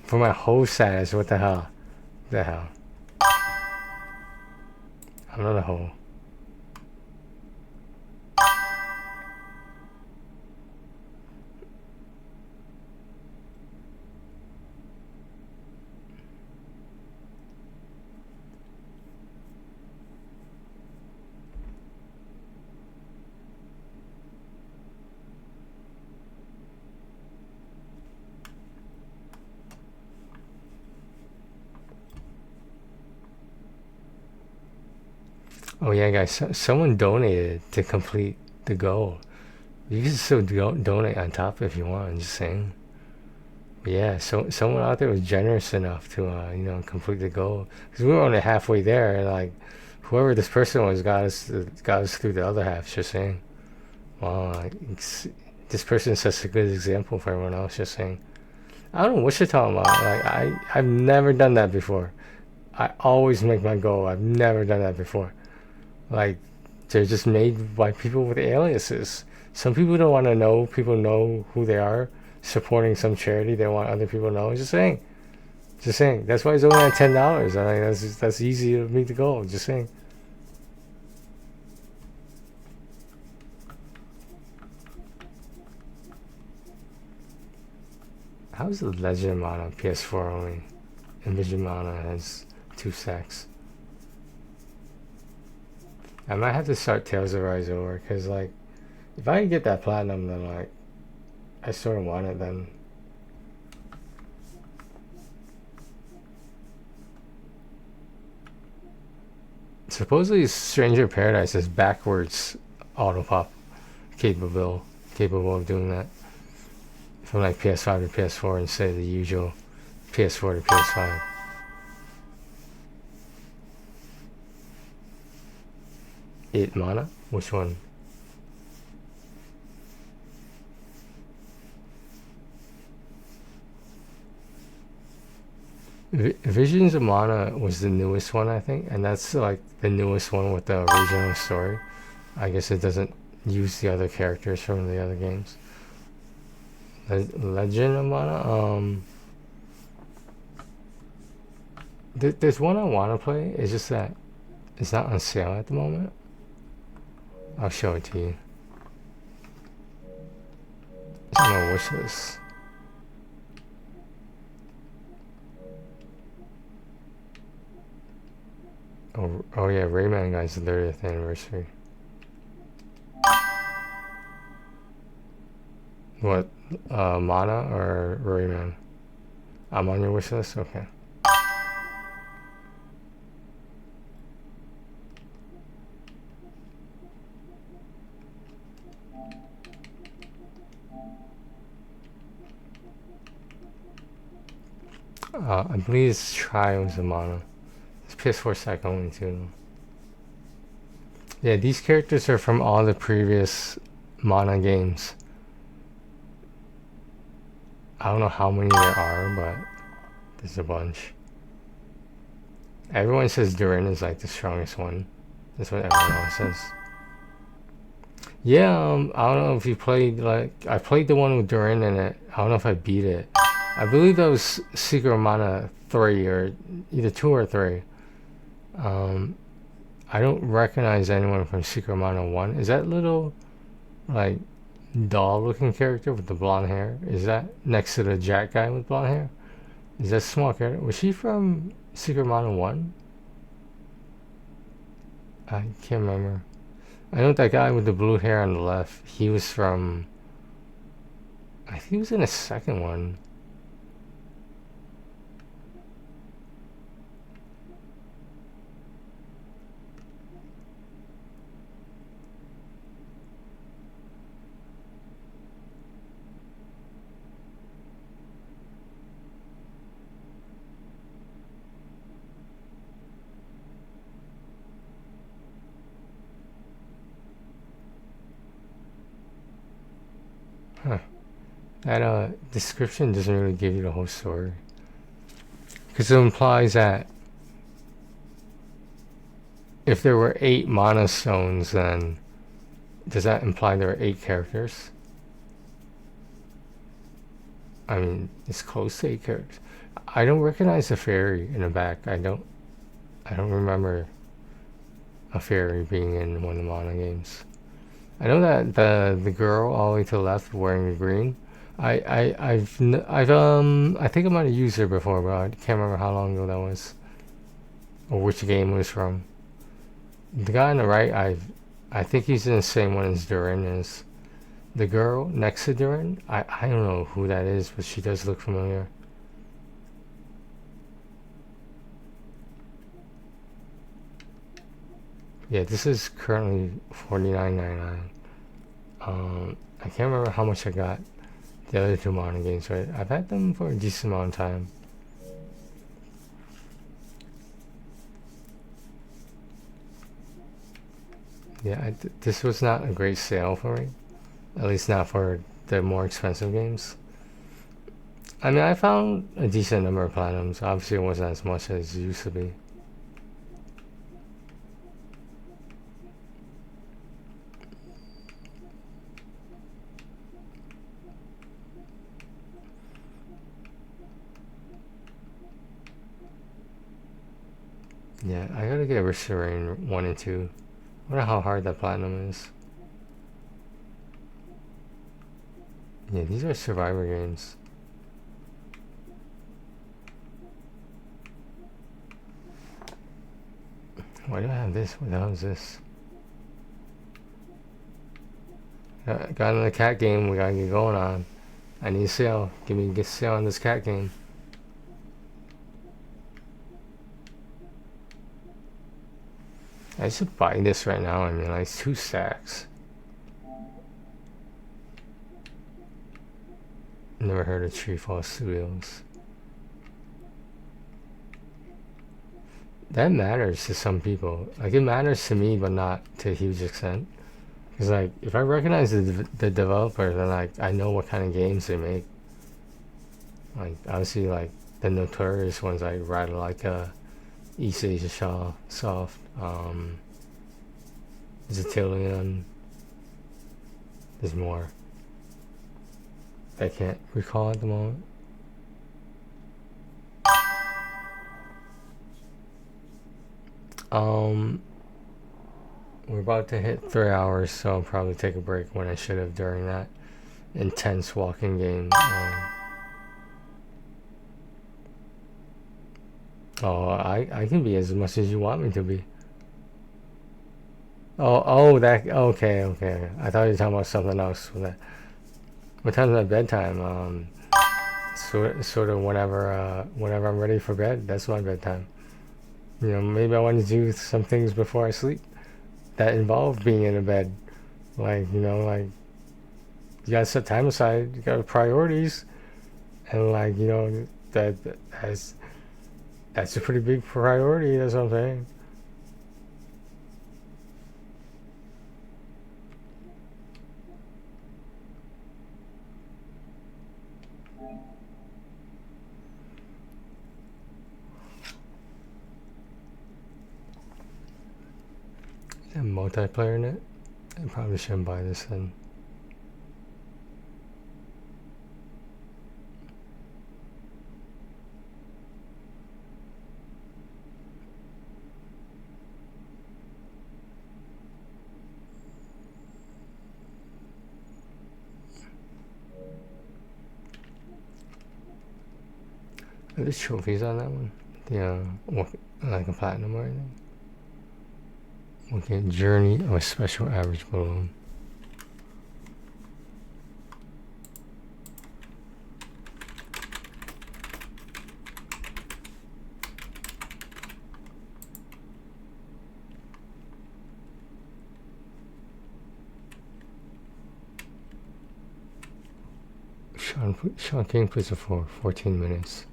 For my whole status, what the hell? The hell? I'm not a hoe. Oh yeah, guys, someone donated to complete the goal. You can still donate on top if you want, I'm just saying. But yeah, so someone out there was generous enough to, you know, complete the goal. Because we were only halfway there, and like, whoever this person was got us through the other half, just saying. Wow, like, this person is such a good example for everyone else, just saying. I don't know what you're talking about. Like, I've never done that before. I always make my goal. I've never done that before. Like, they're just made by people with aliases. Some people don't want to know people know who they are, supporting some charity they want other people to know. Just saying. Just saying. That's why it's only at $10. I think that's easy to meet the goal. Just saying. How's the Legend Mana PS4 only? And Vision Mana has 2 stacks. I might have to start Tales of Rise over, because like, if I can get that platinum, then like, I sort of want it then. Supposedly Stranger Paradise is backwards auto pop capable of doing that. From like PS5 to PS4 instead of the usual PS4 to PS5. It Mana? Which one? Visions of Mana was the newest one, I think, and that's like the newest one with the original story. I guess it doesn't use the other characters from the other games. Legend of Mana, there's one I want to play, it's just that it's not on sale at the moment. I'll show it to you. It's on my wish list. Oh yeah, Rayman Guy's 30th anniversary. What? Mana or Rayman? I'm on your wish list? Okay. I believe it's Trials of Mana. It's PS4 stack only too. Yeah, these characters are from all the previous Mana games. I don't know how many there are, but there's a bunch. Everyone says Durin is like the strongest one. That's what everyone else says. Yeah, I don't know if you played, like, I played the one with Durin in it. I don't know if I beat it. I believe that was Secret of Mana 3, or either 2 or 3. I don't recognize anyone from Secret of Mana 1. Is that little, like, doll-looking character with the blonde hair? Is that next to the Jack guy with blonde hair? Is that small character? Was she from Secret of Mana 1? I can't remember. I know that guy with the blue hair on the left, he was from... I think he was in the second one. Huh. That description doesn't really give you the whole story. Because it implies that if there were 8 mana stones, then does that imply there are 8 characters? I mean, it's close to 8 characters. I don't recognize the fairy in the back. I don't remember a fairy being in one of the Mana games. I know that the girl all the way to the left wearing the green. I think I might have used her before, but I can't remember how long ago that was, or which game it was from. The guy on the right, I think he's in the same one as Durin is. The girl next to Durin, I don't know who that is, but she does look familiar. Yeah, this is currently $49.99. I can't remember how much I got the other 2 Mana games, right? I've had them for a decent amount of time. Yeah, this was not a great sale for me. At least not for the more expensive games. I mean, I found a decent number of platinums. Obviously, it wasn't as much as it used to be. Yeah, I gotta get Risk of Rain 1 and 2. I wonder how hard that platinum is. Yeah, these are survivor games. Why do I have this? What the hell is this? Got another cat game we gotta get going on. I need a sale. Give me a sale on this cat game. I should buy this right now. I mean, like 2 stacks. Never heard of Treefall Studios. That matters to some people. Like, it matters to me, but not to a huge extent. Because, like, if I recognize the developer, then, like, I know what kind of games they make. Like, obviously, like, the notorious ones, like, Rattle Like East Asia Soft, Zillion. There's more. I can't recall at the moment. We're about to hit 3 hours, so I'll probably take a break when I should have during that intense walking game. I can be as much as you want me to be. Oh, that, okay. I thought you were talking about something else with that. What time's my bedtime? Sort of whenever I'm ready for bed. That's my bedtime. You know, maybe I want to do some things before I sleep that involve being in a bed. Like, you know, like you gotta set time aside. You got priorities, and like, you know, that's a pretty big priority. That's what I'm saying. Is there multiplayer in it? I probably shouldn't buy this then. Are there trophies on that one? Yeah, like a platinum or anything? Okay, journey of a special average balloon. Sean King plays it for 14 minutes.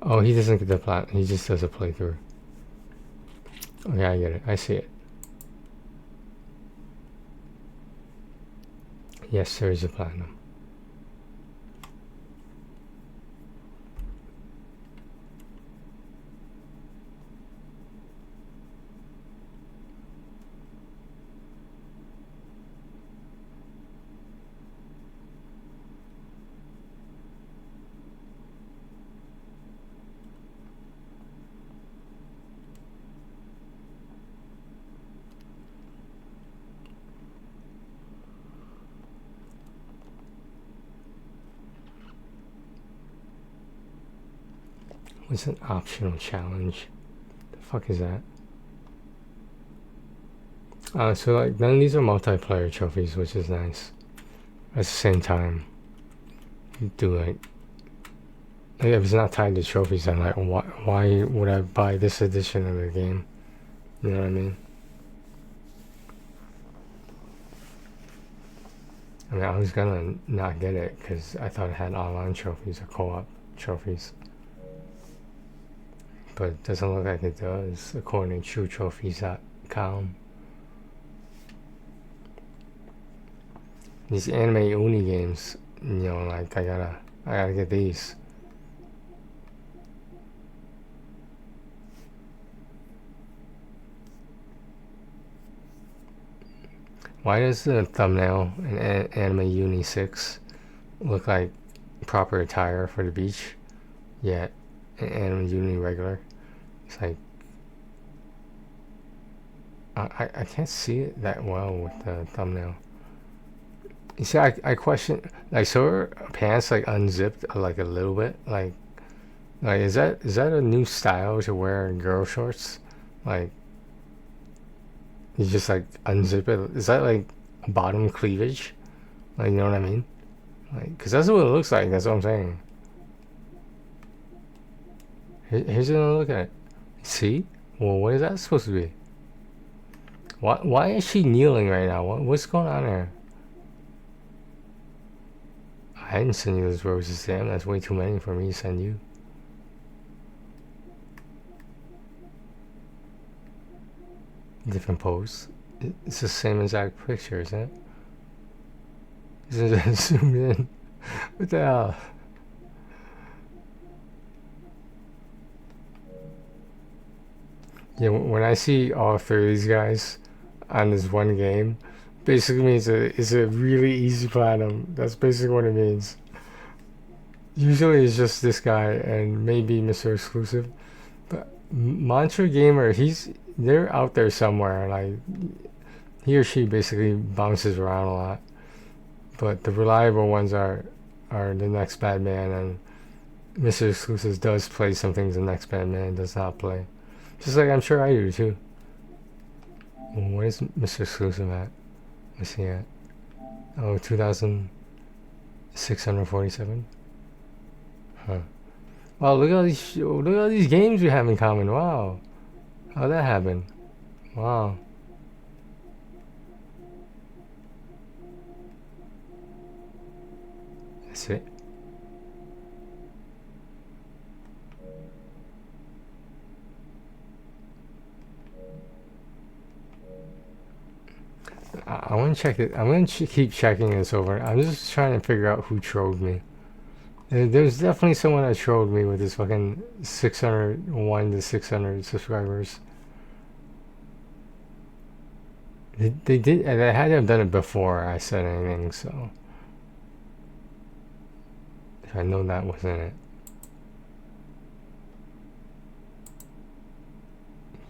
Oh, he doesn't get the plat. He just does a playthrough. Okay, I get it. I see it. Yes, there is a platinum. What's an optional challenge? The fuck is that? So like none of these are multiplayer trophies, which is nice. At the same time, you do like if it's not tied to trophies, then like why would I buy this edition of the game? You know what I mean? I was gonna not get it because I thought it had online trophies or co-op trophies. But it doesn't look like it does, according to TrueTrophies.com. These anime uni games, you know, like I gotta get these. Why does the thumbnail in Anime Uni 6 look like proper attire for the beach, yet in Anime Uni regular? It's like I can't see it that well with the thumbnail. You see, I question, like, so her pants like unzipped like a little bit, like is that a new style to wear girl shorts? Like you just like unzip it. Is that like bottom cleavage? Like, you know what I mean? Like, cause that's what it looks like. That's what I'm saying. Here's another look at it. See? Well, what is that supposed to be? Why is she kneeling right now? What's going on there? I didn't send you those roses, Sam. That's way too many for me to send you. Different pose. It's the same exact picture, isn't it? Isn't it zoomed in? What the hell? Yeah, when I see all three of these guys on this one game, basically means it's a really easy platinum. That's basically what it means. Usually it's just this guy and maybe Mr. Exclusive, but Mantra Gamer, they're out there somewhere. Like he or she basically bounces around a lot, but the reliable ones are the Next Bad Man, and Mr. Exclusive does play some things the Next Bad Man does not play. Just like I'm sure I do too. Well, where's Mr. Exclusive at? Where's he at? Oh, 2,647. Huh. Wow, look at all these games we have in common. Wow. How'd that happen? Wow. That's it. I want to check it. I'm going to keep checking this over. I'm just trying to figure out who trolled me. There's definitely someone that trolled me with this fucking 601 to 600 subscribers. They did. They had to have done it before I said anything, so I know that wasn't it.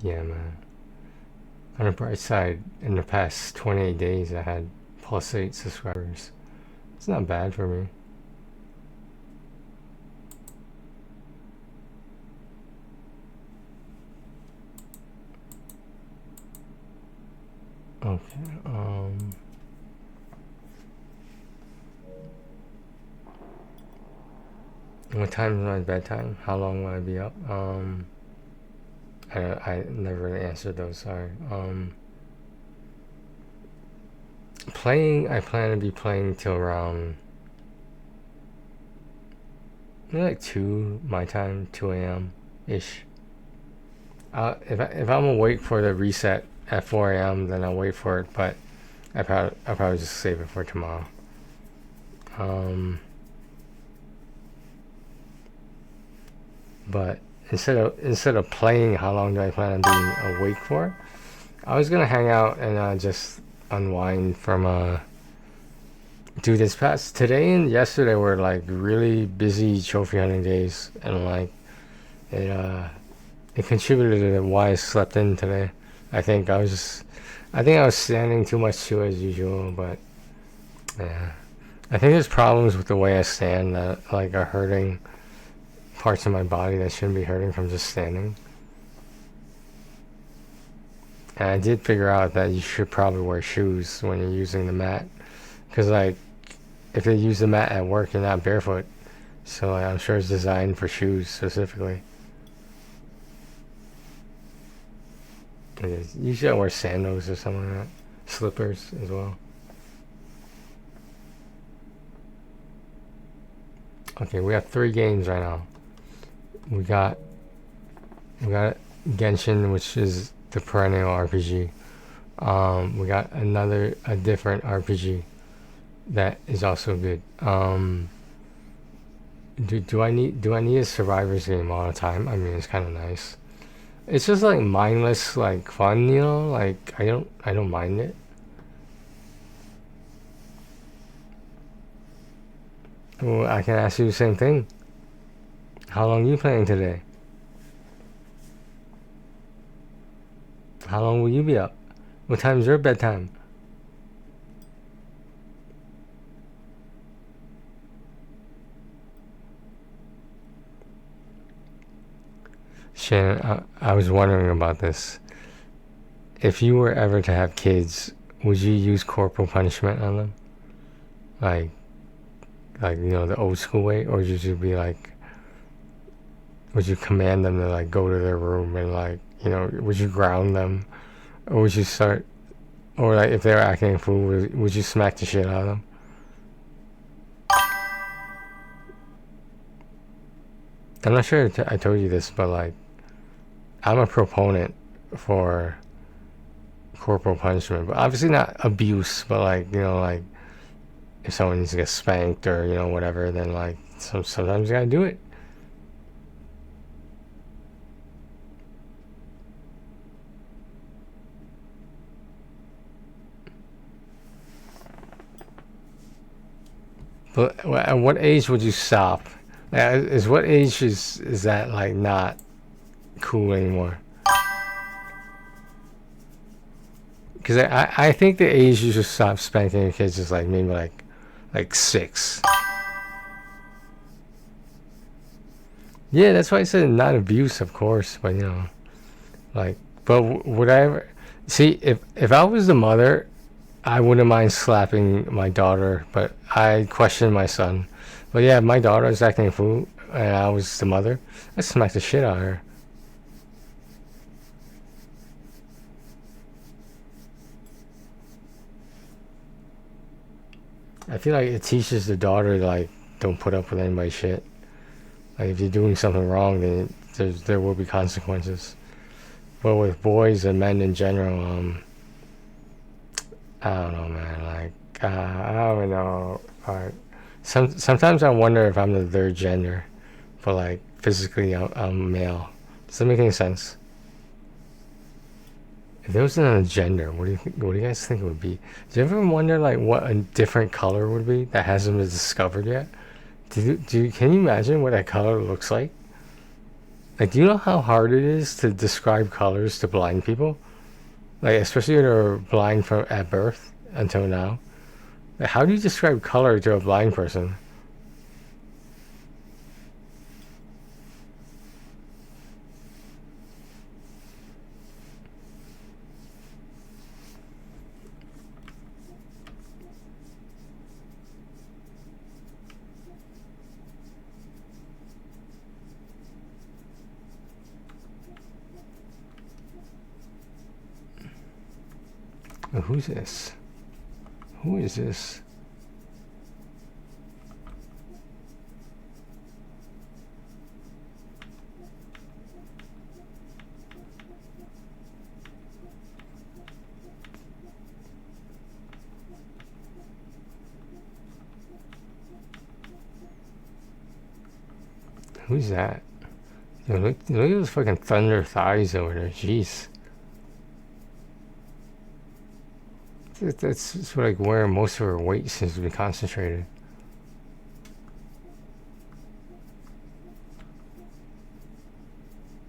Yeah, man. On the bright side, in the past 28 days, I had +8 subscribers. It's not bad for me. Okay, what time is my bedtime? How long will I be up? I never really answered those, sorry. Playing, I plan to be playing till around maybe like 2 my time, 2 a.m. ish. If I'm awake for the reset at 4 a.m., then I'll wait for it, but I'll probably just save it for tomorrow. But instead of playing, how long do I plan on being awake for? I was gonna hang out and just unwind from dude, this past today and yesterday were like really busy trophy hunting days, and like it contributed to why I slept in today. I think I was standing too much too as usual, but yeah, I think there's problems with the way I stand that like are hurting parts of my body that shouldn't be hurting from just standing. And I did figure out that you should probably wear shoes when you're using the mat, because like if you use the mat at work, you're not barefoot, so like, I'm sure it's designed for shoes specifically. You should wear sandals or something like that, slippers as well. Okay, we have 3 games right now. We got Genshin, which is the perennial RPG. We got a different RPG that is also good. Do I need a survivors game all the time? I mean, it's kind of nice. It's just like mindless, like fun, you know. Like I don't mind it. Well, I can ask you the same thing. How long are you playing today? How long will you be up? What time is your bedtime? Shannon, I was wondering about this. If you were ever to have kids, would you use corporal punishment on them? Like you know, the old school way? Or would you be like, would you command them to like go to their room and like, you know, would you ground them? Or would you start, or like if they were acting a fool, would you smack the shit out of them? I'm not sure I told you this, but like, I'm a proponent for corporal punishment, but obviously not abuse, but like, you know, like if someone needs to get spanked or, you know, whatever, then like sometimes you gotta do it. But at what age would you stop? What age is that like not cool anymore? Because I think the age you should stop spanking your kids is like maybe like 6. Yeah, that's why I said not abuse, of course, but you know, like, but would I ever see if I was the mother I wouldn't mind slapping my daughter, but I question my son. But yeah, if my daughter is acting a fool and I was the mother, I'd smack the shit out of her. I feel like it teaches the daughter, like, don't put up with anybody's shit. Like, if you're doing something wrong, then there will be consequences. But with boys and men in general, I don't know, man. Like, I don't know. Sometimes I wonder if I'm the third gender, but like physically I'm male. Does that make any sense? If there was another gender, what do you guys think it would be? Do you ever wonder like what a different color would be that hasn't been discovered yet? Can you imagine what that color looks like? Like, do you know how hard it is to describe colors to blind people? Like, especially if they're blind from at birth until now. Like, how do you describe color to a blind person? Oh, who's this? Who is this? Who's that? Yo, look at those fucking thunder thighs over there. Jeez. That's like where most of her weight seems to be concentrated.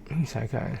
Who's that guy?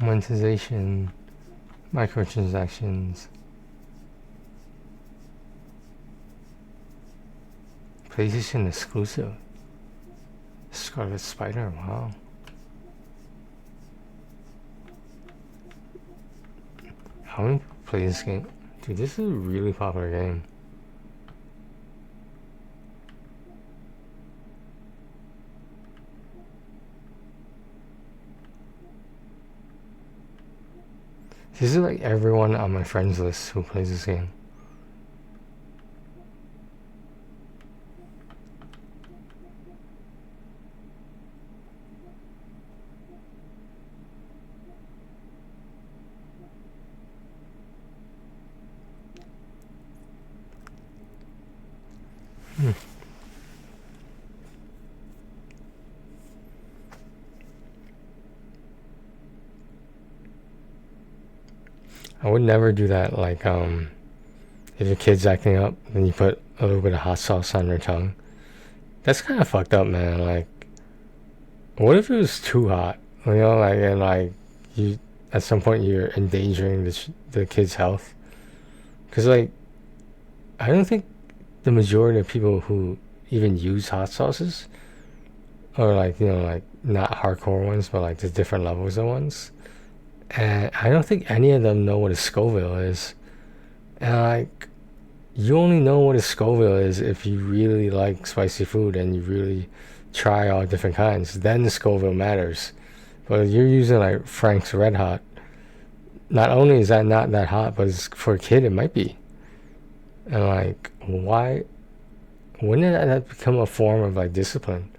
Monetization, microtransactions, PlayStation exclusive, Scarlet Spider. Wow. How many people play this game? Dude, this is a really popular game. This is like everyone on my friends list who plays this game. I would never do that, like, if your kid's acting up, then you put a little bit of hot sauce on their tongue. That's kind of fucked up, man. Like, what if it was too hot? You know, like, and like, you, at some point you're endangering the kid's health. Because, like, I don't think the majority of people who even use hot sauces, or like, you know, like, not hardcore ones, but like the different levels of ones, and I don't think any of them know what a Scoville is. And like, you only know what a Scoville is if you really like spicy food and you really try all different kinds. Then the Scoville matters. But if you're using like Frank's Red Hot, not only is that not that hot, but it's, for a kid it might be. And like, why? When did that become a form of like discipline?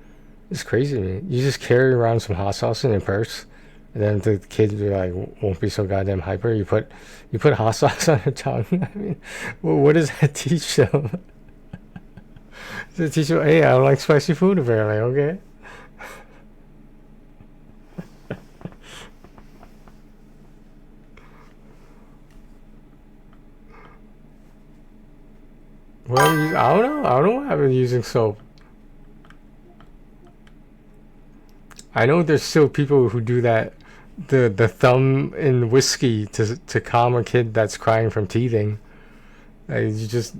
It's crazy to me. You just carry around some hot sauce in your purse, and then the kids be like, won't be so goddamn hyper. You put hot sauce on their tongue. I mean, well, what does that teach them? The teacher, hey, I don't like spicy food apparently, okay. Well, I don't know. I don't know what happened using soap. I know there's still people who do that, the thumb in whiskey to calm a kid that's crying from teething. Like you just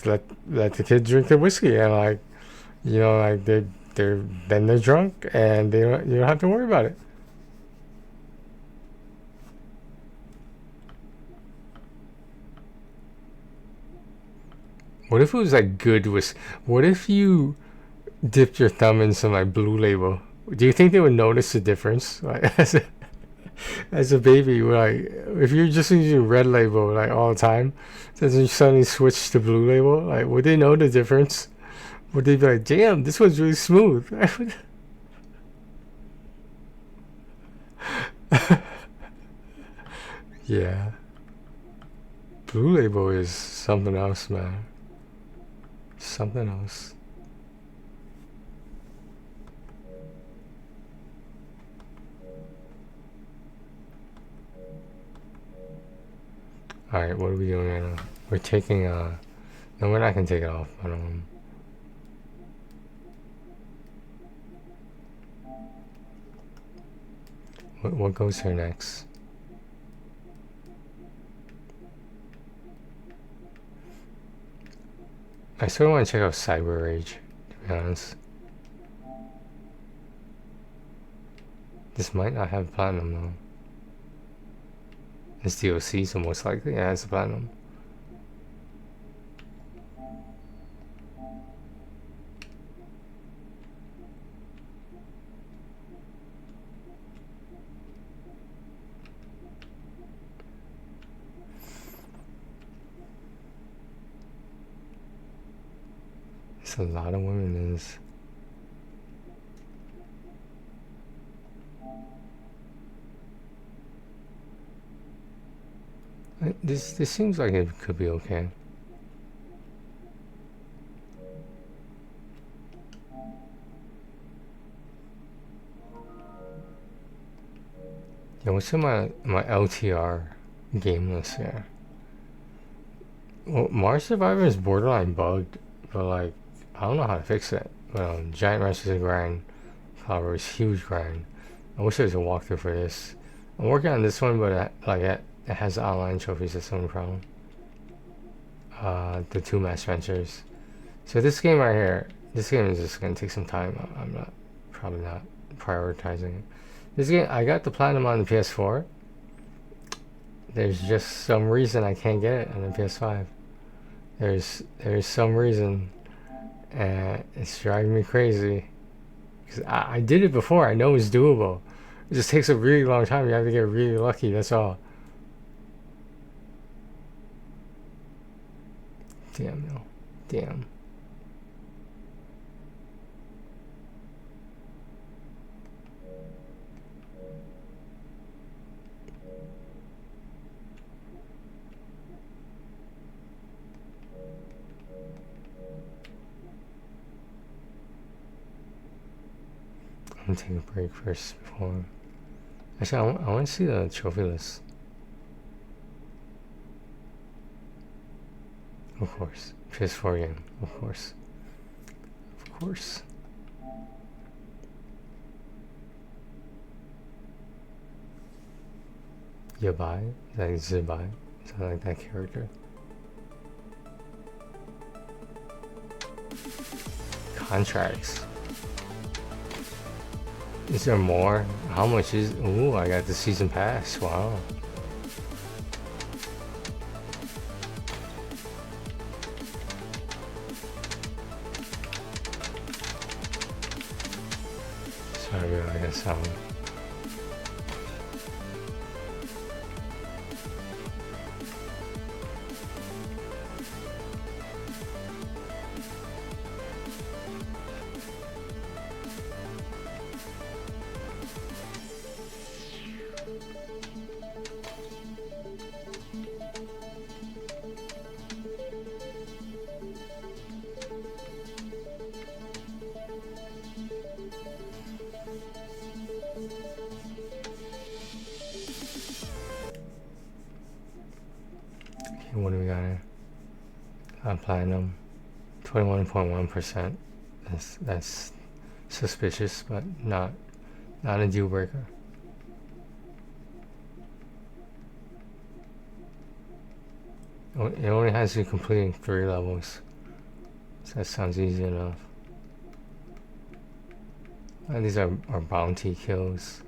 let the kid drink the whiskey and like, you know, like they're drunk and you don't have to worry about it. What if it was like good whiskey? What if you dipped your thumb in some like Blue Label? Do you think they would notice the difference? Like as a baby, like if you're just using Red Label like all the time, then you suddenly switch to Blue Label, like would they know the difference? Would they be like, damn, this one's really smooth? Yeah. Blue Label is something else, man. Something else. Alright, what are we doing right now? We're taking no, we're not gonna take it off, but what goes here next? I sort of want to check out Cyber Rage, to be honest. This might not have platinum though. It's DLC, so most likely it has platinum. There's a lot of women in this. This seems like it could be okay. Yeah, what's in my LTR game list here? Well, Mars Survivor is borderline bugged, but like I don't know how to fix it. But Giant Rush is a grind. Flower is huge grind. I wish there was a walkthrough for this. I'm working on this one, but it has online trophies. That's the only problem. The 2 Mass Ventures. So this game right here, this game is just gonna take some time. I'm probably not prioritizing it. This game, I got the platinum on the PS4. There's just some reason I can't get it on the PS5. There's some reason, and it's driving me crazy. Cause I did it before. I know it's doable. It just takes a really long time. You have to get really lucky. That's all. Damn, no. Damn. I'm gonna take a break first before. Actually, I want to see the trophy list. Of course. PS4 game. Of course. Of course. Yabai? Like Zibai? Something like that character. Contracts. Is there more? How much is... Ooh, I got the season pass. Wow. Sorry, I guess platinum. 21.1%. That's suspicious, but not a deal breaker. It only has you completing 3 levels, so that sounds easy enough. These are bounty kills.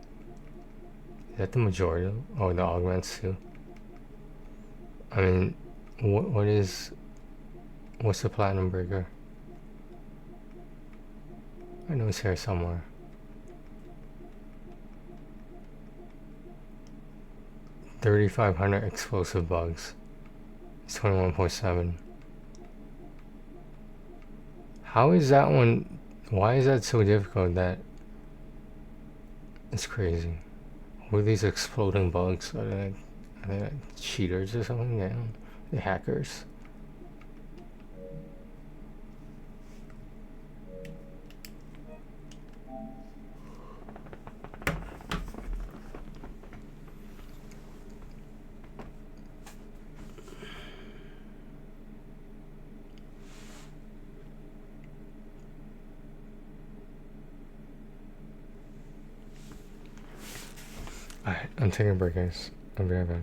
Is that the majority? Or the augments too? I mean, what's the platinum breaker? I know it's here somewhere. 3,500 explosive bugs. It's 21.7. How is that one? Why is that so difficult? That it's crazy. What are these exploding bugs? Are they like cheaters or something? Yeah, the hackers. Alright, I'm taking a break, guys. I'll be right back.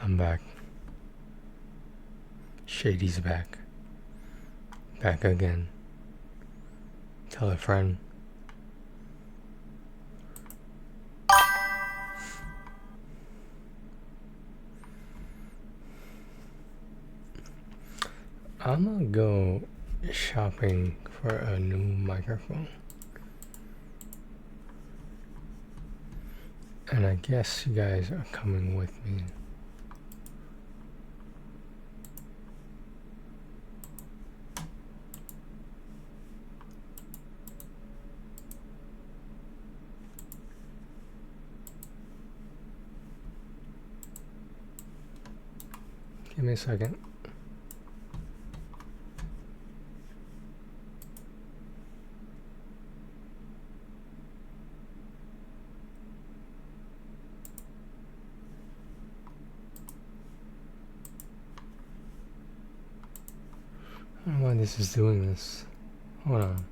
I'm back. Shady's back. Back again. Tell a friend. I'm gonna go shopping for a new microphone. And I guess you guys are coming with me. Give me a second. I don't know why this is doing this. Hold on.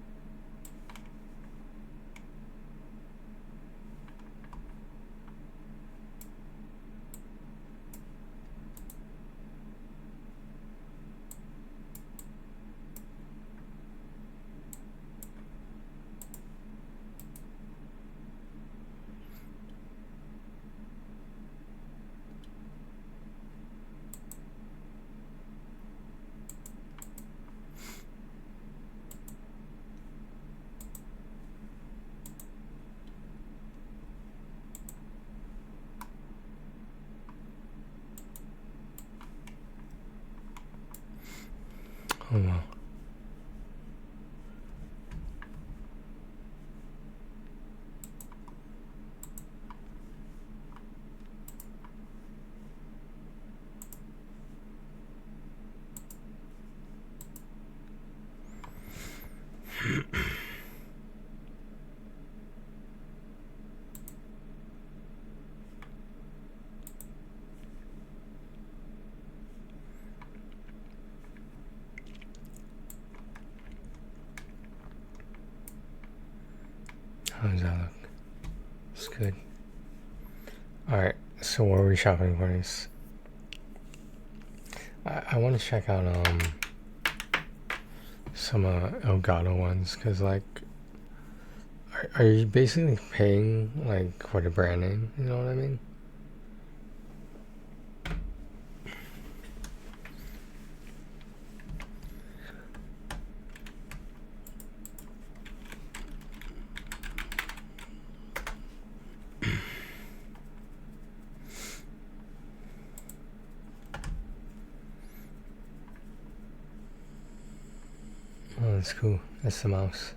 Oh well. How does that look? It's good. Alright, so where are we shopping for this? I want to check out some Elgato ones, because like are you basically paying like for the brand name, you know what I mean? Oh, that's cool. That's the mouse.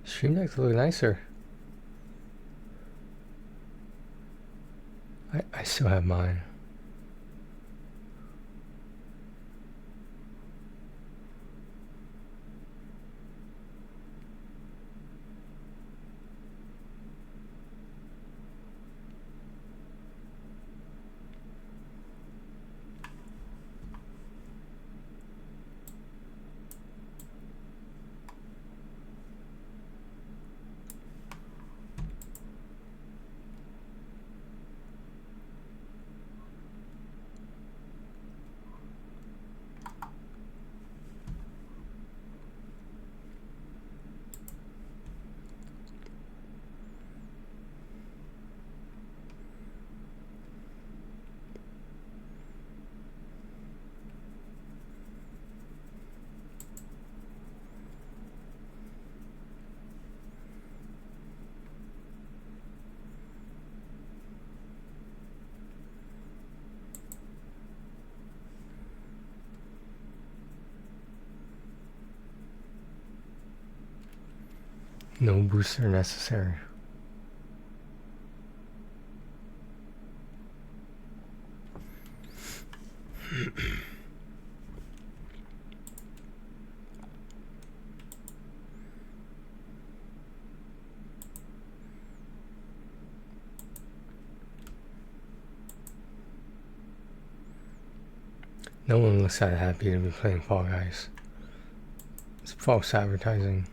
Stream Deck's look nicer. I still have mine. No booster necessary. No one looks that happy to be playing Fall Guys. It's false advertising.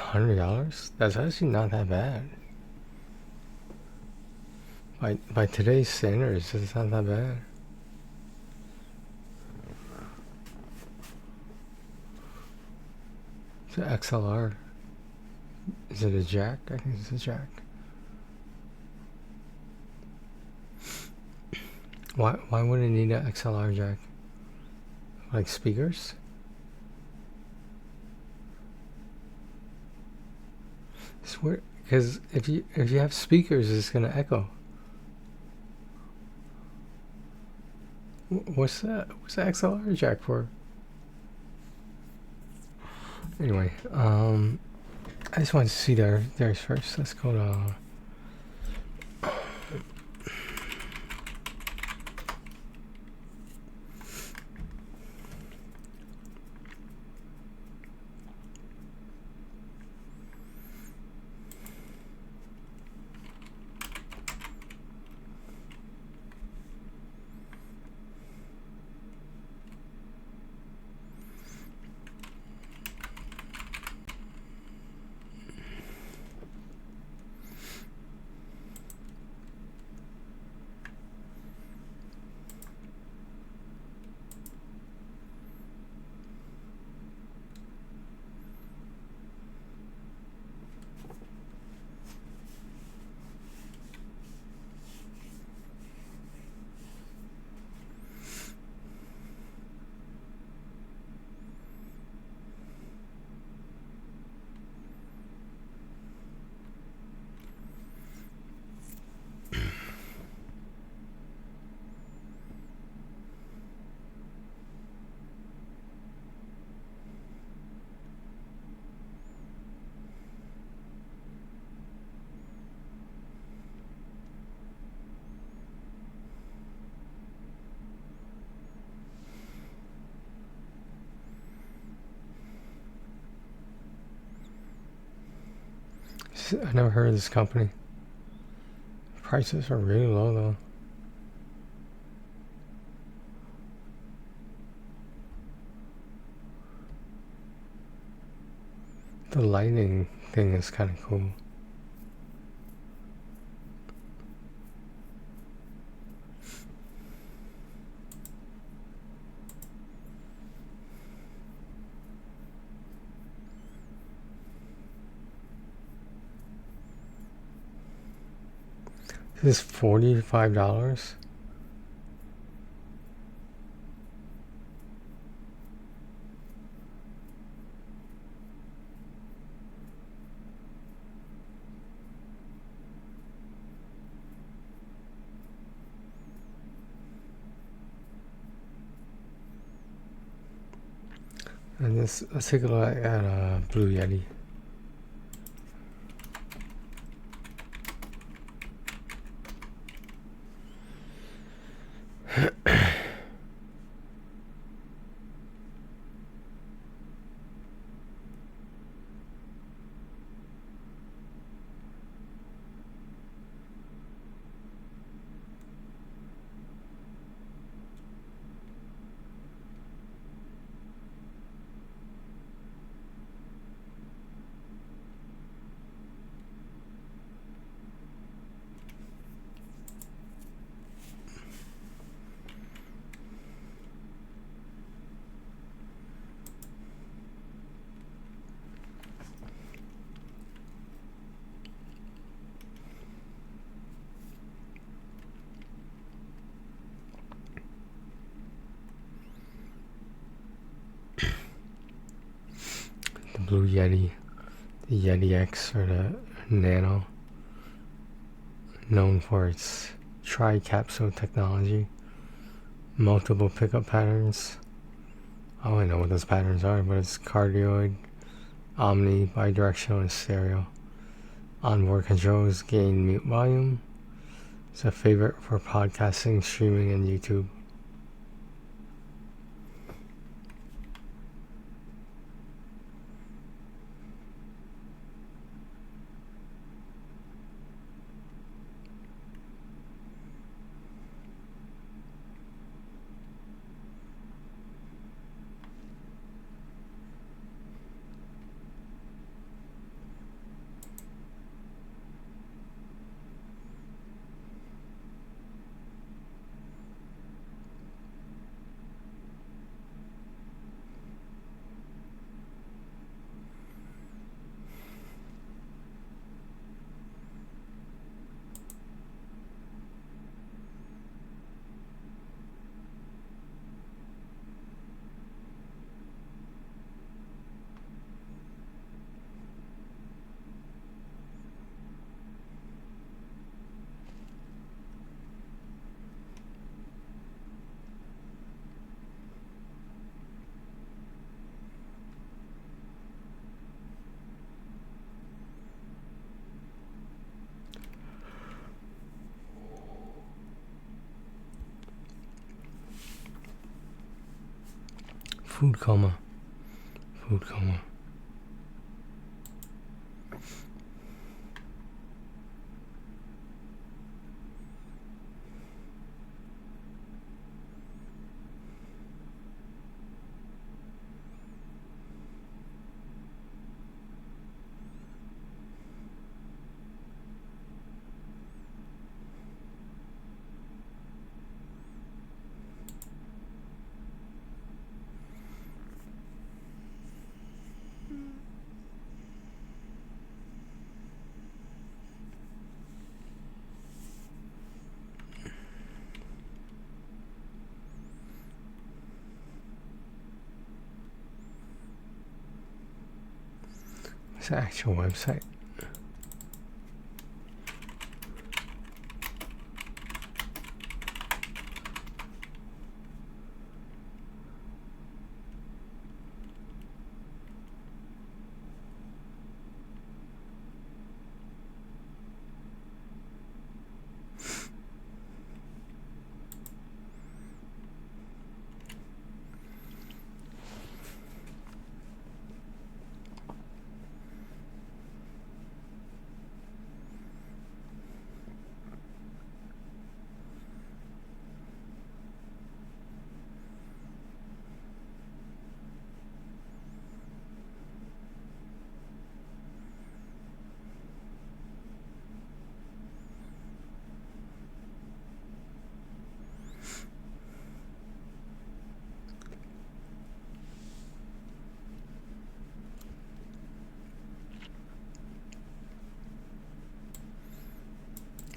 $100? That's actually not that bad. By today's standards, it's not that bad. It's an XLR. Is it a jack? I think it's a jack. Why would it need an XLR jack? Like speakers? Because if you have speakers, it's gonna echo. What's that? What's the XLR jack for? Anyway, I just wanted to see theirs first. Let's go to. I never heard of this company. Prices are really low though. The lighting thing is kind of cool. This is $45. And this, let's take a look at Blue Yeti. The Blue Yeti, the Yeti X or the Nano, known for its tri-capsule technology, multiple pickup patterns. I don't know what those patterns are, but it's cardioid, omni, bidirectional, and stereo. Onboard controls, gain, mute volume. It's a favorite for podcasting, streaming, and YouTube. Food coma. Food coma. It's the actual website.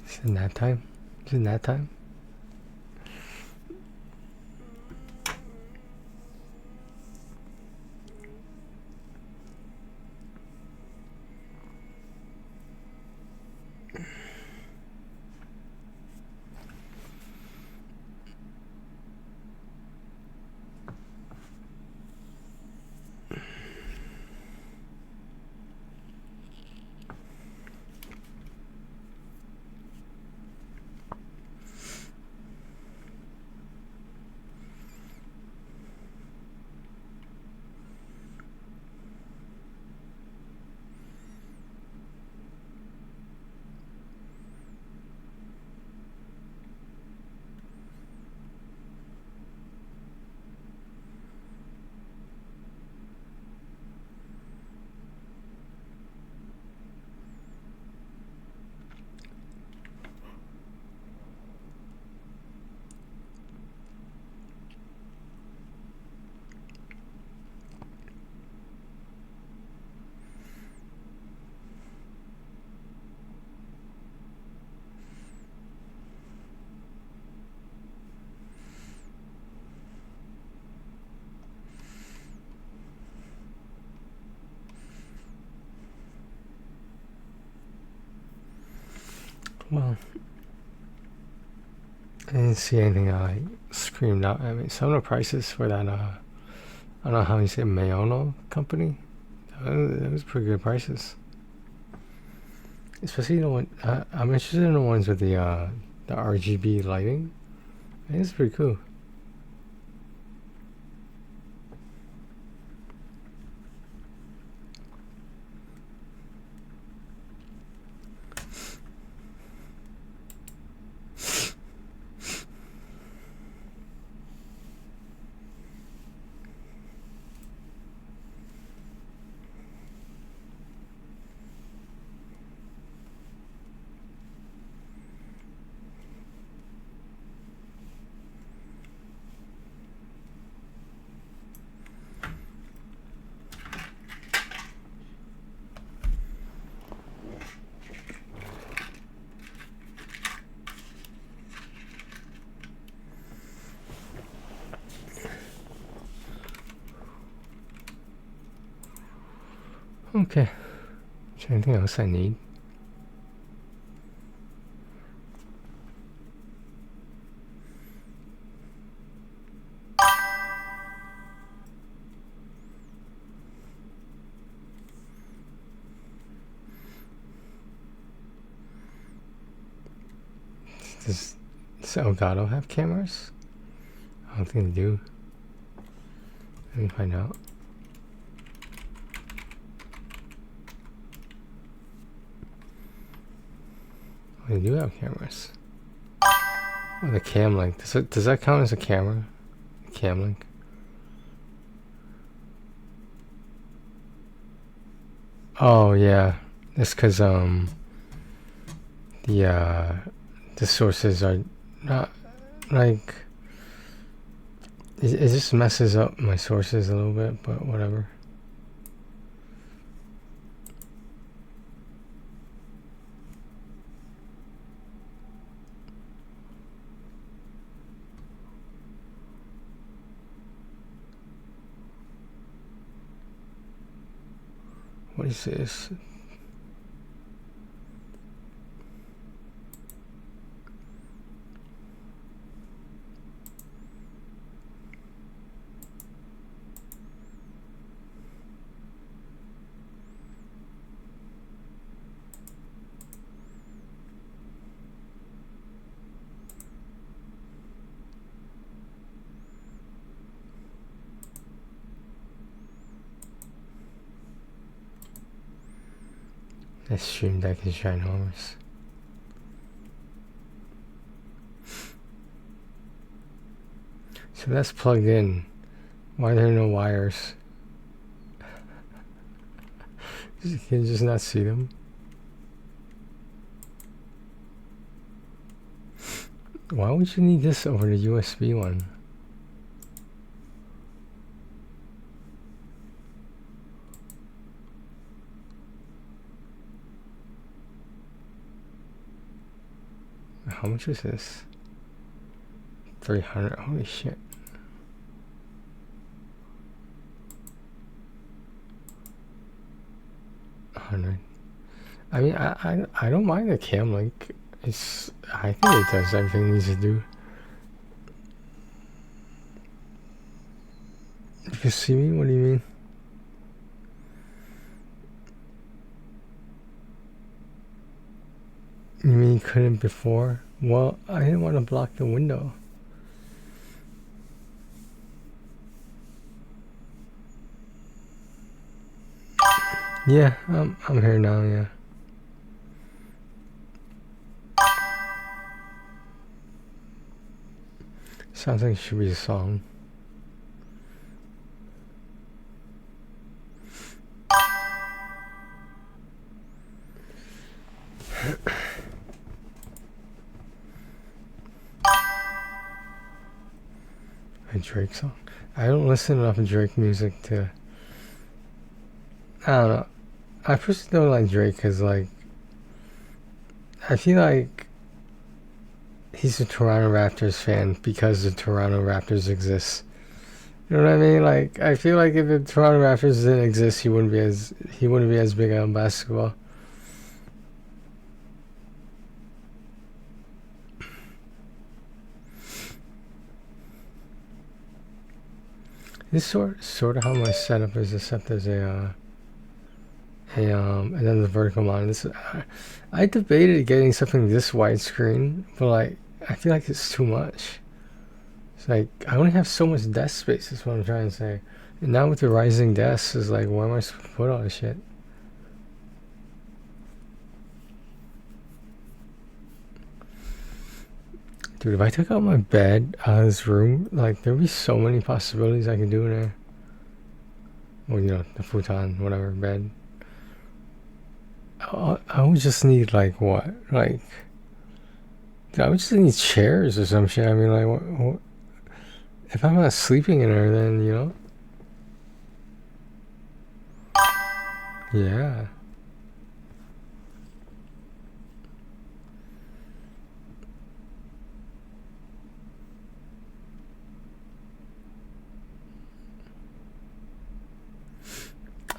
Is it nap time? Is it nap time? Well, I didn't see anything screamed out at me. Some of the prices for that, I don't know how you say Mayono company. That was pretty good prices. Especially the one, I'm interested in the ones with the RGB lighting. I think it's pretty cool. Okay. Is there anything else I need? Does Elgato have cameras? I don't think they do. Let me find out. They do have cameras. Oh, the cam link. Does that count as a camera? Cam link. Oh yeah, that's because the sources are not like it just messes up my sources a little bit, but whatever. What is this? That stream deck is ginormous. So that's plugged in. Why are there no wires? You can just not see them. Why would you need this over the USB one? How much is this? 300. Holy shit. I mean, I don't mind the cam link. I think it does everything it needs to do. You see me? What do you mean? You mean you couldn't before? Well, I didn't want to block the window. Yeah, I'm here now, yeah. Sounds like it should be a song. A Drake song? I don't listen enough to Drake music to... I don't know. I personally don't like Drake because, like, I feel like he's a Toronto Raptors fan because the Toronto Raptors exist. You know what I mean? Like, I feel like if the Toronto Raptors didn't exist, he wouldn't be as big on basketball. This sort of how my setup is, except there's and then the vertical monitor. I debated getting something this widescreen, but like I feel like it's too much. It's like I only have so much desk space. That's what I'm trying to say. And now with the rising desks, is like, where am I supposed to put all this shit? Dude, if I took out my bed out of this room, like, there'd be so many possibilities I could do in there. Well, you know, the futon, whatever, bed. I would just need, like, what? Like, I would just need chairs or some shit. I mean, like, what? If I'm not sleeping in there, then, you know? Yeah.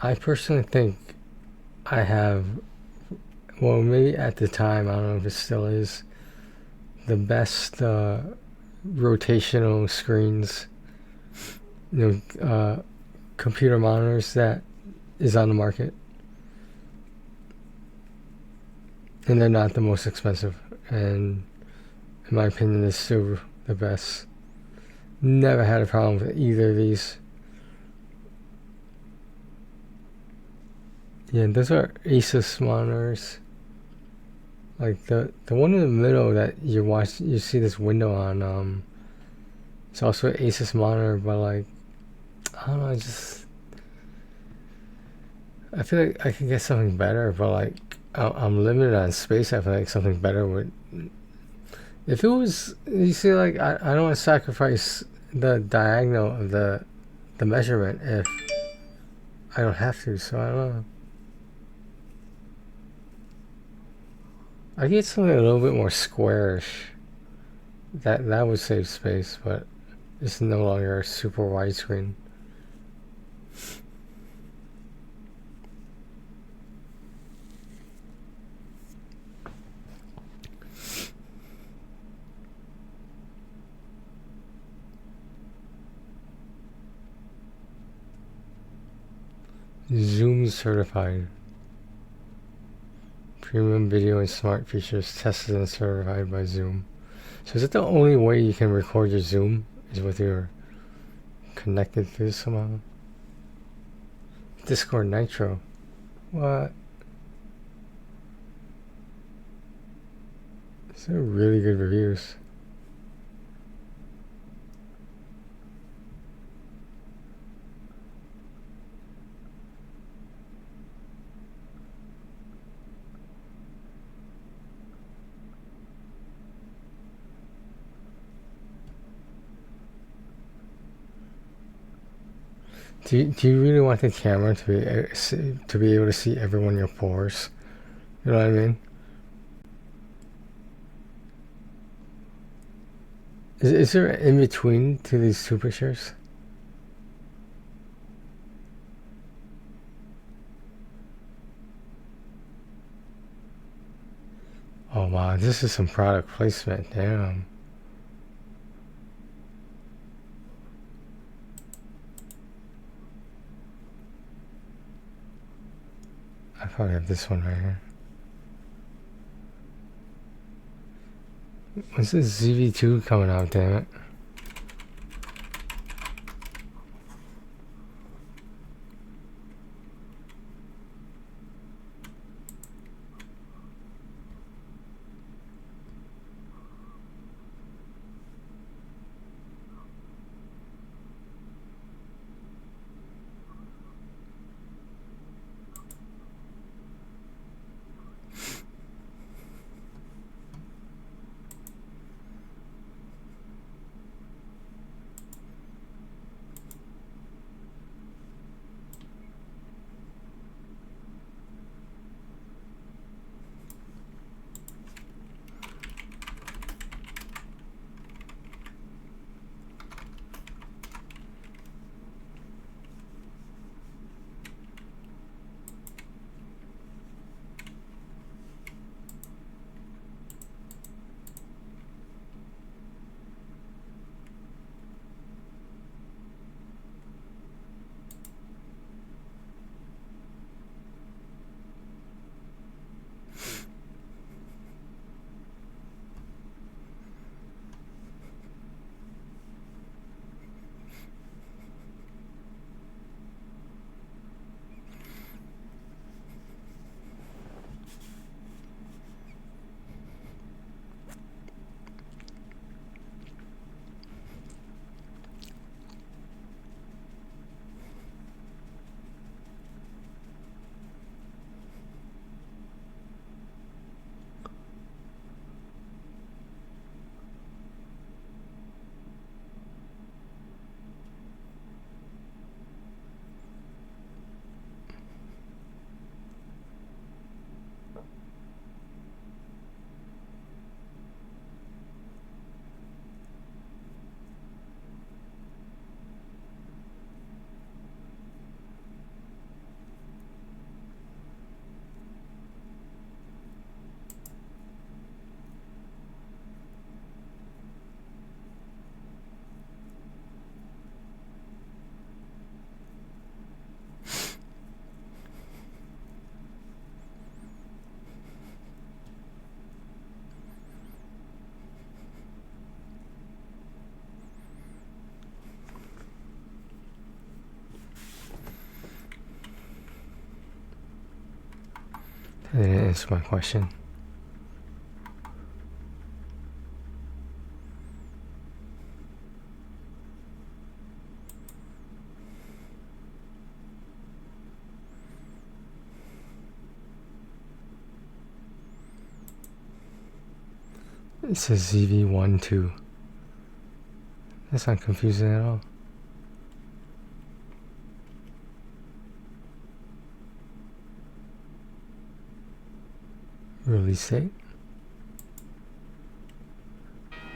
I personally think I have, well, maybe at the time, I don't know if it still is, the best rotational screens, you know, computer monitors that is on the market. And they're not the most expensive, and in my opinion, they're still the best. Never had a problem with either of these. Yeah, those are Asus monitors. Like the one in the middle that you see this window on. It's also an Asus monitor, but like I don't know, I feel like I could get something better, but like I'm limited on space. I feel like something better would. If it was, you see, like I don't want to sacrifice the diagonal of the measurement if I don't have to. So I don't know. I get something a little bit more squarish. That would save space, but it's no longer a super widescreen. Zoom certified. Premium video and smart features tested and certified by Zoom. So is it the only way you can record your Zoom? Is with your connected to this somehow? Discord Nitro. What? These are really good reviews. Do you really want the camera to be able to see every one of your pores? You know what I mean? Is there an in between to these two pictures? Oh wow, this is some product placement. Damn. I probably have this one right here. When's this ZV2 coming out, damn it? They didn't answer my question. It says ZV-12. That's not confusing at all. Release date?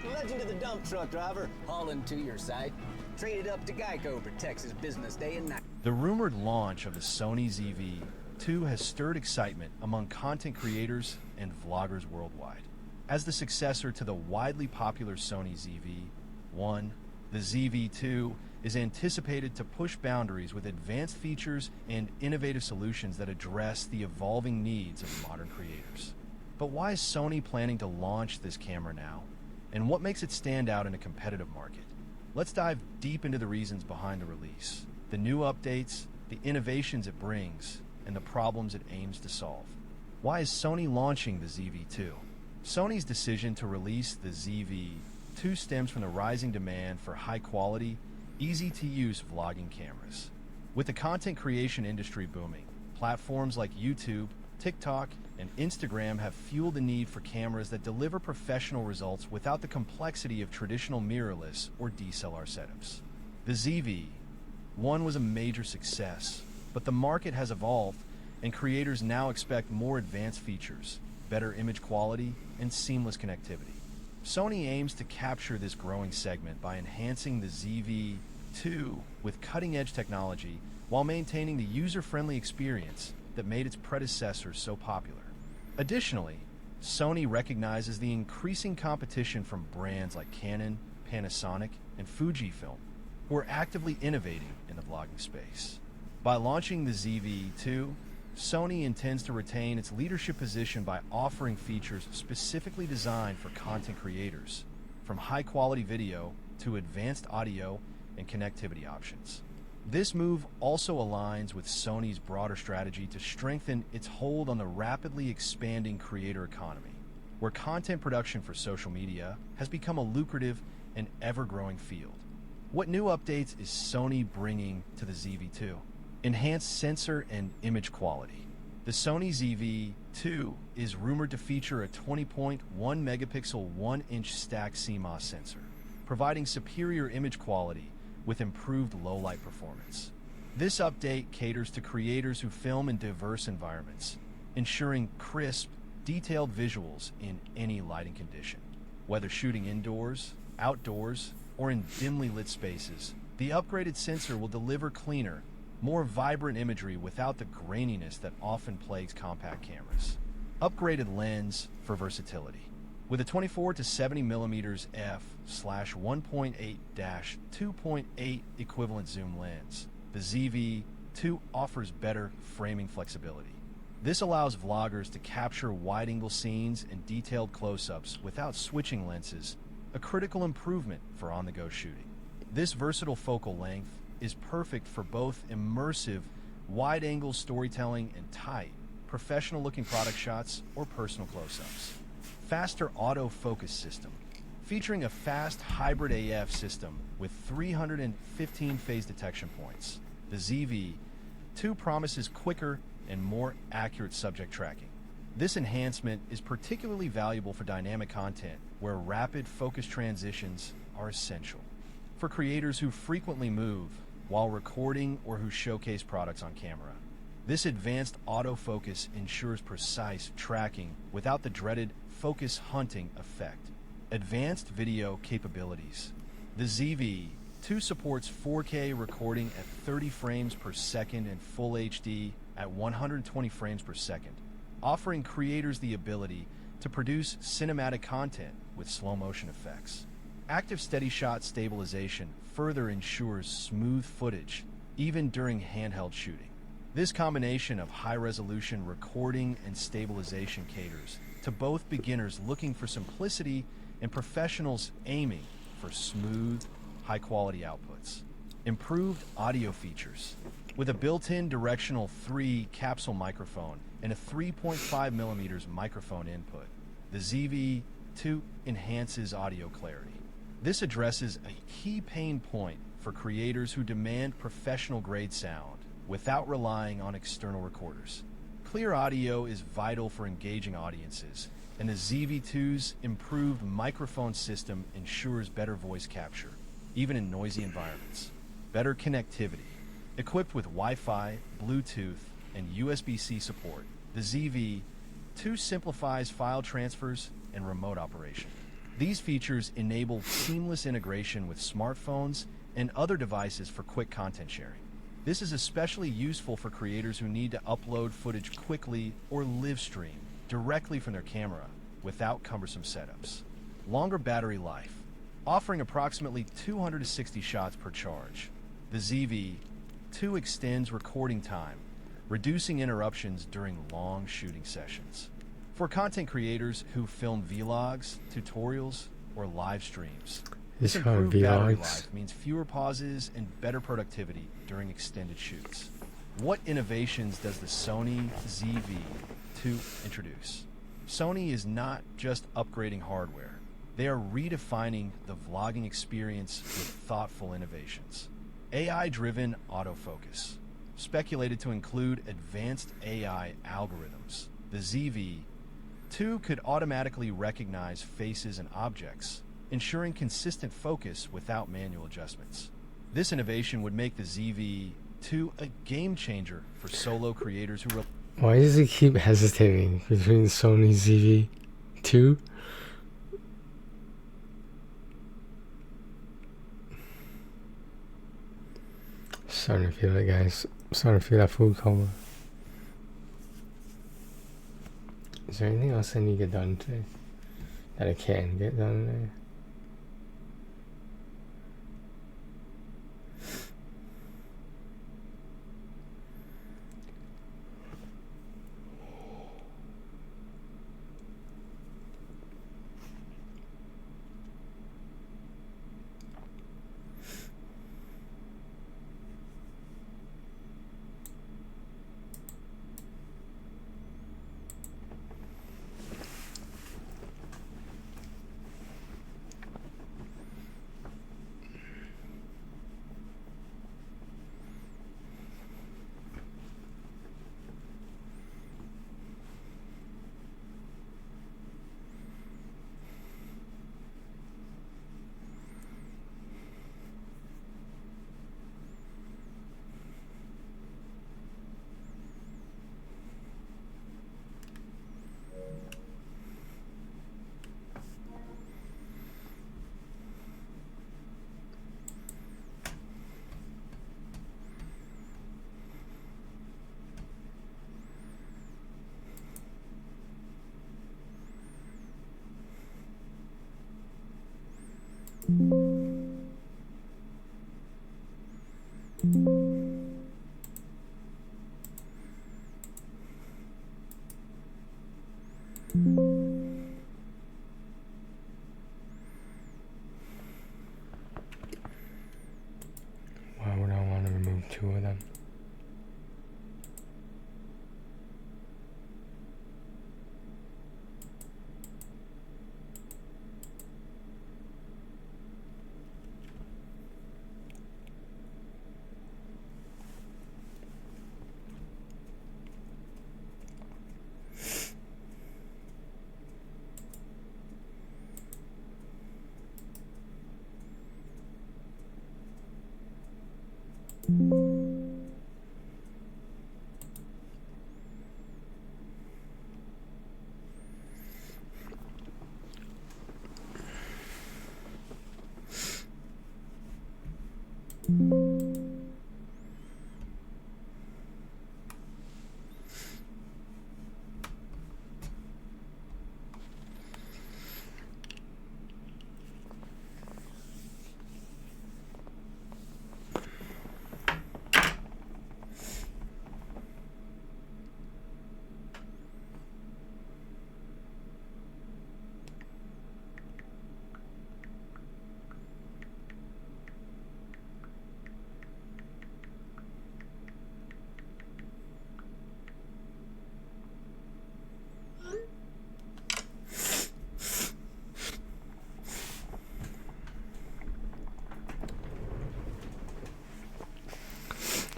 The legend of the dump truck driver, hauling to your site. Traded up to Geico protects his business day and night. The rumored launch of the Sony ZV-2 has stirred excitement among content creators and vloggers worldwide. As the successor to the widely popular Sony ZV-1, the ZV-2 is anticipated to push boundaries with advanced features and innovative solutions that address the evolving needs of modern creators. But why is Sony planning to launch this camera now? And what makes it stand out in a competitive market? Let's dive deep into the reasons behind the release, the new updates, the innovations it brings, and the problems it aims to solve. Why is Sony launching the ZV-2? Sony's decision to release the ZV-2 stems from the rising demand for high-quality, easy-to-use vlogging cameras. With the content creation industry booming, platforms like YouTube, TikTok, and Instagram have fueled the need for cameras that deliver professional results without the complexity of traditional mirrorless or DSLR setups. The ZV-1 was a major success, but the market has evolved, and creators now expect more advanced features, better image quality, and seamless connectivity. Sony aims to capture this growing segment by enhancing the ZV-2 with cutting-edge technology while maintaining the user-friendly experience that made its predecessor so popular. Additionally, Sony recognizes the increasing competition from brands like Canon, Panasonic, and Fujifilm, who are actively innovating in the vlogging space. By launching the ZV-2, Sony intends to retain its leadership position by offering features specifically designed for content creators, from high-quality video to advanced audio and connectivity options. This move also aligns with Sony's broader strategy to strengthen its hold on the rapidly expanding creator economy, where content production for social media has become a lucrative and ever-growing field. What new updates is Sony bringing to the ZV-2? Enhanced sensor and image quality. The Sony ZV-2 is rumored to feature a 20.1 megapixel 1-inch stacked CMOS sensor, providing superior image quality with improved low-light performance. This update caters to creators who film in diverse environments, ensuring crisp, detailed visuals in any lighting condition. Whether shooting indoors, outdoors, or in dimly lit spaces, the upgraded sensor will deliver cleaner, more vibrant imagery without the graininess that often plagues compact cameras. Upgraded lens for versatility. With a 24 to 70 millimeters f/1.8-2.8 equivalent zoom lens, the ZV-2 offers better framing flexibility. This allows vloggers to capture wide-angle scenes and detailed close-ups without switching lenses, a critical improvement for on-the-go shooting. This versatile focal length is perfect for both immersive, wide-angle storytelling and tight, professional-looking product shots or personal close-ups. Faster autofocus system. Featuring a fast hybrid AF system with 315 phase detection points, the ZV-2 promises quicker and more accurate subject tracking. This enhancement is particularly valuable for dynamic content where rapid focus transitions are essential. For creators who frequently move while recording or who showcase products on camera, this advanced autofocus ensures precise tracking without the dreaded focus hunting effect. Advanced video capabilities. The ZV-2 supports 4K recording at 30 frames per second and Full HD at 120 frames per second, offering creators the ability to produce cinematic content with slow motion effects. Active steady shot stabilization further ensures smooth footage, even during handheld shooting. This combination of high-resolution recording and stabilization caters to both beginners looking for simplicity and professionals aiming for smooth, high-quality outputs. Improved audio features. With a built-in directional 3 capsule microphone and a 3.5mm microphone input. The ZV-2 enhances audio clarity. This addresses a key pain point for creators who demand professional-grade sound without relying on external recorders. Clear audio is vital for engaging audiences, and the ZV-2's improved microphone system ensures better voice capture, even in noisy environments. Better connectivity. Equipped with Wi-Fi, Bluetooth, and USB-C support, the ZV-2 simplifies file transfers and remote operation. These features enable seamless integration with smartphones and other devices for quick content sharing. This is especially useful for creators who need to upload footage quickly or live stream directly from their camera without cumbersome setups. Longer battery life, offering approximately 260 shots per charge. The ZV-2 extends recording time, reducing interruptions during long shooting sessions. For content creators who film vlogs, tutorials, or live streams, this improved battery life means fewer pauses and better productivity during extended shoots. What innovations does the Sony ZV-2 introduce? Sony is not just upgrading hardware. They are redefining the vlogging experience with thoughtful innovations. AI-driven autofocus, speculated to include advanced AI algorithms. The ZV-2 could automatically recognize faces and objects, ensuring consistent focus without manual adjustments. This innovation would make the ZV-2 a game changer for solo creators who... Why does he keep hesitating between Sony ZV-2? Starting to feel it, guys. Starting to feel that food coma. Is there anything else I need to get done today? That I can get done today? Why would I want to remove two of them?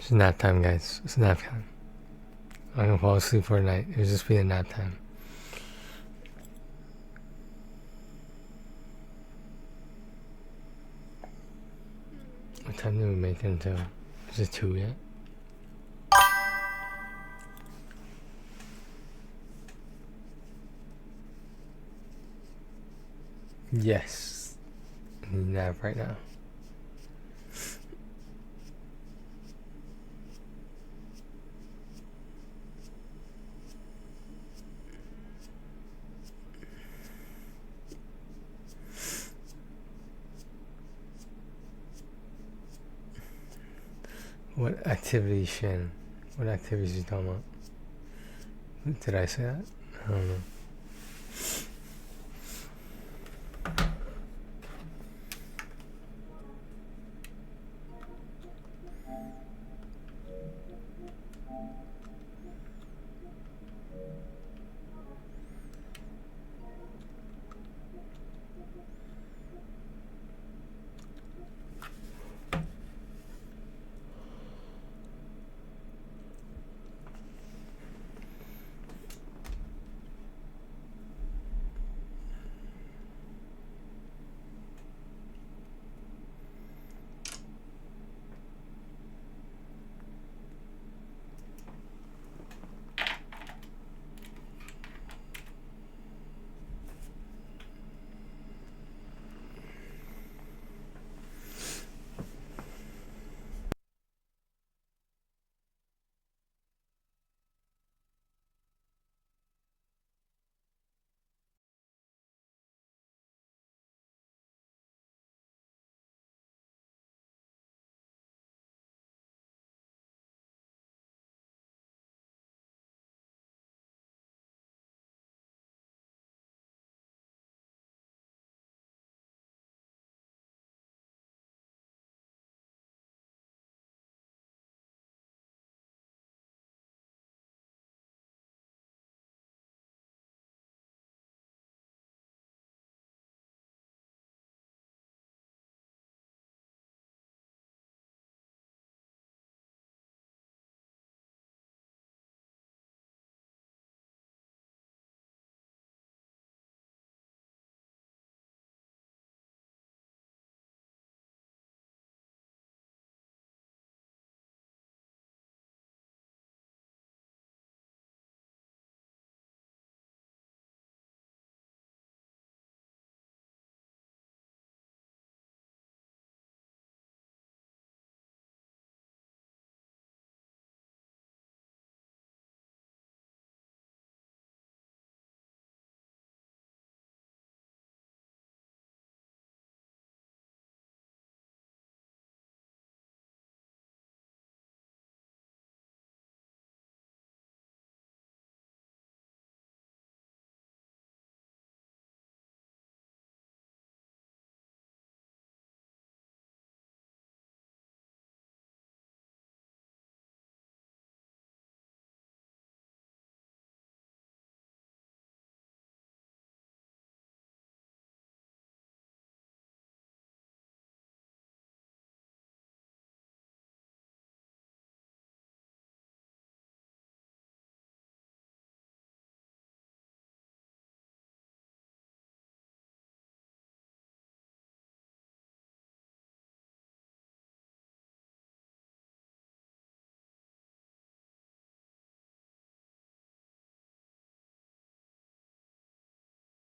It's nap time, guys. It's nap time. I'm gonna fall asleep for a night. It'll just be a nap time. What time do we make it until? Is it 2 yet? Yes. I need a nap right now. What activities, Shannon? What activities are you talking about? Did I say that? I don't know.